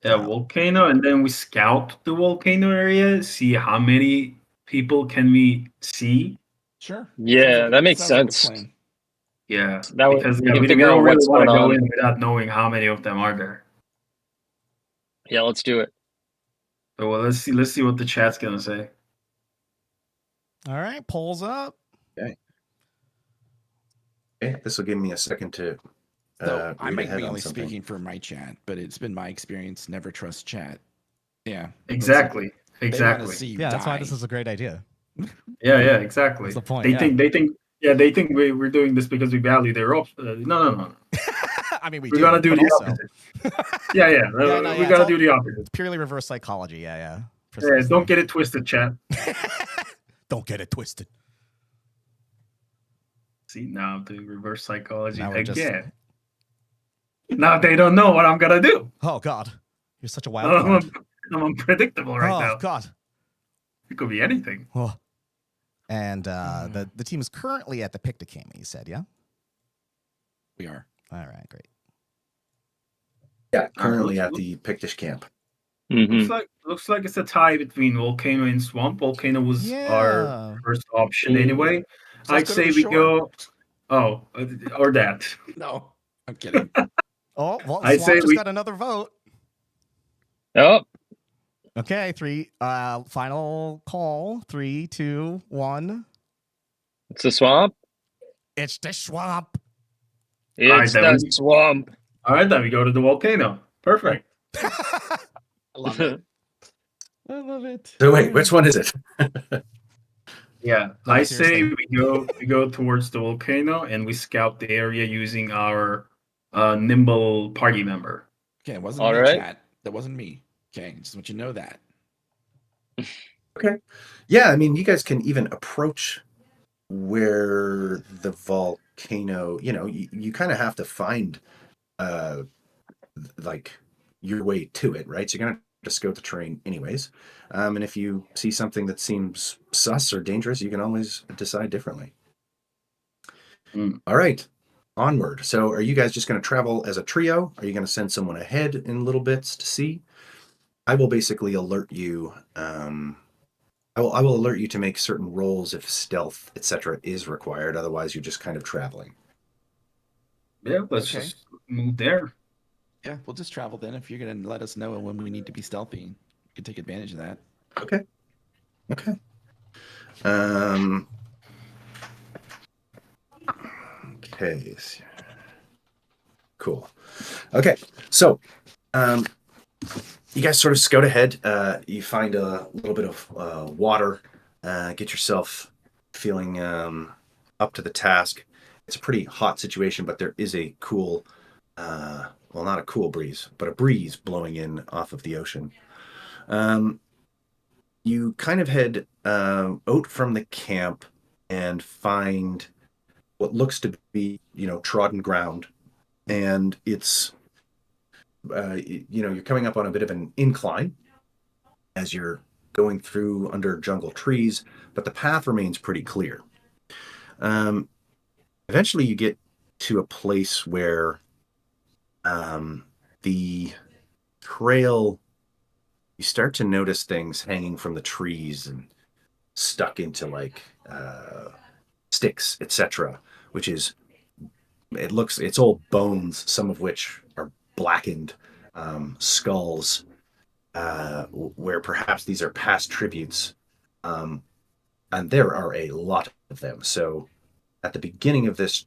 S5: Yeah, volcano, and then we scout the volcano area, see how many people can we see.
S2: Sure.
S3: Yeah, that makes sense.
S5: Yeah,
S3: that
S5: because we don't really want to go in without knowing how many of them are there.
S3: Yeah, let's do it.
S5: So let's see what the chat's gonna say.
S1: All right, polls up.
S4: Okay, this will give me a second to.
S2: So I might be only speaking for my chat, but it's been my experience. Never trust chat. Yeah.
S5: Exactly.
S1: Yeah, that's why this is a great idea.
S5: Yeah, exactly.
S1: That's the point.
S5: They think we're doing this because we value their options. No.
S1: I mean, we
S5: We're gonna do
S1: but
S5: the
S1: also,
S5: opposite. Yeah.
S1: Yeah, no,
S5: We
S1: yeah, it's
S5: gotta
S1: all-
S5: do the opposite.
S1: purely reverse psychology. Yeah.
S5: Yeah,
S1: Precisely.
S5: don't get it twisted, chat.
S1: Don't get it twisted.
S5: See, now the reverse psychology
S1: Now we're just-
S5: again. Now they don't know what I'm gonna do.
S1: Oh God, you're such a wild card.
S5: I'm unpredictable right
S1: Oh
S5: now.
S1: God.
S5: It could be anything.
S1: Oh. And the team is currently at the Pictocamp, you said, yeah?
S2: We are.
S1: All right, great.
S4: Yeah, currently at the Pictish camp.
S3: Mhm.
S5: Looks like it's a tie between Volcano and Swamp. Volcano was our
S1: Yeah.
S5: first option anyway.
S2: So
S5: I'd
S2: let's go to
S5: say
S2: the
S5: we
S2: shore.
S5: go. Oh, or that.
S2: No, I'm kidding.
S1: Oh, well,
S5: I'd
S1: Swamp
S5: say
S1: just
S5: we-
S1: got another vote.
S3: Oh,
S1: Okay, final call. 3, 2, 1.
S3: it's a swamp.
S1: It's the Swamp.
S3: It's
S5: then
S3: the swamp.
S5: All right, then we go to the volcano. Perfect.
S2: I love it. I love it.
S4: So wait, which one is it?
S5: Yeah,
S1: No,
S5: I say
S1: seriously.
S5: we go towards the volcano and we scout the area using our nimble party member.
S2: Okay, it wasn't
S3: All
S2: me,
S3: right.
S2: chat. That wasn't me. Okay, just want you to know that.
S4: Yeah, I mean, you guys can even approach where the volcano, you kind of have to find like your way to it, right? So you're gonna have to scout the terrain anyways. And if you see something that seems sus or dangerous, you can always decide differently. All right, onward. So are you guys just going to travel as a trio? Are you going to send someone ahead in little bits to see? I will basically alert you. I will alert you to make certain rolls if stealth, etc., is required. Otherwise, you're just kind of traveling.
S5: Yeah, let's
S2: Okay.
S5: just move there.
S2: Yeah, we'll just travel then. If you're gonna let us know when we need to be stealthy, you can take advantage of that.
S4: Okay. Okay. Cool. Okay. So, you guys sort of scout ahead. You find a little bit of water. Get yourself feeling up to the task. It's a pretty hot situation, but there is a cool, well, not a cool breeze, but a breeze blowing in off of the ocean. You kind of head out from the camp and find what looks to be, trodden ground. And it's, you're coming up on a bit of an incline as you're going through under jungle trees, but the path remains pretty clear. Eventually you get to a place where the trail, you start to notice things hanging from the trees and stuck into like sticks, etc., which is, it's old bones, some of which are blackened skulls, where perhaps these are past tributes, and there are a lot of them. So at the beginning of this,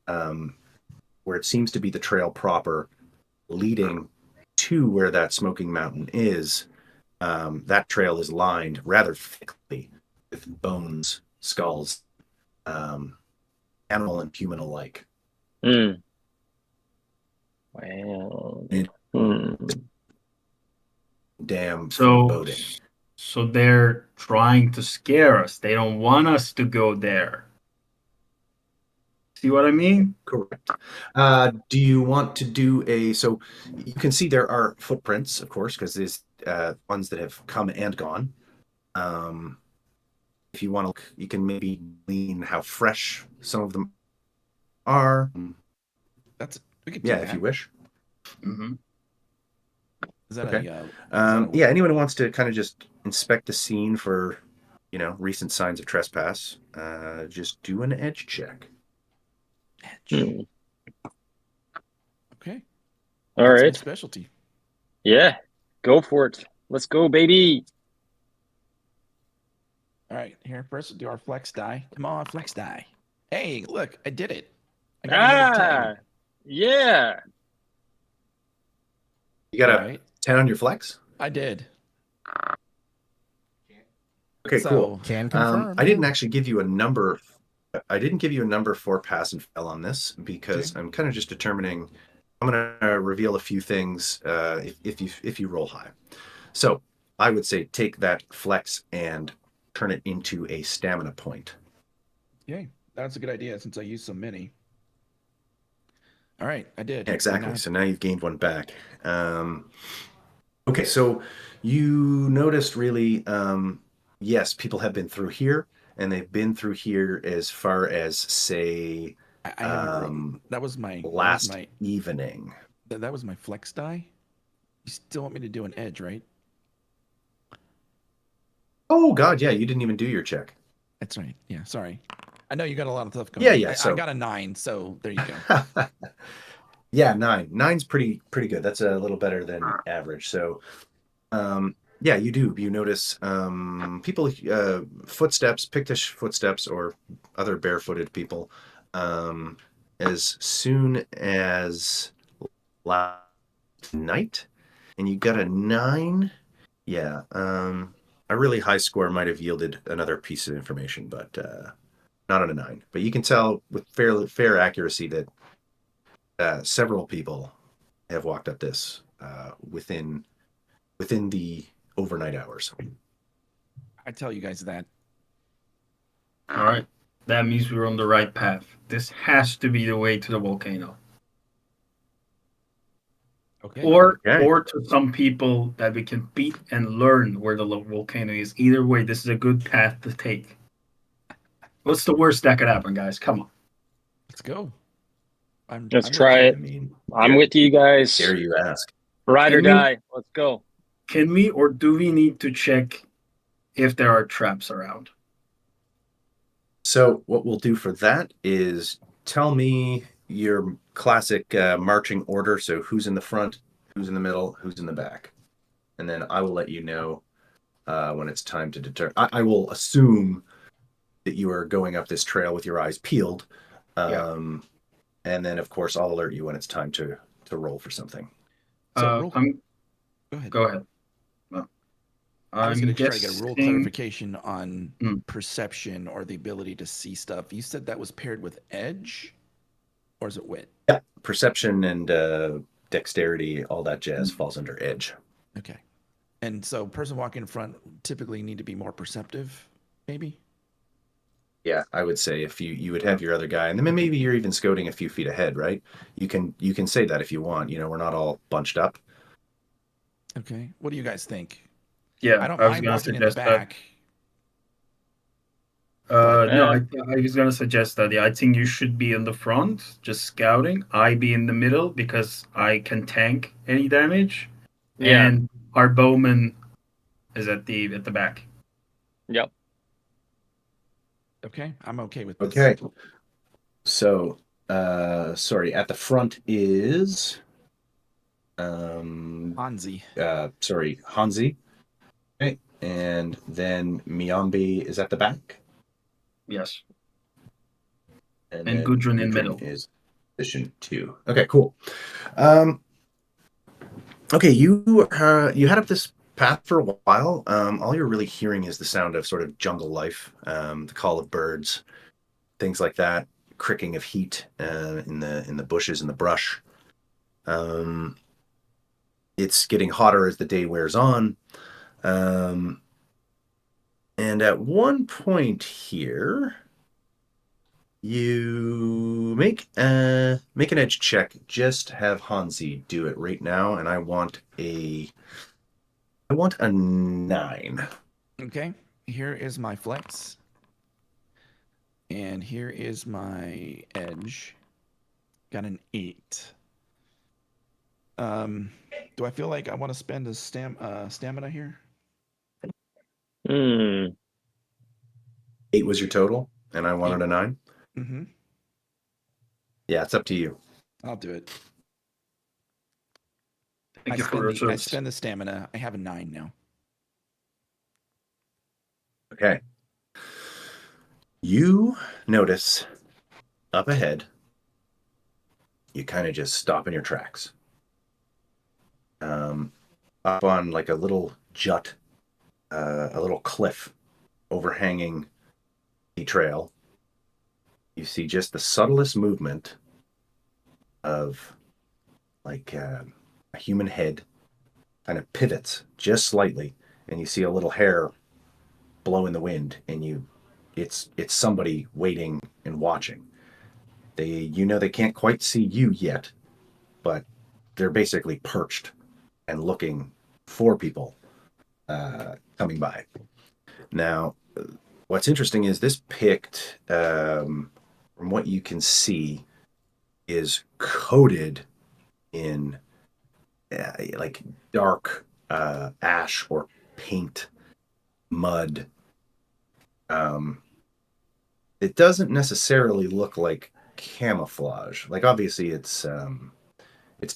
S4: where it seems to be the trail proper leading to where that smoking mountain is, that trail is lined rather thickly with bones, skulls, animal and human alike.
S3: Wow.
S4: Damn
S5: So,
S4: foreboding.
S5: so they're trying to scare us. They don't want us to go there. See what I mean?
S4: Correct. Do you want to do so you can see there are footprints, of course, because there's ones that have come and gone. If you want to look, you can maybe glean how fresh some of them are.
S2: We could do
S4: Yeah,
S2: that.
S4: if you wish.
S5: Mm-hmm.
S2: Is that
S4: Okay.
S2: a
S4: Anyone who wants to kind of just inspect the scene for, recent signs of trespass, just do an edge check.
S2: edge? Okay.
S3: All
S2: That's my
S3: right.
S2: specialty.
S3: Yeah. Go for it. Let's go, baby.
S2: All right. Here, first we'll do our flex die. Come on, flex die. Hey, look, I did it. I got another 10.
S3: Yeah.
S4: You got
S2: All
S4: a
S2: right.
S4: 10 on your flex?
S2: I did.
S4: Okay,
S2: So,
S4: cool.
S1: Can confirm.
S4: I didn't actually give you a number I didn't give you a number for pass and fail on this because
S2: Okay.
S4: I'm kind of just determining. I'm going to reveal a few things if you roll high. So I would say take that flex and turn it into a stamina point.
S2: Yay. That's a good idea since I used so many. All right, I did.
S4: Exactly.
S2: Now,
S4: So now you've gained one back. Okay, so you noticed really, yes, people have been through here, and they've been through here as far as, say,
S2: I haven't rolled.
S4: last evening.
S2: That was my flex die. You still want me to do an edge, right?
S4: Oh, God, yeah, you didn't even do your check.
S2: That's right. Yeah, sorry. I know you got a lot of stuff going.
S4: Yeah,
S2: on.
S4: yeah.
S2: I got a 9, so there you go.
S4: Yeah, 9. 9's pretty good. That's a little better than average. So, yeah, you do. You notice people, footsteps, Pictish footsteps, or other barefooted people, as soon as last night, and you got a 9. Yeah, a really high score might have yielded another piece of information, but not on a 9. But you can tell with fair accuracy that several people have walked up this within the overnight hours.
S2: I tell you guys that.
S5: All right. That means we're on the right path. This has to be the way to the volcano.
S2: Okay.
S5: Or
S4: Okay.
S5: or to some people that we can beat and learn where the volcano is. Either way, this is a good path to take. What's the worst that could happen, guys? Come on.
S2: Let's go.
S3: Let's
S2: I'm
S3: try
S2: with
S3: it.
S4: I mean,
S3: I'm with you guys.
S4: dare you ask?
S3: Ride or
S5: Can we-
S3: die. Let's go.
S5: Can we or do we need to check if there are traps around?
S4: So what we'll do for that is tell me your classic marching order. So who's in the front, who's in the middle, who's in the back, and then I will let you know when it's time to determine. I will assume that you are going up this trail with your eyes peeled,
S5: Yeah.
S4: and then of course I'll alert you when it's time to roll for something.
S2: So
S5: Go
S2: ahead.
S5: Go ahead. No.
S2: I was
S5: I'm
S2: going to try to get a rule
S5: guessing-
S2: clarification on
S5: Mm.
S2: perception or the ability to see stuff. You said that was paired with edge, or is it wit?
S4: Yeah, perception and dexterity, all that jazz falls under edge.
S2: Okay. And so, person walking in front typically need to be more perceptive, maybe.
S4: Yeah, I would say if you would have your other guy, and then maybe you're even scouting a few feet ahead, right? You can say that if you want. You know, we're not all bunched up.
S2: Okay. What do you guys think?
S5: Yeah,
S2: I don't
S5: I was
S2: mind
S5: gonna
S2: walking in the
S5: suggest that.
S2: back.
S5: No,
S3: Eh.
S5: I was gonna suggest that. Yeah, I think you should be in the front, just scouting. I be in the middle because I can tank any damage,
S3: Yeah.
S5: and our bowman is at the back.
S3: Yep.
S2: Okay. I'm okay with this.
S4: Okay. So, sorry, at the front is
S2: Hanzi.
S4: sorry, Hanzi. Okay. And then Miyambi is at the back.
S5: Yes.
S4: And
S5: And
S4: then
S5: Gudrun in middle.
S4: is position 2. Okay, cool. Okay, you had up this path for a while. All you're really hearing is the sound of sort of jungle life, the call of birds, things like that, cricking of heat in the bushes and the brush. It's getting hotter as the day wears on. And at one point here, you make an edge check. Just have Hansi do it right now, and I want a 9.
S2: Okay. Here is my flex. And here is my edge. Got an 8. Do I feel like I want to spend a stamina here?
S4: 8 was your total, and I wanted a 9.
S2: Mm-hmm.
S4: Yeah, it's up to you.
S2: I'll do it.
S5: Thank you for
S2: I spend the stamina. I have a 9 now.
S4: Okay. You notice up ahead, you kind of just stop in your tracks. Up on like a little jut, a little cliff overhanging the trail. you see just the subtlest movement of like a human head kind of pivots just slightly, and you see a little hair blow in the wind, and it's somebody waiting and watching. They can't quite see you yet, but they're basically perched and looking for people coming by. Now, what's interesting is this pict, from what you can see, is coated in like dark ash or paint, mud. It doesn't necessarily look like camouflage. Like obviously it's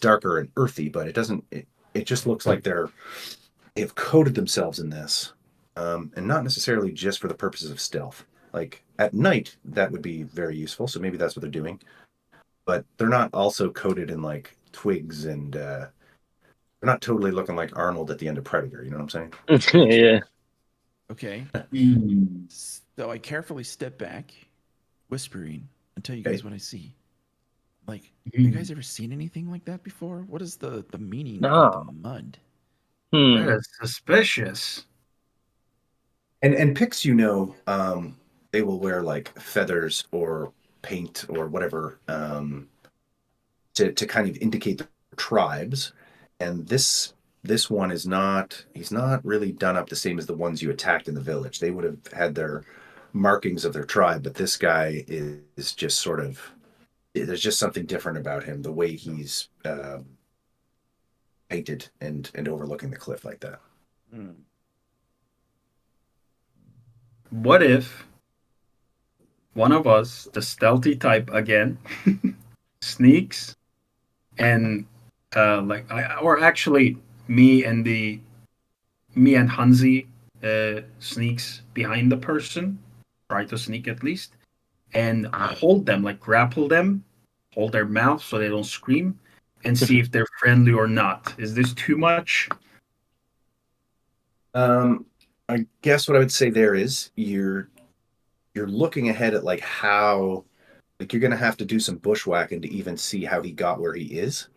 S4: darker and earthy, but it just looks like they've coated themselves in this, and not necessarily just for the purposes of stealth. Like at night, that would be very useful. So maybe that's what they're doing. But they're not also coated in like twigs, and they're not totally looking like Arnold at the end of Predator. You know what I'm saying?
S3: Yeah.
S2: Okay.
S5: Mm.
S2: So I carefully step back, whispering, and tell you guys what I see. Like, have you guys ever seen anything like that before? What is the meaning of the mud?
S5: That is suspicious.
S4: And picks, they will wear like feathers or paint or whatever, to kind of indicate the tribes. And this one he's not really done up the same as the ones you attacked in the village. They would have had their markings of their tribe, but this guy is just sort of, there's just something different about him, the way he's painted and overlooking the cliff like that.
S5: What if one of us, the stealthy type again, sneaks and or actually me and Hansi sneaks behind the person, try to sneak at least, and hold them, like grapple them, hold their mouth so they don't scream, and see if they're friendly or not. Is this too much?
S4: I guess what I would say there is you're looking ahead at like how, like you're gonna have to do some bushwhacking to even see how he got where he is.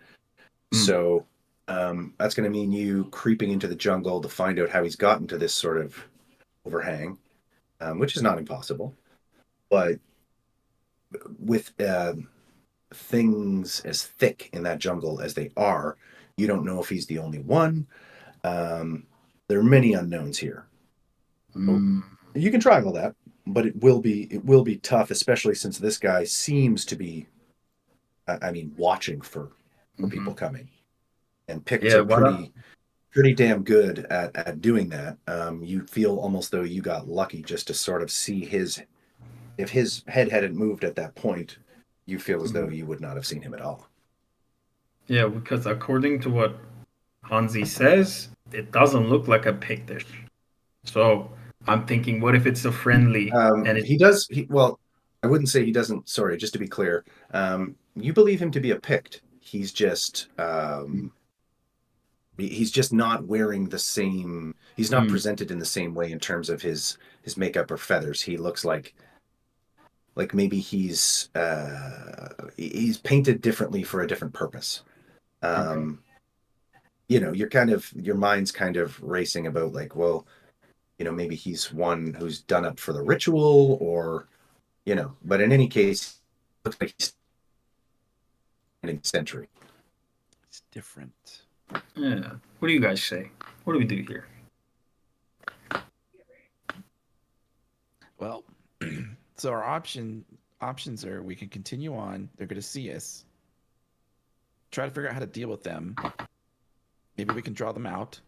S4: So that's gonna mean you creeping into the jungle to find out how he's gotten to this sort of overhang, which is not impossible. But with things as thick in that jungle as they are, you don't know if he's the only one. There are many unknowns here. You can try all that, but it will be tough, especially since this guy seems to be, watching for people coming. And picks are pretty damn good at doing that. You feel almost though you got lucky just to sort of see if his head hadn't moved at that point, you feel as though you would not have seen him at all.
S5: Yeah, because according to what Hansi says, it doesn't look like a pictish. So I'm thinking, what if it's a friendly?
S4: Well, I wouldn't say he doesn't. Sorry, just to be clear, you believe him to be a Pict. He's just not wearing the same. He's not presented in the same way in terms of his makeup or feathers. He looks like maybe he's painted differently for a different purpose. Your mind's kind of racing about like, well, maybe he's one who's done up for the ritual, or, but in any case, looks like he's in a century.
S2: It's different.
S5: Yeah. What do you guys say? What do we do here?
S2: Well, so our options are we can continue on. They're going to see us. Try to figure out how to deal with them. Maybe we can draw them out.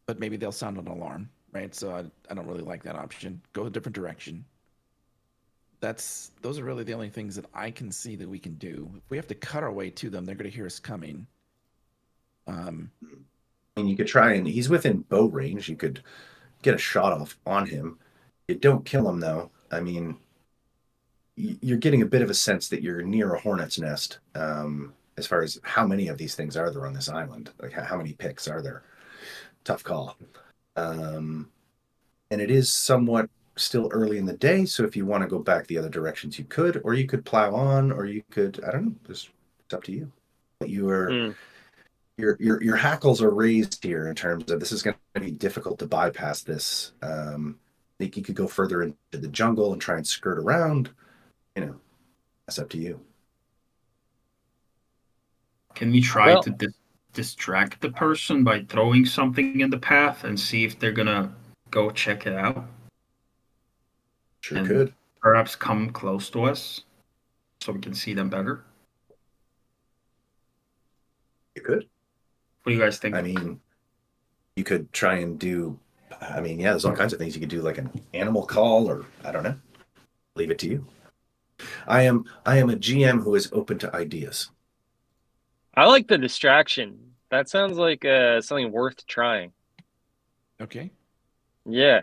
S2: But maybe they'll sound an alarm, right? So I don't really like that option. Go a different direction. Those are really the only things that I can see that we can do. If we have to cut our way to them, they're going to hear us coming.
S4: And you could try, and he's within bow range. You could get a shot off on him. You don't kill him, though. I mean, you're getting a bit of a sense that you're near a hornet's nest, as far as how many of these things are there on this island. Like, how many picks are there? Tough call. And it is somewhat still early in the day, so if you want to go back the other directions, you could, or you could plow on, or you could, I don't know, it's up to you. But you are your hackles are raised here in terms of this is going to be difficult to bypass this. I think you could go further into the jungle and try and skirt around. That's up to you.
S5: Can we try to distract the person by throwing something in the path and see if they're gonna go check it out?
S4: Sure could.
S5: Perhaps come close to us so we can see them better.
S4: You could.
S5: What do you guys think?
S4: I mean, you could try and do, yeah, there's all kinds of things you could do, like an animal call, or I don't know. Leave it to you. I am a GM who is open to ideas.
S3: I like the distraction. That sounds like something worth trying.
S2: Okay.
S3: Yeah.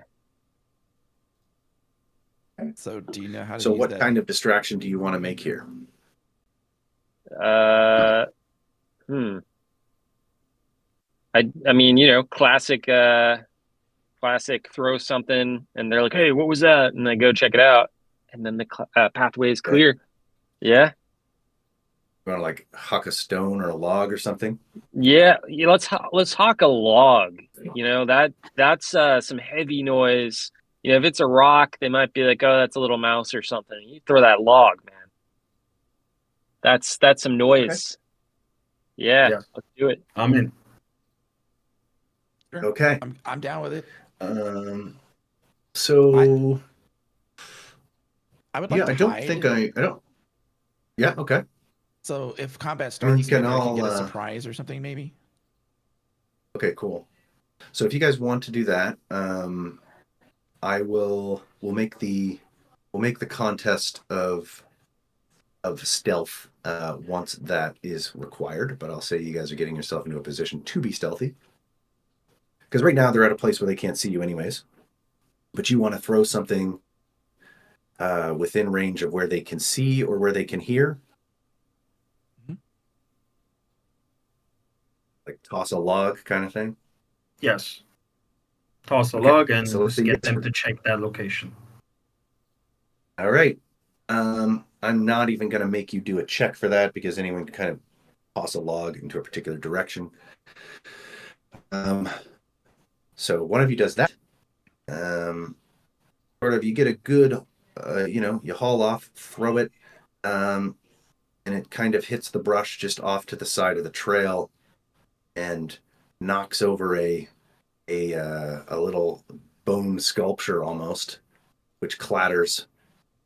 S2: So do you know how to
S4: So
S2: use
S4: what
S2: that?
S4: kind of distraction do you want to make here?
S3: I mean, classic throw something and they're like, "Hey, what was that?" And they go check it out, and then the pathway is clear. Yeah.
S4: You want to like huck a stone or a log or something?
S3: Yeah, let's hawk a log. That's some heavy noise. If it's a rock, they might be like, "Oh, that's a little mouse or something." You throw that log, man. That's some noise. Okay. Yeah, let's do it.
S5: I'm in.
S2: Sure.
S4: Okay.
S2: I'm down with it.
S4: So
S2: I would like to
S4: I don't
S2: hide.
S4: think I don't. Yeah. Okay.
S2: So if combat starts,
S4: you can
S2: maybe I
S4: all
S2: can get a surprise or something, maybe.
S4: Okay. Cool. So if you guys want to do that, we'll make the contest of stealth once that is required. But I'll say you guys are getting yourself into a position to be stealthy, because right now they're at a place where they can't see you anyways. But you want to throw something within range of where they can see or where they can hear.
S2: Mm-hmm.
S4: Like toss a log kind of thing.
S5: Yes. Toss a log and
S4: so
S5: just get them to check that location.
S4: All right. I'm not even going to make you do a check for that, because anyone can kind of toss a log into a particular direction. So one of you does that. Sort of, you get a good, you haul off, throw it, and it kind of hits the brush just off to the side of the trail and knocks over a little bone sculpture almost, which clatters.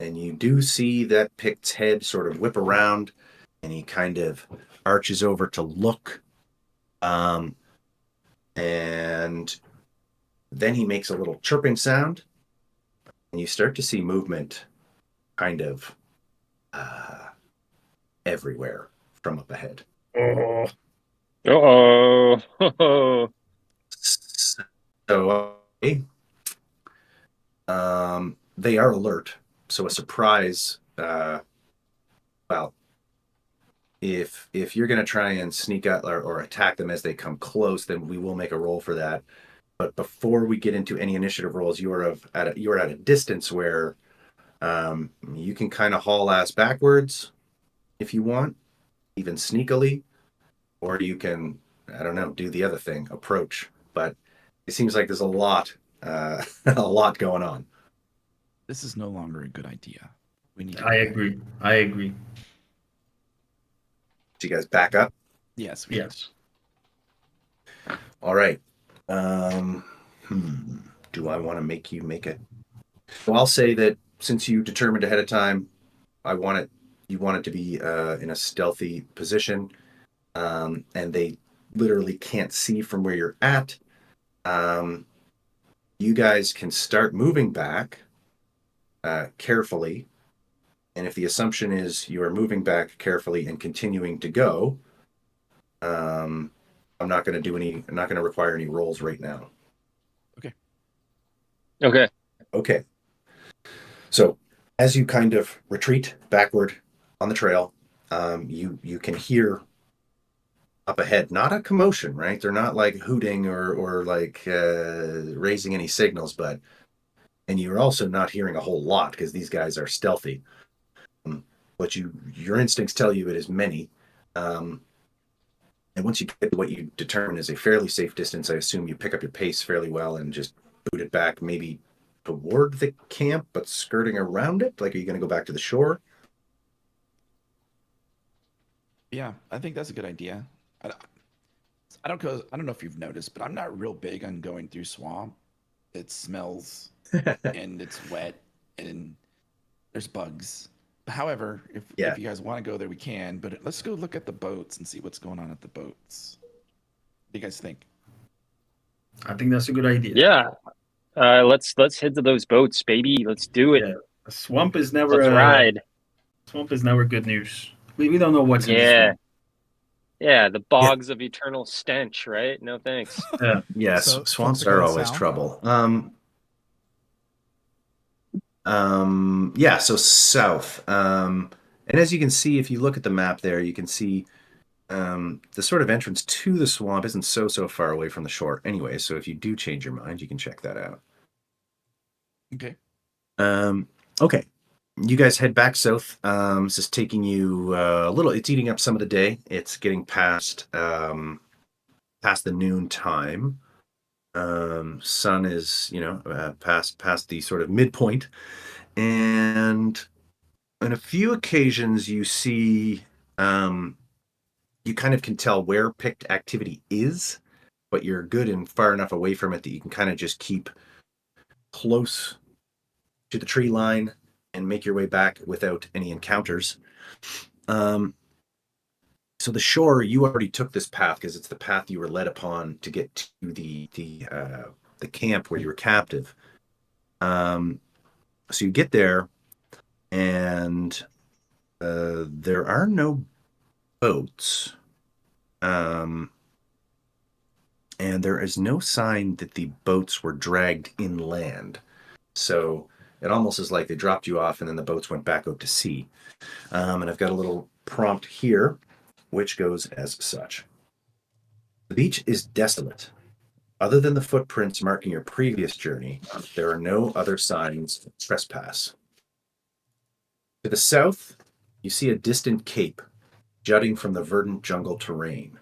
S4: And you do see that Pict's head sort of whip around, and he kind of arches over to look. And then he makes a little chirping sound, and you start to see movement kind of everywhere from up ahead.
S3: Uh-oh.
S4: So they are alert. So a surprise, if you're going to try and sneak out or attack them as they come close, then we will make a roll for that. But before we get into any initiative rolls, you are at a distance where you can kind of haul ass backwards if you want, even sneakily, or you can, I don't know, do the other thing, approach. But it seems like there's a lot going on.
S2: This is no longer a good idea. We need.
S5: I agree.
S4: So you guys back up?
S2: Yes.
S5: Yes.
S4: All right. Do I want to make you make it? So I'll say that since you determined ahead of time, you want it to be in a stealthy position, and they literally can't see from where you're at. You guys can start moving back carefully, and if the assumption is you are moving back carefully and continuing to go, I'm not going to require any rolls right now. Okay. So as you kind of retreat backward on the trail, you can hear up ahead, not a commotion, right? They're not like hooting or like raising any signals, but and you're also not hearing a whole lot because these guys are stealthy. But your instincts tell you it is many. And once you get to what you determine is a fairly safe distance, I assume you pick up your pace fairly well and just boot it back, maybe toward the camp, but skirting around it. Like, are you going to go back to the shore?
S2: Yeah, I think that's a good idea. I don't know if you've noticed, but I'm not real big on going through swamp. It smells and it's wet and there's bugs. However, if you guys want to go there, we can. But let's go look at the boats and see what's going on at the boats. What do you guys think?
S5: I think that's a good idea.
S3: Yeah. Let's head to those boats, baby. Let's do it.
S5: Yeah. A swamp is never
S3: Let's ride.
S5: Swamp is never good news. We don't know what's in the swamp.
S3: Yeah, the bogs of eternal stench, right? No thanks.
S4: Yes,
S1: So,
S4: swamps
S1: folks
S4: are
S1: going
S4: always
S1: south?
S4: trouble. So south. And as you can see, if you look at the map there, you can see the sort of entrance to the swamp isn't so far away from the shore anyway. So if you do change your mind, you can check that out.
S2: Okay.
S4: Okay. You guys head back south. This is taking you a little. It's eating up some of the day. It's getting past the noon time. Sun is past the sort of midpoint, and on a few occasions you see you kind of can tell where picked activity is, but you're good and far enough away from it that you can kind of just keep close to the tree line and make your way back without any encounters. So the shore, you already took this path because it's the path you were led upon to get to the camp where you were captive. So you get there, and there are no boats, and there is no sign that the boats were dragged inland. So it almost is like they dropped you off and then the boats went back out to sea. And I've got a little prompt here, which goes as such. The beach is desolate. Other than the footprints marking your previous journey, there are no other signs of trespass. To the south, you see a distant cape jutting from the verdant jungle terrain.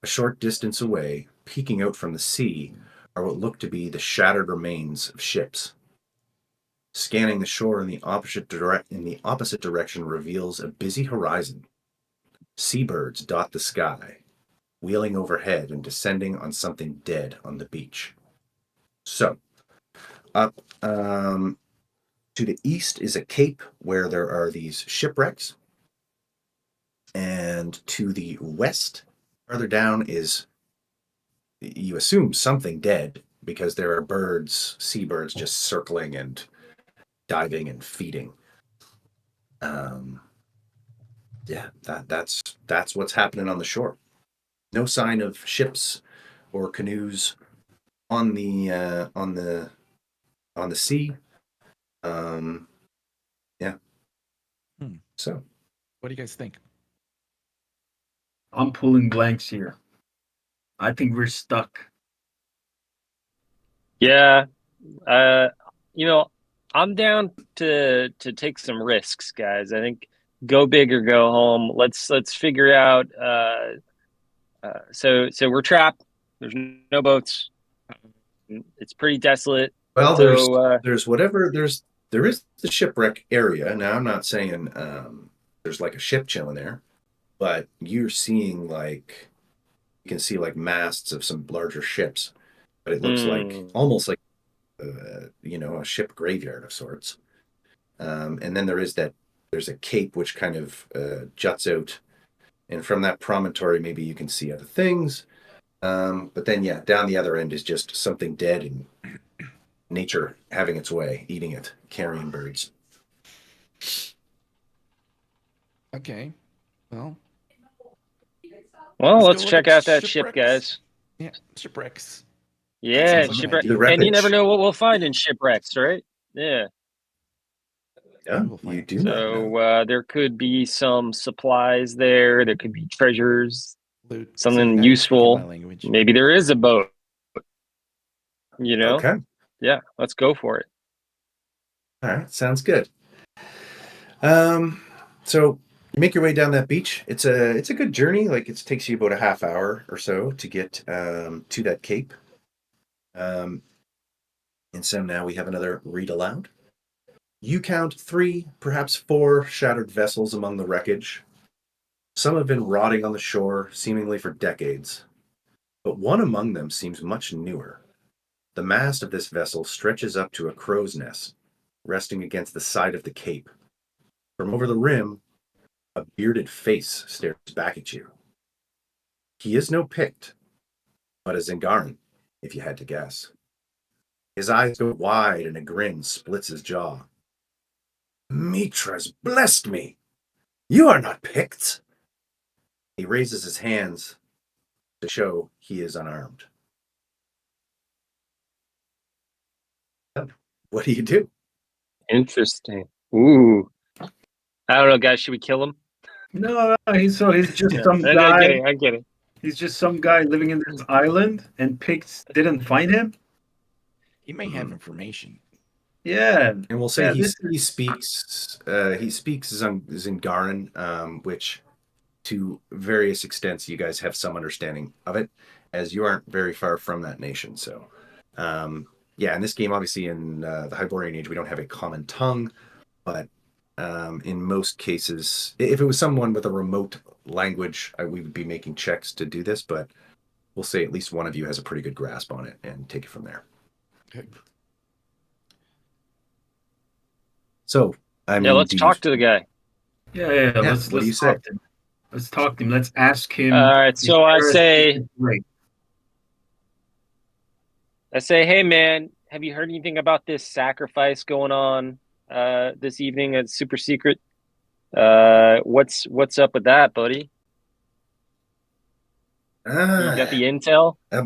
S4: A short distance away, peeking out from the sea, are what look to be the shattered remains of ships. Scanning the shore in the opposite direction reveals a busy horizon. Seabirds dot the sky, wheeling overhead and descending on something dead on the beach. So, up to the east is a cape where there are these shipwrecks. And to the west, further down, is, you assume, something dead, because there are seabirds just circling and diving and feeding. That's what's happening on the shore. No sign of ships or canoes on the sea. So,
S2: what do you guys think?
S5: I'm pulling blanks here. I think we're stuck.
S3: Yeah. I'm down to take some risks, guys. I think go big or go home. Let's figure out. So we're trapped. There's no boats. It's pretty desolate.
S4: Well,
S3: So
S4: there is the shipwreck area. Now, I'm not saying there's like a ship chilling there, but you're seeing you can see like masts of some larger ships, but it looks like almost like a ship graveyard of sorts. And then there's a cape which kind of juts out, and from that promontory maybe you can see other things. But then down the other end is just something dead and nature having its way, eating it, carrion birds.
S2: Okay. Well,
S3: let's
S2: go
S3: check
S2: look at
S3: out that ship,
S2: shipwrecks.
S3: guys.
S2: Yeah, shipwrecks.
S3: Yeah,
S2: sounds like an
S3: shipwreck.
S2: idea.
S3: And you never
S4: Wreckage.
S3: know what we'll find in shipwrecks, right? Yeah.
S4: Yeah,
S2: We'll find
S4: you
S2: it.
S4: do not know.
S3: So there could be some supplies there. There could be treasures,
S2: Loot. See,
S3: something
S2: now you're speaking my
S3: useful.
S2: language.
S3: Maybe there is a boat.
S4: Okay.
S3: Yeah, let's go for it.
S4: All right, sounds good. So you make your way down that beach. It's a good journey. Like it takes you about a half hour or so to get to that cape. And so now we have another read aloud. You count 3, perhaps 4 shattered vessels among the wreckage. Some have been rotting on the shore, seemingly for decades. But one among them seems much newer. The mast of this vessel stretches up to a crow's nest, resting against the side of the cape. From over the rim, a bearded face stares back at you. He is no Pict, but a Zingaran, if you had to guess. His eyes go wide and a grin splits his jaw. Mitra's blessed me. You are not Picts. He raises his hands to show he is unarmed. What do you do?
S3: Interesting. Ooh. I don't know, guys. Should we kill him?
S5: No, he's just some
S3: I'm
S5: guy.
S3: kidding. I'm kidding.
S5: He's just some guy living in this island, and Picts didn't find him.
S2: He may have information.
S5: Yeah,
S4: And we'll say
S5: yeah,
S4: he speaks Zingaran, which to various extents you guys have some understanding of it, as you aren't very far from that nation. So in this game, obviously in the Hyborian Age, we don't have a common tongue, but in most cases, if it was someone with a remote language, we would be making checks to do this, but we'll say at least one of you has a pretty good grasp on it and take it from there.
S2: Okay.
S4: So,
S3: Let's talk to the guy.
S5: Yeah.
S4: What do you say?
S5: Let's talk to him. Let's ask him.
S3: All right. So I say, hey, man, have you heard anything about this sacrifice going on this evening? It's super secret. What's up with that, buddy? You got the intel?
S4: A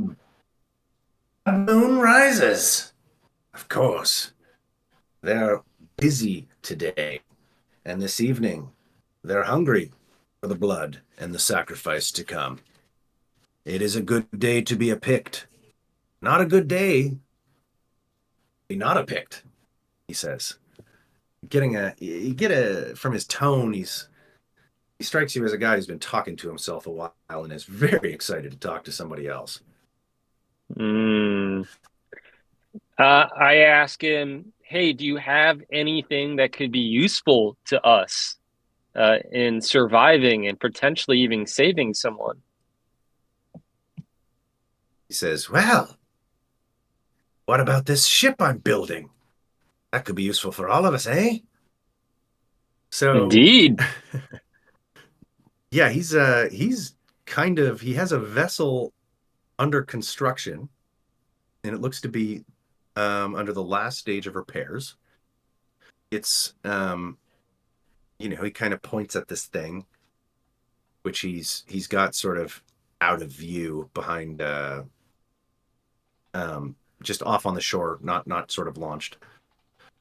S4: moon rises. Of course. They're busy today. And this evening, they're hungry for the blood and the sacrifice to come. It is a good day to be a Pict. Not a good day. Be not a Pict, he says. From his tone, he strikes you as a guy who's been talking to himself a while and is very excited to talk to somebody else.
S3: I ask him, hey, do you have anything that could be useful to us in surviving and potentially even saving someone?
S4: He says, well, what about this ship I'm building? That could be useful for all of us, eh? So
S3: Indeed.
S4: Yeah, he has a vessel under construction, and it looks to be under the last stage of repairs. It's he kind of points at this thing, which he's got sort of out of view behind just off on the shore, not sort of launched.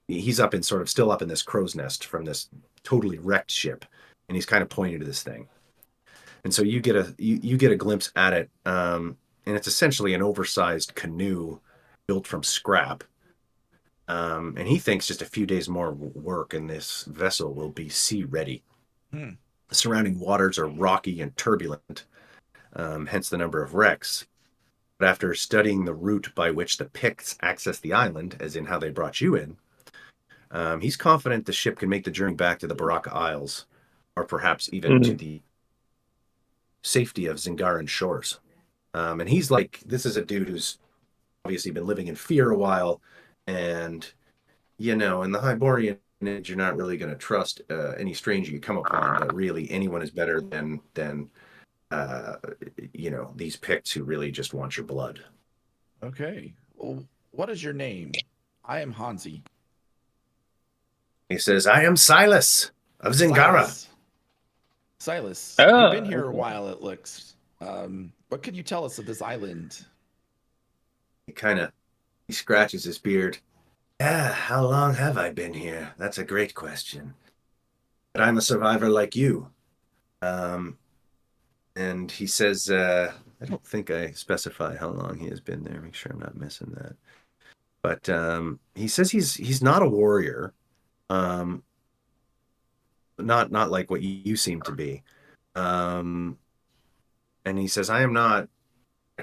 S4: He's up in still up in this crow's nest from this totally wrecked ship, and he's kind of pointing to this thing. And so you get a glimpse at it, and it's essentially an oversized canoe built from scrap. And he thinks just a few days more work and this vessel will be sea ready. The surrounding waters are rocky and turbulent, hence the number of wrecks. But after studying the route by which the Picts access the island, as in how they brought you in, he's confident the ship can make the journey back to the Baraka Isles, or perhaps even to the safety of Zingaran shores. And he's like, this is a dude who's obviously been living in fear a while, and in the Hyborian Age, you're not really going to trust any stranger you come upon, but really anyone is better than these Picts who really just want your blood.
S2: Okay. Well, what is your name? I am Hansi.
S4: He says, I am Silas of Zingara.
S2: Silas,
S3: Oh,
S2: you've been here a while, it looks. What could you tell us of this island?
S4: He scratches his beard. Yeah, how long have I been here? That's a great question. But I'm a survivor like you. And he says, I don't think I specify how long he has been there. Make sure I'm not missing that. But he says he's not a warrior. Um, not like what you seem to be. And he says, I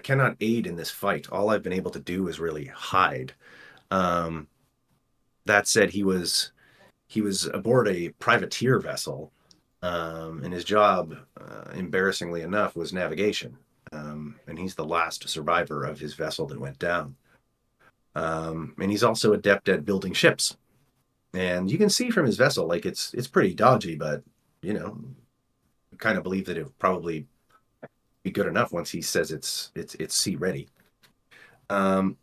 S4: cannot aid in this fight. All I've been able to do is really hide. Um, that said, he was aboard a privateer vessel, and his job, embarrassingly enough, was navigation. And he's the last survivor of his vessel that went down. And he's also adept at building ships. And you can see from his vessel, like it's pretty dodgy, but kind of believe that it would probably be good enough once he says it's sea ready. So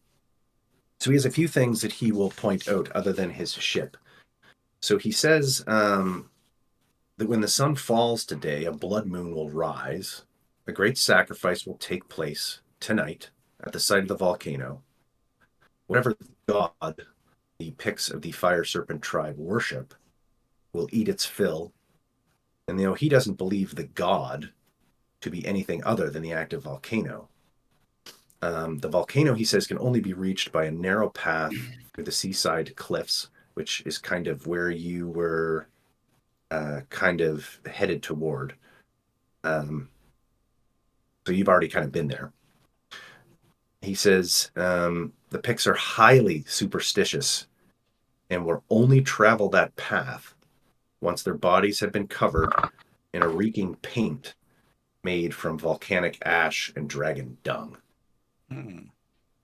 S4: he has a few things that he will point out other than his ship. So he says that when the sun falls today, a blood moon will rise. A great sacrifice will take place tonight at the site of the volcano. Whatever god the Picts of the Fire Serpent tribe worship will eat its fill. And he doesn't believe the god to be anything other than the active volcano. The volcano, he says, can only be reached by a narrow path through the seaside cliffs, which is kind of where you were kind of headed toward. So you've already kind of been there. He says the Picts are highly superstitious and will only travel that path once their bodies have been covered in a reeking paint made from volcanic ash and dragon dung.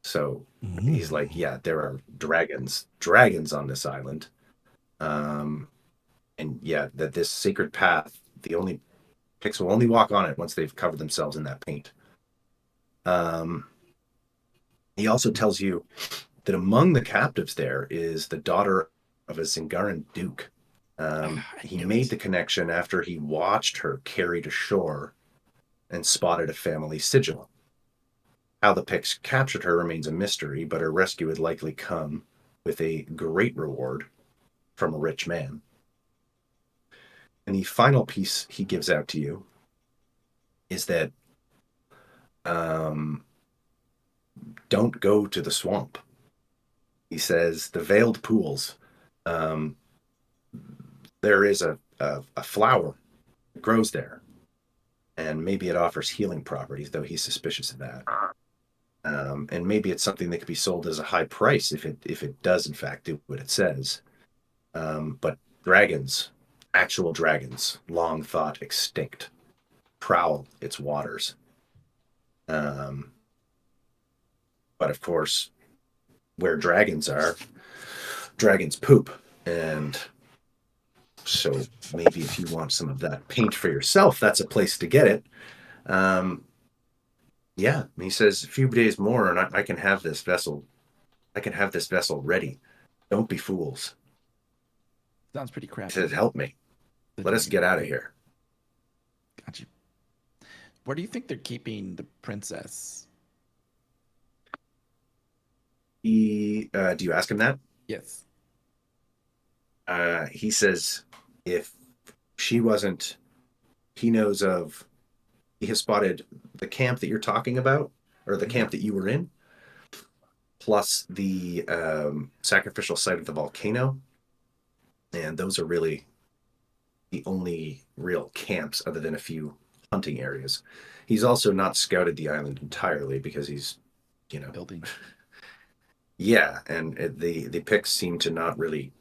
S4: So he's like, yeah, there are dragons on this island. And yeah, that this sacred path, the only Picts will only walk on it once they've covered themselves in that paint. He also tells you that among the captives there is the daughter of a Zingaran duke. He made the connection after he watched her carried ashore and spotted a family sigil. How the Picts captured her remains a mystery, but her rescue would likely come with a great reward from a rich man. And the final piece he gives out to you is that don't go to the swamp. He says the veiled pools, there is a flower that grows there, and maybe it offers healing properties, though he's suspicious of that. And maybe it's something that could be sold as a high price if it does in fact do what it says. But dragons, actual dragons, long thought extinct, prowl its waters. But of course, where dragons are, dragons poop. And so maybe if you want some of that paint for yourself, that's a place to get it. Yeah, he says a few days more and I can have this vessel. I can have this vessel ready. Don't be fools.
S2: Sounds pretty
S4: He
S2: crappy.
S4: says, help me. Let us get out of here.
S2: Gotcha. Where do you think they're keeping the princess?
S4: Do you ask him that?
S2: Yes.
S4: He says if she wasn't, he knows of, he has spotted the camp that you're talking about, or the camp that you were in, plus the sacrificial site of the volcano. And those are really the only real camps other than a few hunting areas. He's also not scouted the island entirely because he's,
S2: building.
S4: Yeah, and the Picts seem to not really,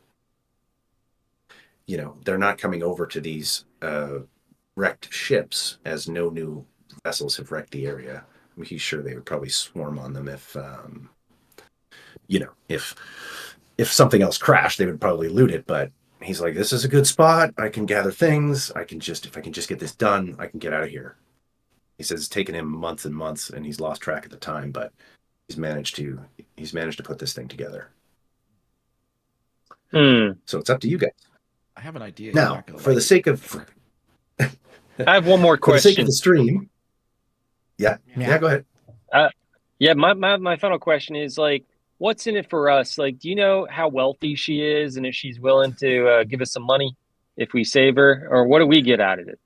S4: they're not coming over to these wrecked ships, as no new vessels have wrecked the area. I mean, he's sure they would probably swarm on them if something else crashed, they would probably loot it. But he's like, this is a good spot. I can gather things. If I can just get this done, I can get out of here. He says it's taken him months and months, and he's lost track of the time, but he's managed to put this thing together. So it's up to you guys.
S2: I have an idea.
S4: Now, for the sake of
S3: I have one more
S4: for the sake of
S3: question.
S4: the stream. Yeah, go ahead.
S3: Yeah, my final question is what's in it for us? Do you know how wealthy she is, and if she's willing to give us some money if we save her, or what do we get out of it?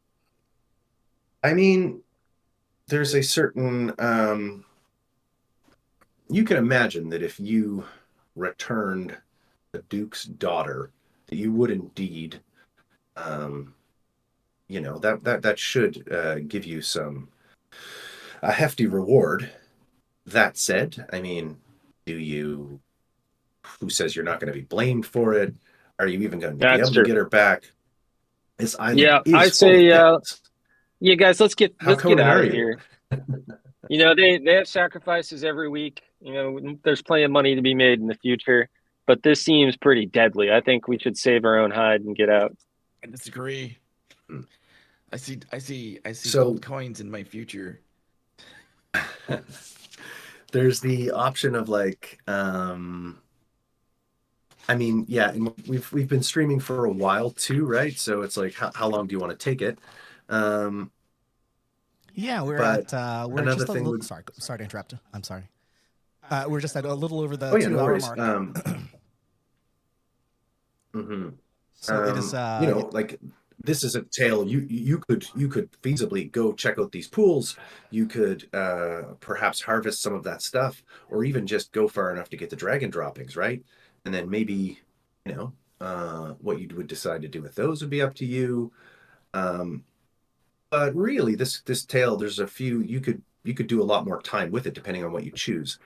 S4: I mean, there's a certain you can imagine that if you returned the Duke's daughter, you would indeed, that should give you a hefty reward. That said, I mean, who says you're not going to be blamed for it? Are you even going to be
S3: That's
S4: able to
S3: true.
S4: get her back? This island
S3: Yeah, I
S4: is full of
S3: say,
S4: things.
S3: yeah, guys,
S4: How
S3: let's get
S4: Conan
S3: out
S4: are
S3: of
S4: you?
S3: here. They have sacrifices every week. There's plenty of money to be made in the future, but this seems pretty deadly. I think we should save our own hide and get out.
S2: I disagree.
S4: Hmm.
S2: I see
S4: So
S2: gold coins in my future.
S4: there's the option of like, I mean, yeah, and we've been streaming for a while too, right? So it's like, how long do you want to take it? Um,
S1: Yeah,
S4: but
S1: we're
S4: another
S1: just a
S4: thing
S1: little
S4: would,
S1: sorry to interrupt. I'm sorry. We're just at a little over the
S4: oh yeah, no
S1: 2 hour
S4: worries.
S1: mark.
S4: Mhm.
S1: So it is
S4: Like this is a tale. You could feasibly go check out these pools. You could perhaps harvest some of that stuff, or even just go far enough to get the dragon droppings, right? And then maybe, what you would decide to do with those would be up to you. Um, but really, this tale, there's a few you could do a lot more time with it depending on what you choose.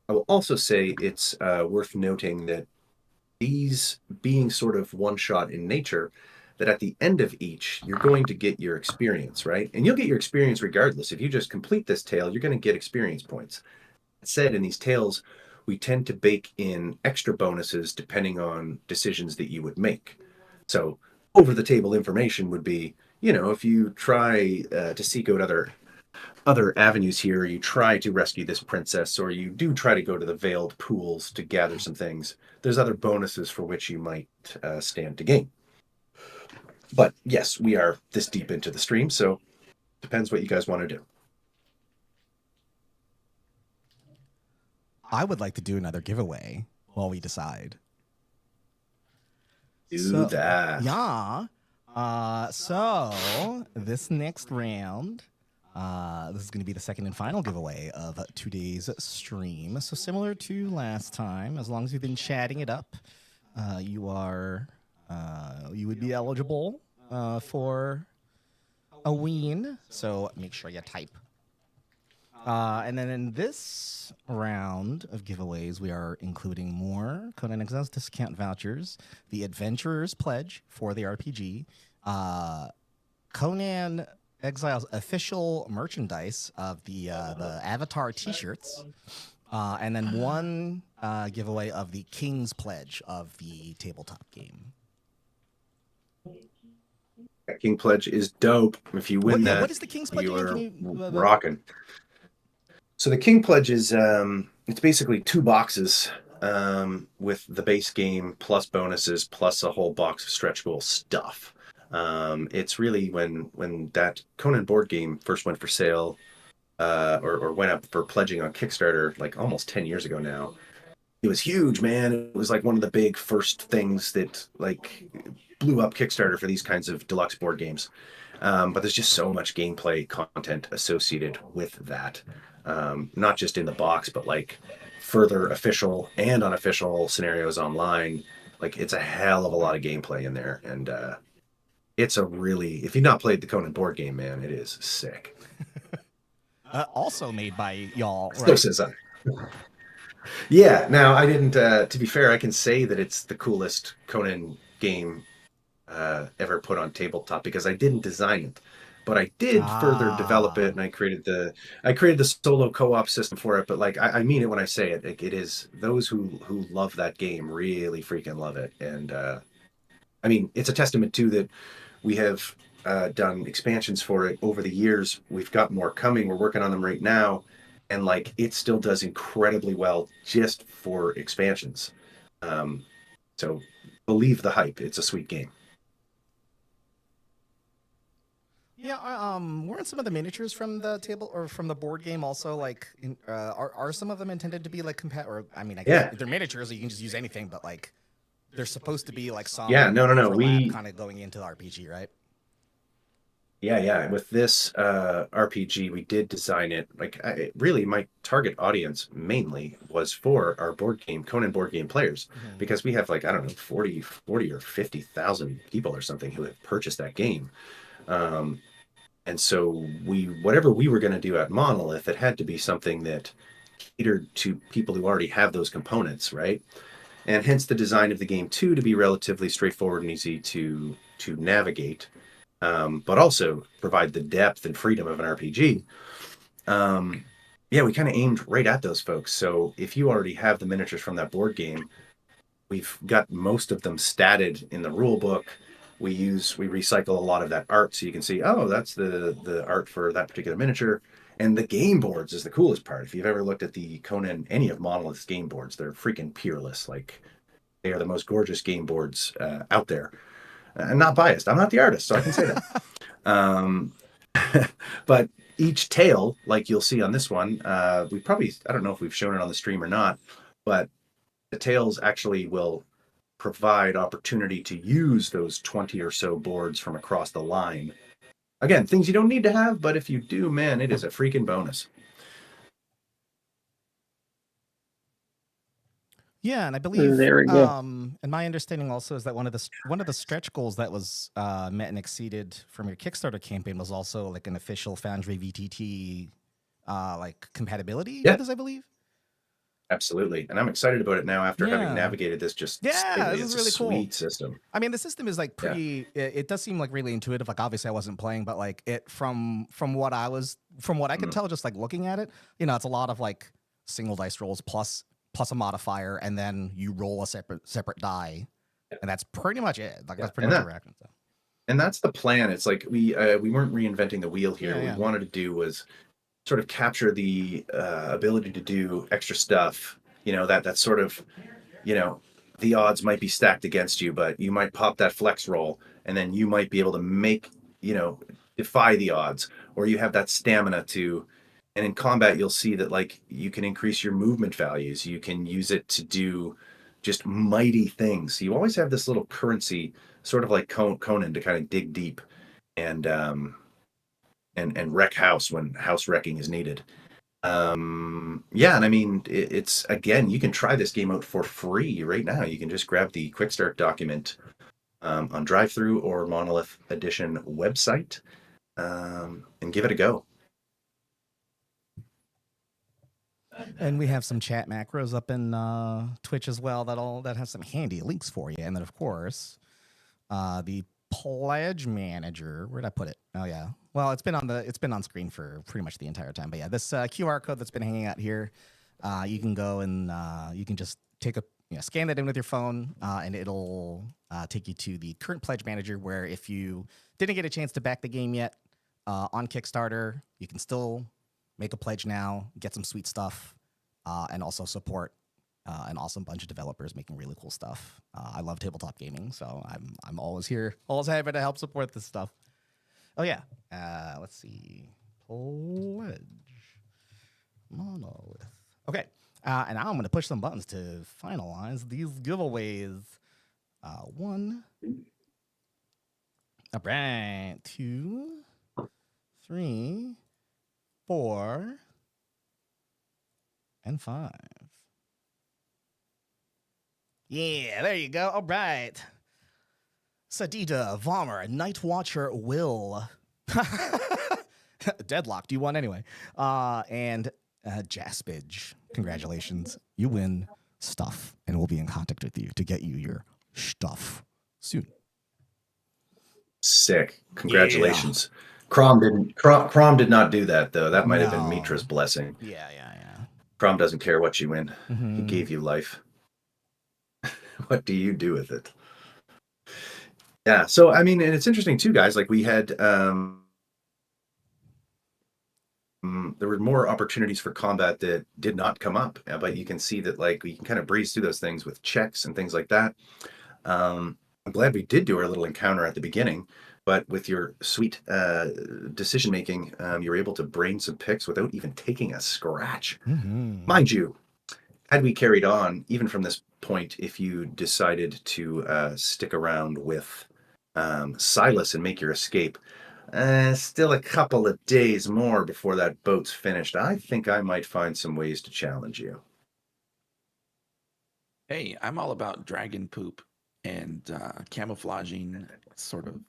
S4: I will also say it's worth noting that these being sort of one shot in nature, that at the end of each, you're going to get your experience, right? And you'll get your experience regardless. If you just complete this tale, you're going to get experience points. That said, in these tales, we tend to bake in extra bonuses depending on decisions that you would make. So, over the table information would be, if you try to seek out other avenues here, you try to rescue this princess, or you do try to go to the veiled pools to gather some things, there's other bonuses for which you might stand to gain. But yes, we are this deep into the stream, so depends what you guys want to do.
S1: I would like to do another giveaway while we decide.
S4: Do that.
S1: Yeah. So this next round, this is going to be the second and final giveaway of today's stream. So similar to last time, as long as you've been chatting it up, you would be eligible for a win. So make sure you type. And then in this round of giveaways, we are including more Conan Exiles discount vouchers, the Adventurer's Pledge for the RPG, Conan Exiles official merchandise of the Avatar T-shirts, and then one giveaway of the King's Pledge of the tabletop game.
S4: That King Pledge is dope. If you win that,
S1: what is the King's Pledge?
S4: you are
S1: you,
S4: rocking. So the King Pledge is it's basically 2 boxes with the base game plus bonuses plus a whole box of stretch goal stuff. It's really when that Conan board game first went for sale or went up for pledging on Kickstarter like almost 10 years ago now. It was huge, man. It was like one of the big first things that like blew up Kickstarter for these kinds of deluxe board games. But there's just so much gameplay content associated with that. Not just in the box, but like further official and unofficial scenarios online. Like it's a hell of a lot of gameplay in there. And it's if you've not played the Conan board game, man, it is sick.
S1: Also made by y'all, right?
S4: So says I. Yeah, now I didn't, to be fair, I can say that it's the coolest Conan game ever put on tabletop because I didn't design it. But I did further develop it, and I created the solo co-op system for it. But like I mean it when I say it. Like, it is those who love that game really freaking love it. And I mean it's a testament to that we have done expansions for it over the years. We've got more coming. We're working on them right now, and like it still does incredibly well just for expansions. So believe the hype. It's a sweet game.
S1: Yeah, weren't some of the miniatures from the table or from the board game also like? Are some of them intended to be like or I mean, I guess they're miniatures, so you can just use anything, but like they're supposed to be like some
S4: no. We
S1: kind of going into the RPG, right?
S4: Yeah. With this RPG, we did design it like really my target audience mainly was for our board game, Conan board game players,
S1: Mhm.
S4: because we have like, I don't know, 40 or 50,000 people or something who have purchased that game. Um, and so whatever we were going to do at Monolith, it had to be something that catered to people who already have those components, right? And hence the design of the game too, to be relatively straightforward and easy to navigate, but also provide the depth and freedom of an RPG. Um, yeah, we kind of aimed right at those folks. So if you already have the miniatures from that board game, we've got most of them statted in the rule book. We recycle a lot of that art, so you can see, oh, that's the art for that particular miniature. And the game boards is the coolest part. If you've ever looked at the Conan, any of Monolith's game boards, they're freaking peerless. Like they are the most gorgeous game boards out there. I'm not biased. I'm not the artist, so I can say that. Um, but each tale, like you'll see on this one, we probably, I don't know if we've shown it on the stream or not, but the tales actually will provide opportunity to use those 20 or so boards from across the line. Again, things you don't need to have, but if you do, man, it is a freaking bonus.
S1: Yeah, and I believe,
S3: There we go.
S1: and my understanding also is that one of the stretch goals that was met and exceeded from your Kickstarter campaign was also like an official Foundry VTT like compatibility
S4: Yeah.
S1: with this, I believe.
S4: Absolutely. And I'm excited about it now after having
S1: Yeah.
S4: navigated this just
S1: Yeah,
S4: slightly.
S1: this is
S4: It's
S1: really
S4: a
S1: cool.
S4: sweet system.
S1: I mean, the system is like
S4: Yeah.
S1: pretty. It does seem like really intuitive. Like obviously, I wasn't playing, but like it from what I could tell, just like looking at it, it's a lot of like single dice rolls plus a modifier, and then you roll a separate die, and that's pretty much it. Like that's pretty much your action. So.
S4: And that's the plan. It's like we weren't reinventing the wheel here.
S1: Yeah,
S4: What we wanted to do was sort of capture the ability to do extra stuff. That sort of, the odds might be stacked against you, but you might pop that flex roll, and then you might be able to make, defy the odds, or you have that stamina to. And in combat, you'll see that like you can increase your movement values. You can use it to do just mighty things. So you always have this little currency, sort of like Conan, to kind of dig deep and wreck house when house wrecking is needed. Yeah, and I mean, it's again, you can try this game out for free right now. You can just grab the quick start document on DriveThru or Monolith Edition website and give it a go.
S1: And we have some chat macros up in Twitch as well that has some handy links for you. And then of course, the pledge manager. Where'd I put it? Oh yeah. Well, it's been on screen for pretty much the entire time. But yeah, this QR code that's been hanging out here, you can go and you can just scan that in with your phone, and it'll take you to the current pledge manager. Where if you didn't get a chance to back the game yet on Kickstarter, you can still make a pledge now, get some sweet stuff, and also support an awesome bunch of developers making really cool stuff. I love tabletop gaming, so I'm always here, always happy to help support this stuff. Oh yeah, let's see, pledge Monolith. Okay, and now I'm going to push some buttons to finalize these giveaways. 1, all right, 2, 3, 4, and 5. Yeah, there you go. All right. Sadida, Vomer, Night Watcher, Will. Deadlocked, you won anyway. And Jaspage, congratulations. You win stuff, and we'll be in contact with you to get you your stuff soon.
S4: Sick. Congratulations. Yeah. Crom did not do that though. That might have been Mitra's blessing.
S1: Yeah.
S4: Crom doesn't care what you win.
S1: Mm-hmm.
S4: He gave you life. What do you do with it? Yeah. So I mean, and it's interesting too, guys. Like we had there were more opportunities for combat that did not come up, but you can see that like we can kind of breeze through those things with checks and things like that. I'm glad we did do our little encounter at the beginning, but with your sweet decision making, you were able to brain some picks without even taking a scratch.
S1: Mm-hmm.
S4: Mind you, had we carried on, even from this point, if you decided to stick around with Silas and make your escape, Still a couple of days more before that boat's finished. I think I might find some ways to challenge you.
S2: Hey, I'm all about dragon poop and camouflaging, sort of,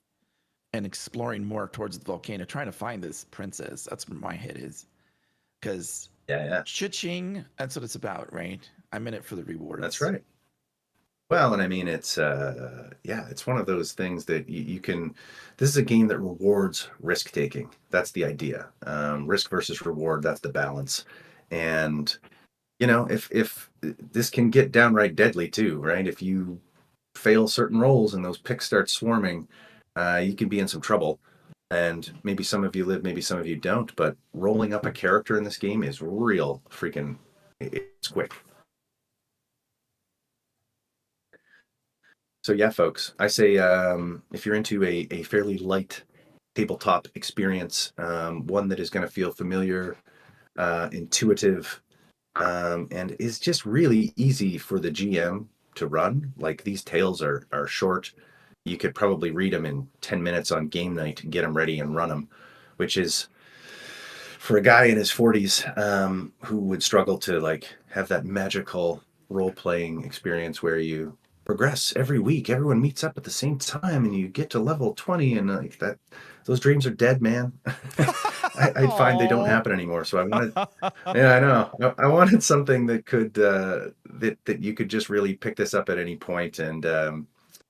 S2: and exploring more towards the volcano, trying to find this princess. That's where my head is. Because
S4: Yeah.
S2: Chiching, that's what it's about, right? I'm in it for the rewards.
S4: That's right. Well, and I mean, it's it's one of those things that you can. This is a game that rewards risk taking. That's the idea. Risk versus reward. That's the balance. And if this can get downright deadly too, right? If you fail certain rolls and those picks start swarming, you can be in some trouble. And maybe some of you live, maybe some of you don't. But rolling up a character in this game is real freaking. It's quick. So yeah, folks, I say if you're into a fairly light tabletop experience, one that is going to feel familiar, intuitive, and is just really easy for the GM to run. Like these tales are short. You could probably read them in 10 minutes on game night and get them ready and run them, which is for a guy in his 40s who would struggle to like have that magical role-playing experience where you progress every week. Everyone meets up at the same time and you get to level 20 and like that. Those dreams are dead, man. I find they don't happen anymore. So I wanted, yeah, I know. I wanted something that could, that you could just really pick this up at any point. And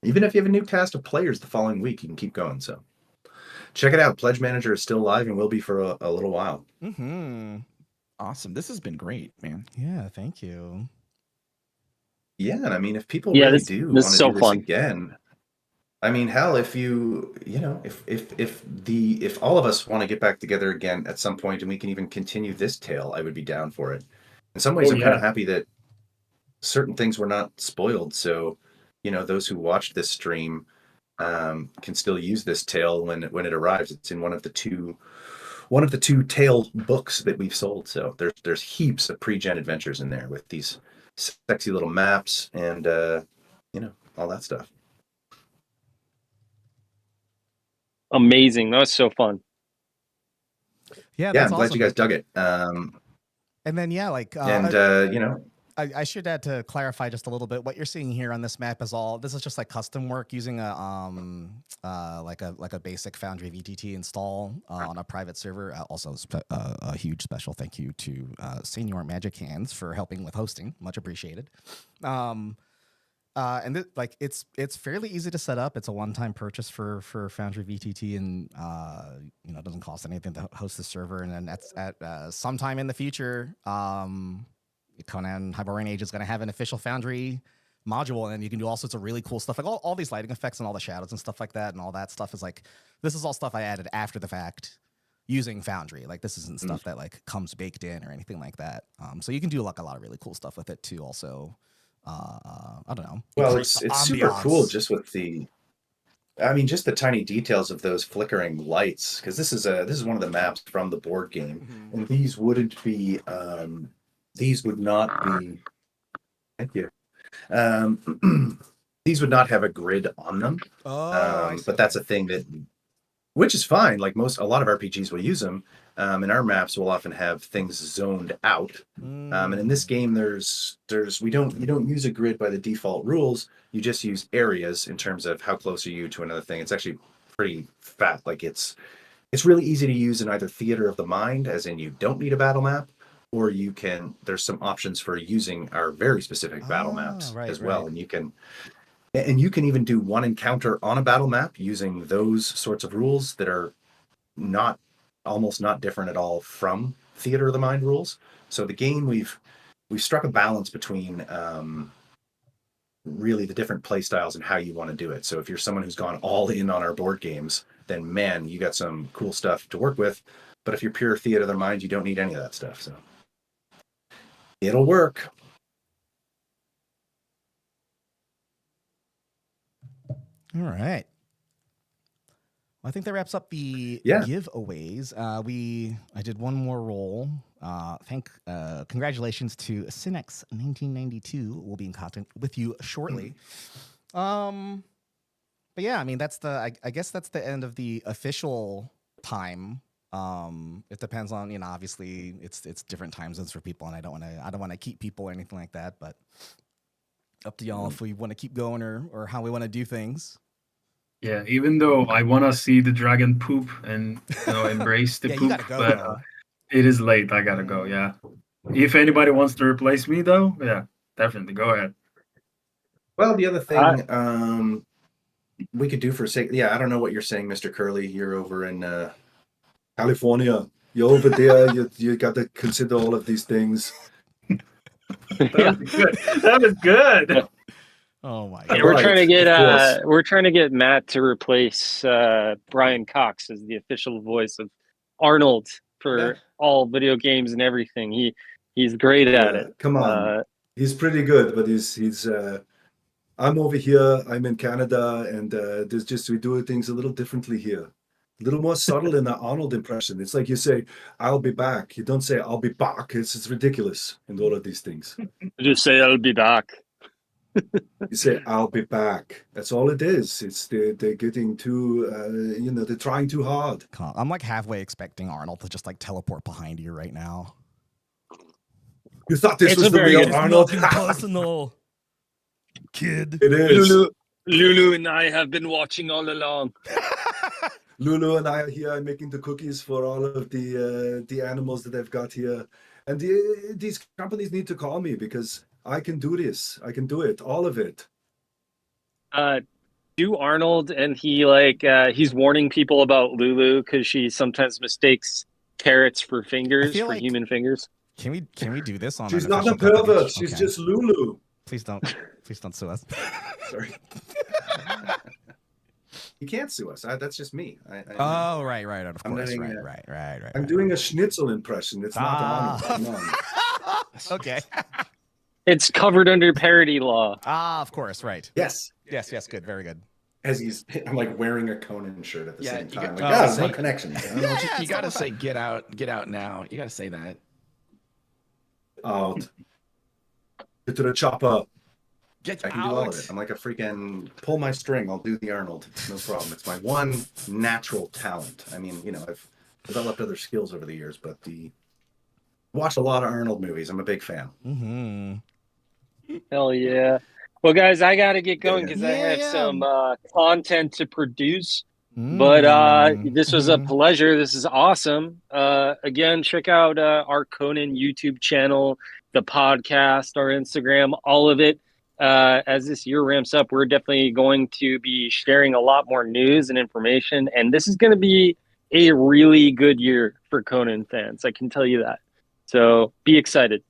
S4: even if you have a new cast of players the following week, you can keep going. So check it out. Pledge Manager is still live and will be for a little while.
S2: Awesome. This has been great, man.
S1: Yeah, thank you.
S4: Yeah, and I mean, if people really do want to do this again, I mean, hell, if if all of us want to get back together again at some point and we can even continue this tale, I would be down for it. In some ways, I'm kind of happy that certain things were not spoiled. So, those who watched this stream can still use this tale when it arrives. It's in one of the two tale books that we've sold. So there's heaps of pre-gen adventures in there with these sexy little maps and all that stuff.
S3: Amazing. That was so fun.
S1: Yeah,
S4: I'm glad you guys dug it.
S1: And then I should add to clarify just a little bit. What you're seeing here on this map is just like custom work using a basic Foundry VTT install on a private server. Also, a huge special thank you to Senior Magic Hands for helping with hosting. Much appreciated. And it's fairly easy to set up. It's a one-time purchase for Foundry VTT, and it doesn't cost anything to host the server. And then that's at sometime in the future. Conan Hyborian Age is going to have an official Foundry module, and you can do all sorts of really cool stuff, like all these lighting effects and all the shadows and stuff like that, and all that stuff is like, this is all stuff I added after the fact using Foundry. Like this isn't stuff that like comes baked in or anything like that. So you can do like a lot of really cool stuff with it too. Also, I don't know.
S4: Well, it's super cool just with just the tiny details of those flickering lights, because this is one of the maps from the board game, and these would not be. Thank you. These would not have a grid on them. But that's a thing which is fine. Like a lot of RPGs will use them, and our maps will often have things zoned out. And in this game, you don't use a grid by the default rules. You just use areas in terms of how close are you to another thing. It's actually pretty fat. Like it's really easy to use in either theater of the mind, as in you don't need a battle map, or there's some options for using our very specific battle maps as well. And you can even do one encounter on a battle map using those sorts of rules that are almost not different at all from theater of the mind rules. So the game, we've struck a balance between really the different play styles and how you want to do it. So if you're someone who's gone all in on our board games, then man, you got some cool stuff to work with. But if you're pure theater of the mind, you don't need any of that stuff. So it'll work.
S1: All right. Well, I think that wraps up the giveaways. I did one more roll. Congratulations to Cinex1992. We'll be in contact with you shortly. But yeah, I mean, I guess that's the end of the official time. It depends on, obviously it's different time zones for people, and I don't want to keep people or anything like that, but up to y'all if we want to keep going or how we want to do things.
S5: Yeah, even though I want to see the dragon poop and embrace the
S1: Yeah, you
S5: poop,
S1: gotta go,
S5: but
S1: though.
S5: it is late. I gotta go. Yeah. If anybody wants to replace me, though, yeah, definitely go ahead.
S4: Well, the other thing we could do for I don't know what you're saying, Mr. Curly. You're over in California. You're over there. you got to consider all of these things.
S5: That was good. That was good.
S1: Oh my
S3: Yeah,
S1: god.
S3: we're
S4: Right,
S3: trying to get
S4: of course.
S3: Matt to replace Brian Cox as the official voice of Arnold for all video games and everything. He's great at it.
S4: Come on. He's pretty good, but he's I'm over here, I'm in Canada, and we do things a little differently here. A little more subtle in the Arnold impression. It's like you say, I'll be back. You don't say I'll be back. It's ridiculous in all of these things.
S3: Just say I'll be back.
S4: You say I'll be back. That's all it is. It's they're getting too they're trying too hard.
S1: I'm like halfway expecting Arnold to just like teleport behind you right now.
S4: You thought this
S3: It's
S4: was
S3: a
S4: the
S3: very
S4: real
S3: good-
S4: Arnold?
S1: personal, kid.
S4: It is.
S3: Lulu and I have been watching all along.
S4: Lulu and I are here making the cookies for all of the animals that they've got here, and these companies need to call me because I can do this. I can do it, all of it.
S3: Do Arnold, and he's warning people about Lulu because she sometimes mistakes carrots for fingers,
S1: feel
S3: for
S1: like-
S3: human fingers.
S1: Can we do this on?
S4: She's
S1: an
S4: not a
S1: official company?
S4: pervert. She's
S1: Okay.
S4: just Lulu.
S1: Please don't sue us.
S4: Sorry. You can't sue us. That's just me.
S1: Oh, right, of
S4: I'm
S1: course,
S4: doing,
S1: right.
S4: I'm doing a schnitzel impression. It's not Arnold. Come on.
S1: Okay.
S3: It's covered under parody law.
S1: Of course, right.
S4: Yes.
S1: Yes, good, very good.
S4: I'm like wearing a Conan shirt at the same time.
S2: got-
S4: Like,
S2: oh,
S4: there's no
S2: say-
S4: connection.
S2: You got to say get out now. You got to say that.
S4: Out. Get to the chopper.
S2: Get
S4: I can do all of it. I'm like a freaking pull my string. I'll do the Arnold. No problem. It's my one natural talent. I mean, I've developed other skills over the years, but watched a lot of Arnold movies. I'm a big fan.
S1: Mm-hmm.
S3: Hell yeah. Well, guys, I got to get going because I
S1: Yeah,
S3: have
S1: yeah.
S3: some content to produce. But this was a pleasure. This is awesome. Again, check out our Conan YouTube channel, the podcast, our Instagram, all of it. As this year ramps up, we're definitely going to be sharing a lot more news and information. And this is going to be a really good year for Conan fans. I can tell you that. So be excited.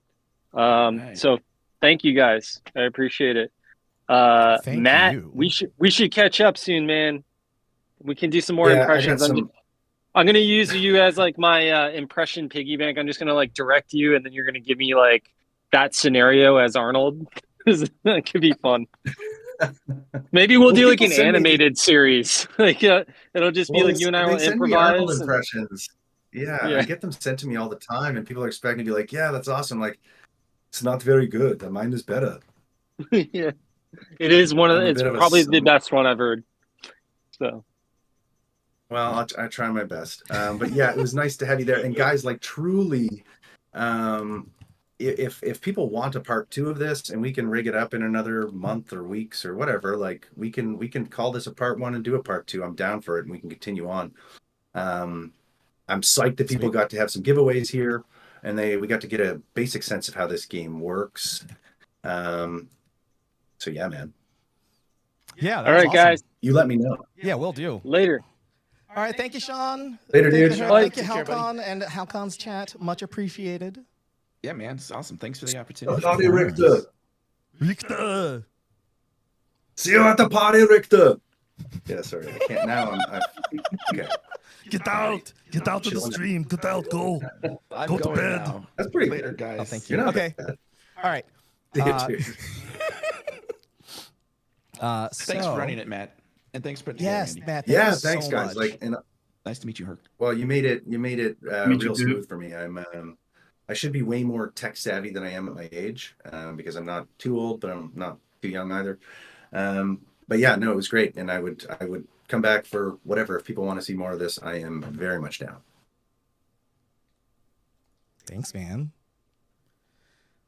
S2: Right.
S3: So thank you guys. I appreciate it.
S1: Thank
S3: Matt,
S1: you.
S3: we should catch up soon, man. We can do some more
S4: Yeah, I got
S3: impressions.
S4: some-
S3: I'm gonna use you as like my impression piggy bank. I'm just gonna like direct you, and then you're gonna give me like that scenario as Arnold. That could be fun. Maybe we'll do like
S4: people
S3: an
S4: send me-
S3: animated series. Like it'll just be like you and I will
S4: they send me Arnold
S3: improvise.
S4: impressions. Yeah,
S3: Yeah.
S4: I get them sent to me all the time, and people are expecting to be like, "Yeah, that's awesome." Like, it's not very good. Mine is better.
S3: Yeah, it is one of
S4: I'm a
S3: it's
S4: bit of a
S3: probably the
S4: son.
S3: best one I've heard. So
S4: Well, I try my best. But yeah, it was nice to have you there. And guys, like truly, if people want a part 2 of this, and we can rig it up in another month or weeks or whatever, like we can call this a part 1 and do a part 2. I'm down for it, and we can continue on. I'm psyched that people got to have some giveaways here, and we got to get a basic sense of how this game works. So yeah, man,
S1: Yeah.
S3: all right, guys,
S4: you let me know.
S1: Yeah, we'll do.
S3: later.
S1: All right, thank you, Sean.
S4: Later,
S1: Thank
S4: dude.
S1: you,
S3: Bye.
S1: thank you,
S2: Take care, buddy.
S1: Halcon, and Halcon's chat. Much appreciated.
S2: Yeah, man, it's awesome. Thanks for the opportunity.
S4: Party, Richter.
S1: Richter.
S4: See you at the party, Richter. Yeah, sorry, I can't now. Okay.
S1: Get out of the
S4: Chilling.
S1: stream. Get out. Go.
S2: I'm
S1: Go to
S2: going
S1: bed.
S2: now.
S4: That's pretty
S2: Later,
S4: good.
S2: guys.
S1: Oh, thank you.
S4: You're not
S1: Okay.
S4: bad.
S1: All right.
S4: You
S1: Uh,
S4: too.
S2: Thanks for running it, Matt, and thanks for
S1: Yes,
S2: Andy.
S1: Matt. Thank
S4: Yeah,
S1: you
S4: thanks,
S1: so
S4: guys.
S1: much.
S4: Like, and
S2: Nice to meet you, Herc.
S4: well, you made it
S5: Me
S4: real
S5: too.
S4: smooth for me. I should be way more tech savvy than I am at my age, because I'm not too old, but I'm not too young either. But yeah, no, it was great, and I would come back for whatever. If people want to see more of this, I am very much down.
S1: Thanks, man.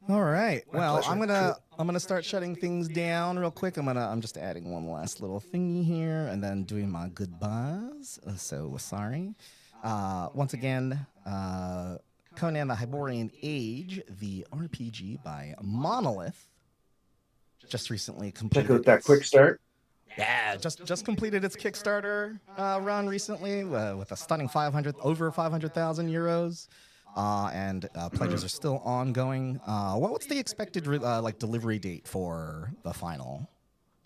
S1: All right.
S4: My
S1: Well,
S4: pleasure.
S1: I'm gonna start shutting things down real quick. I'm just adding one last little thingy here, and then doing my goodbyes. So sorry. Once again, Conan the Hyborian Age, the RPG by Monolith, just recently
S4: Check
S1: completed.
S4: out that quick start.
S1: Yeah, just completed its Kickstarter run recently with a stunning over 500,000 euros. And pledges are still ongoing. What's the expected like delivery date for the final?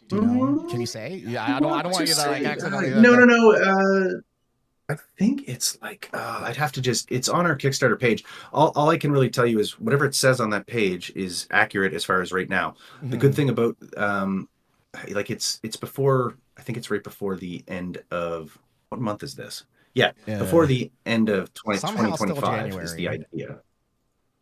S1: Do you know? Can you say? Yeah, I don't want you to like accidentally.
S4: No. I think it's like I'd have to just. It's on our Kickstarter page. All I can really tell you is whatever it says on that page is accurate as far as right now. The good thing about like it's before. I think it's right before the end of what month is this? Yeah, before the end of
S1: Somehow still
S4: 2025 is the
S1: January.
S4: idea.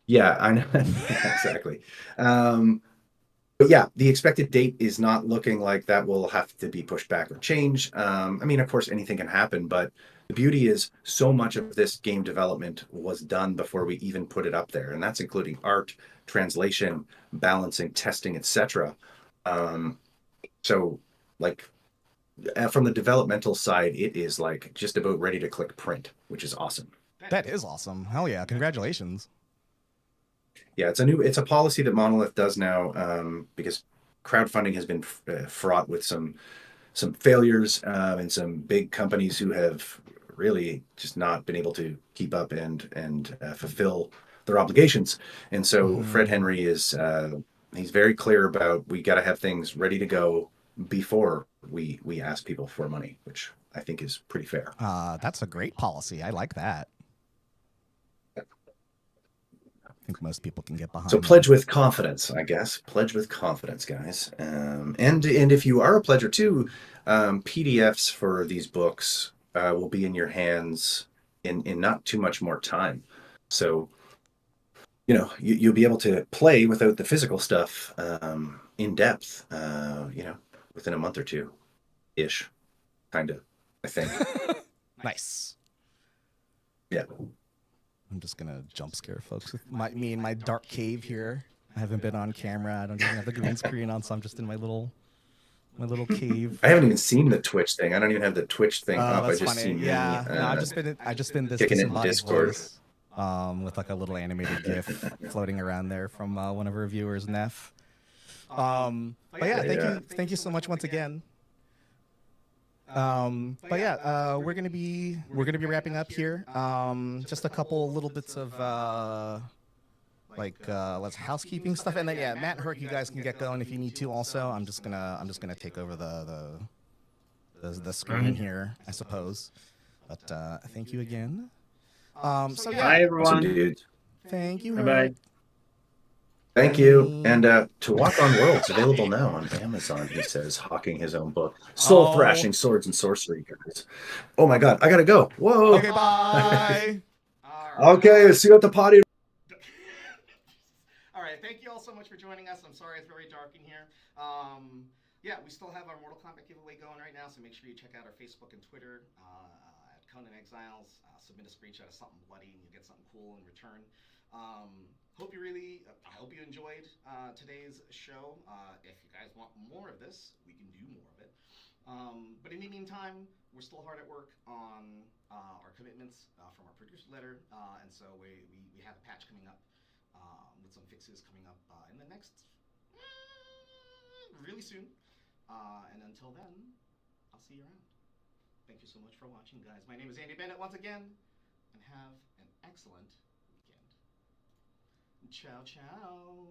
S4: Yeah, I know. Exactly. But yeah, the expected date is not looking like that will have to be pushed back or change. I mean, of course, anything can happen, but the beauty is so much of this game development was done before we even put it up there, and that's including art, translation, balancing, testing, etc. Um, so, like, from the developmental side, it is like just about ready to click print, which is awesome.
S1: That is awesome. Hell yeah! Congratulations.
S4: Yeah, it's a policy that Monolith does now, because crowdfunding has been fraught with some failures, and some big companies who have really just not been able to keep up and fulfill their obligations. And so Fred Henry is he's very clear about we got to have things ready to go before we ask people for money, which I think is pretty fair.
S1: That's a great policy. I like that. I think most people can get behind.
S4: So pledge with confidence, I guess. Pledge with confidence, guys. And if you are a pledger too, PDFs for these books will be in your hands in not too much more time. So you'll be able to play without the physical stuff in depth. Within a month or two, ish, kind of. I think.
S1: Nice.
S4: Yeah.
S1: I'm just gonna jump scare folks with me in my dark cave here. I haven't been on camera. I don't even have the green screen on, so I'm just in my little cave.
S4: I haven't even seen the Twitch thing. I don't even have the Twitch thing up.
S1: That's
S4: I just
S1: funny.
S4: seen
S1: Yeah,
S4: me,
S1: no, I've just been this
S4: kicking it in
S1: disembodied
S4: Discord.
S1: voice, with like a little animated GIF floating around there from one of our viewers, Neff. But yeah, thank you so much once again. But yeah, we're gonna be wrapping up here. Just a couple little bits of let's housekeeping stuff, and then yeah, Matt and Herc, you guys can get going if you need to. Also, I'm just gonna take over the screen here, I suppose. But thank you again. So yeah,
S3: Bye everyone.
S4: Awesome, dude.
S1: Thank you.
S3: Bye bye.
S4: Thank you. And To Walk on Worlds, available now on Amazon, he says, hawking his own book. Soul Thrashing Swords and Sorcery, guys. Oh my God, I gotta go. Whoa.
S1: Okay, bye.
S4: Okay, see you at the potty.
S1: All right, thank you all so much for joining us. I'm sorry it's very dark in here. Yeah, we still have our Mortal Kombat giveaway going right now, so make sure you check out our Facebook and Twitter at Conan Exiles. Submit a screenshot of something bloody, and you'll get something cool in return. I hope you enjoyed today's show. If you guys want more of this, we can do more of it. But in the meantime, we're still hard at work on our commitments from our producer letter, and so we have a patch coming up with some fixes coming up in the next really soon. And until then, I'll see you around. Thank you so much for watching, guys. My name is Andy Bennett once again, and have an excellent weekend. Ciao, ciao.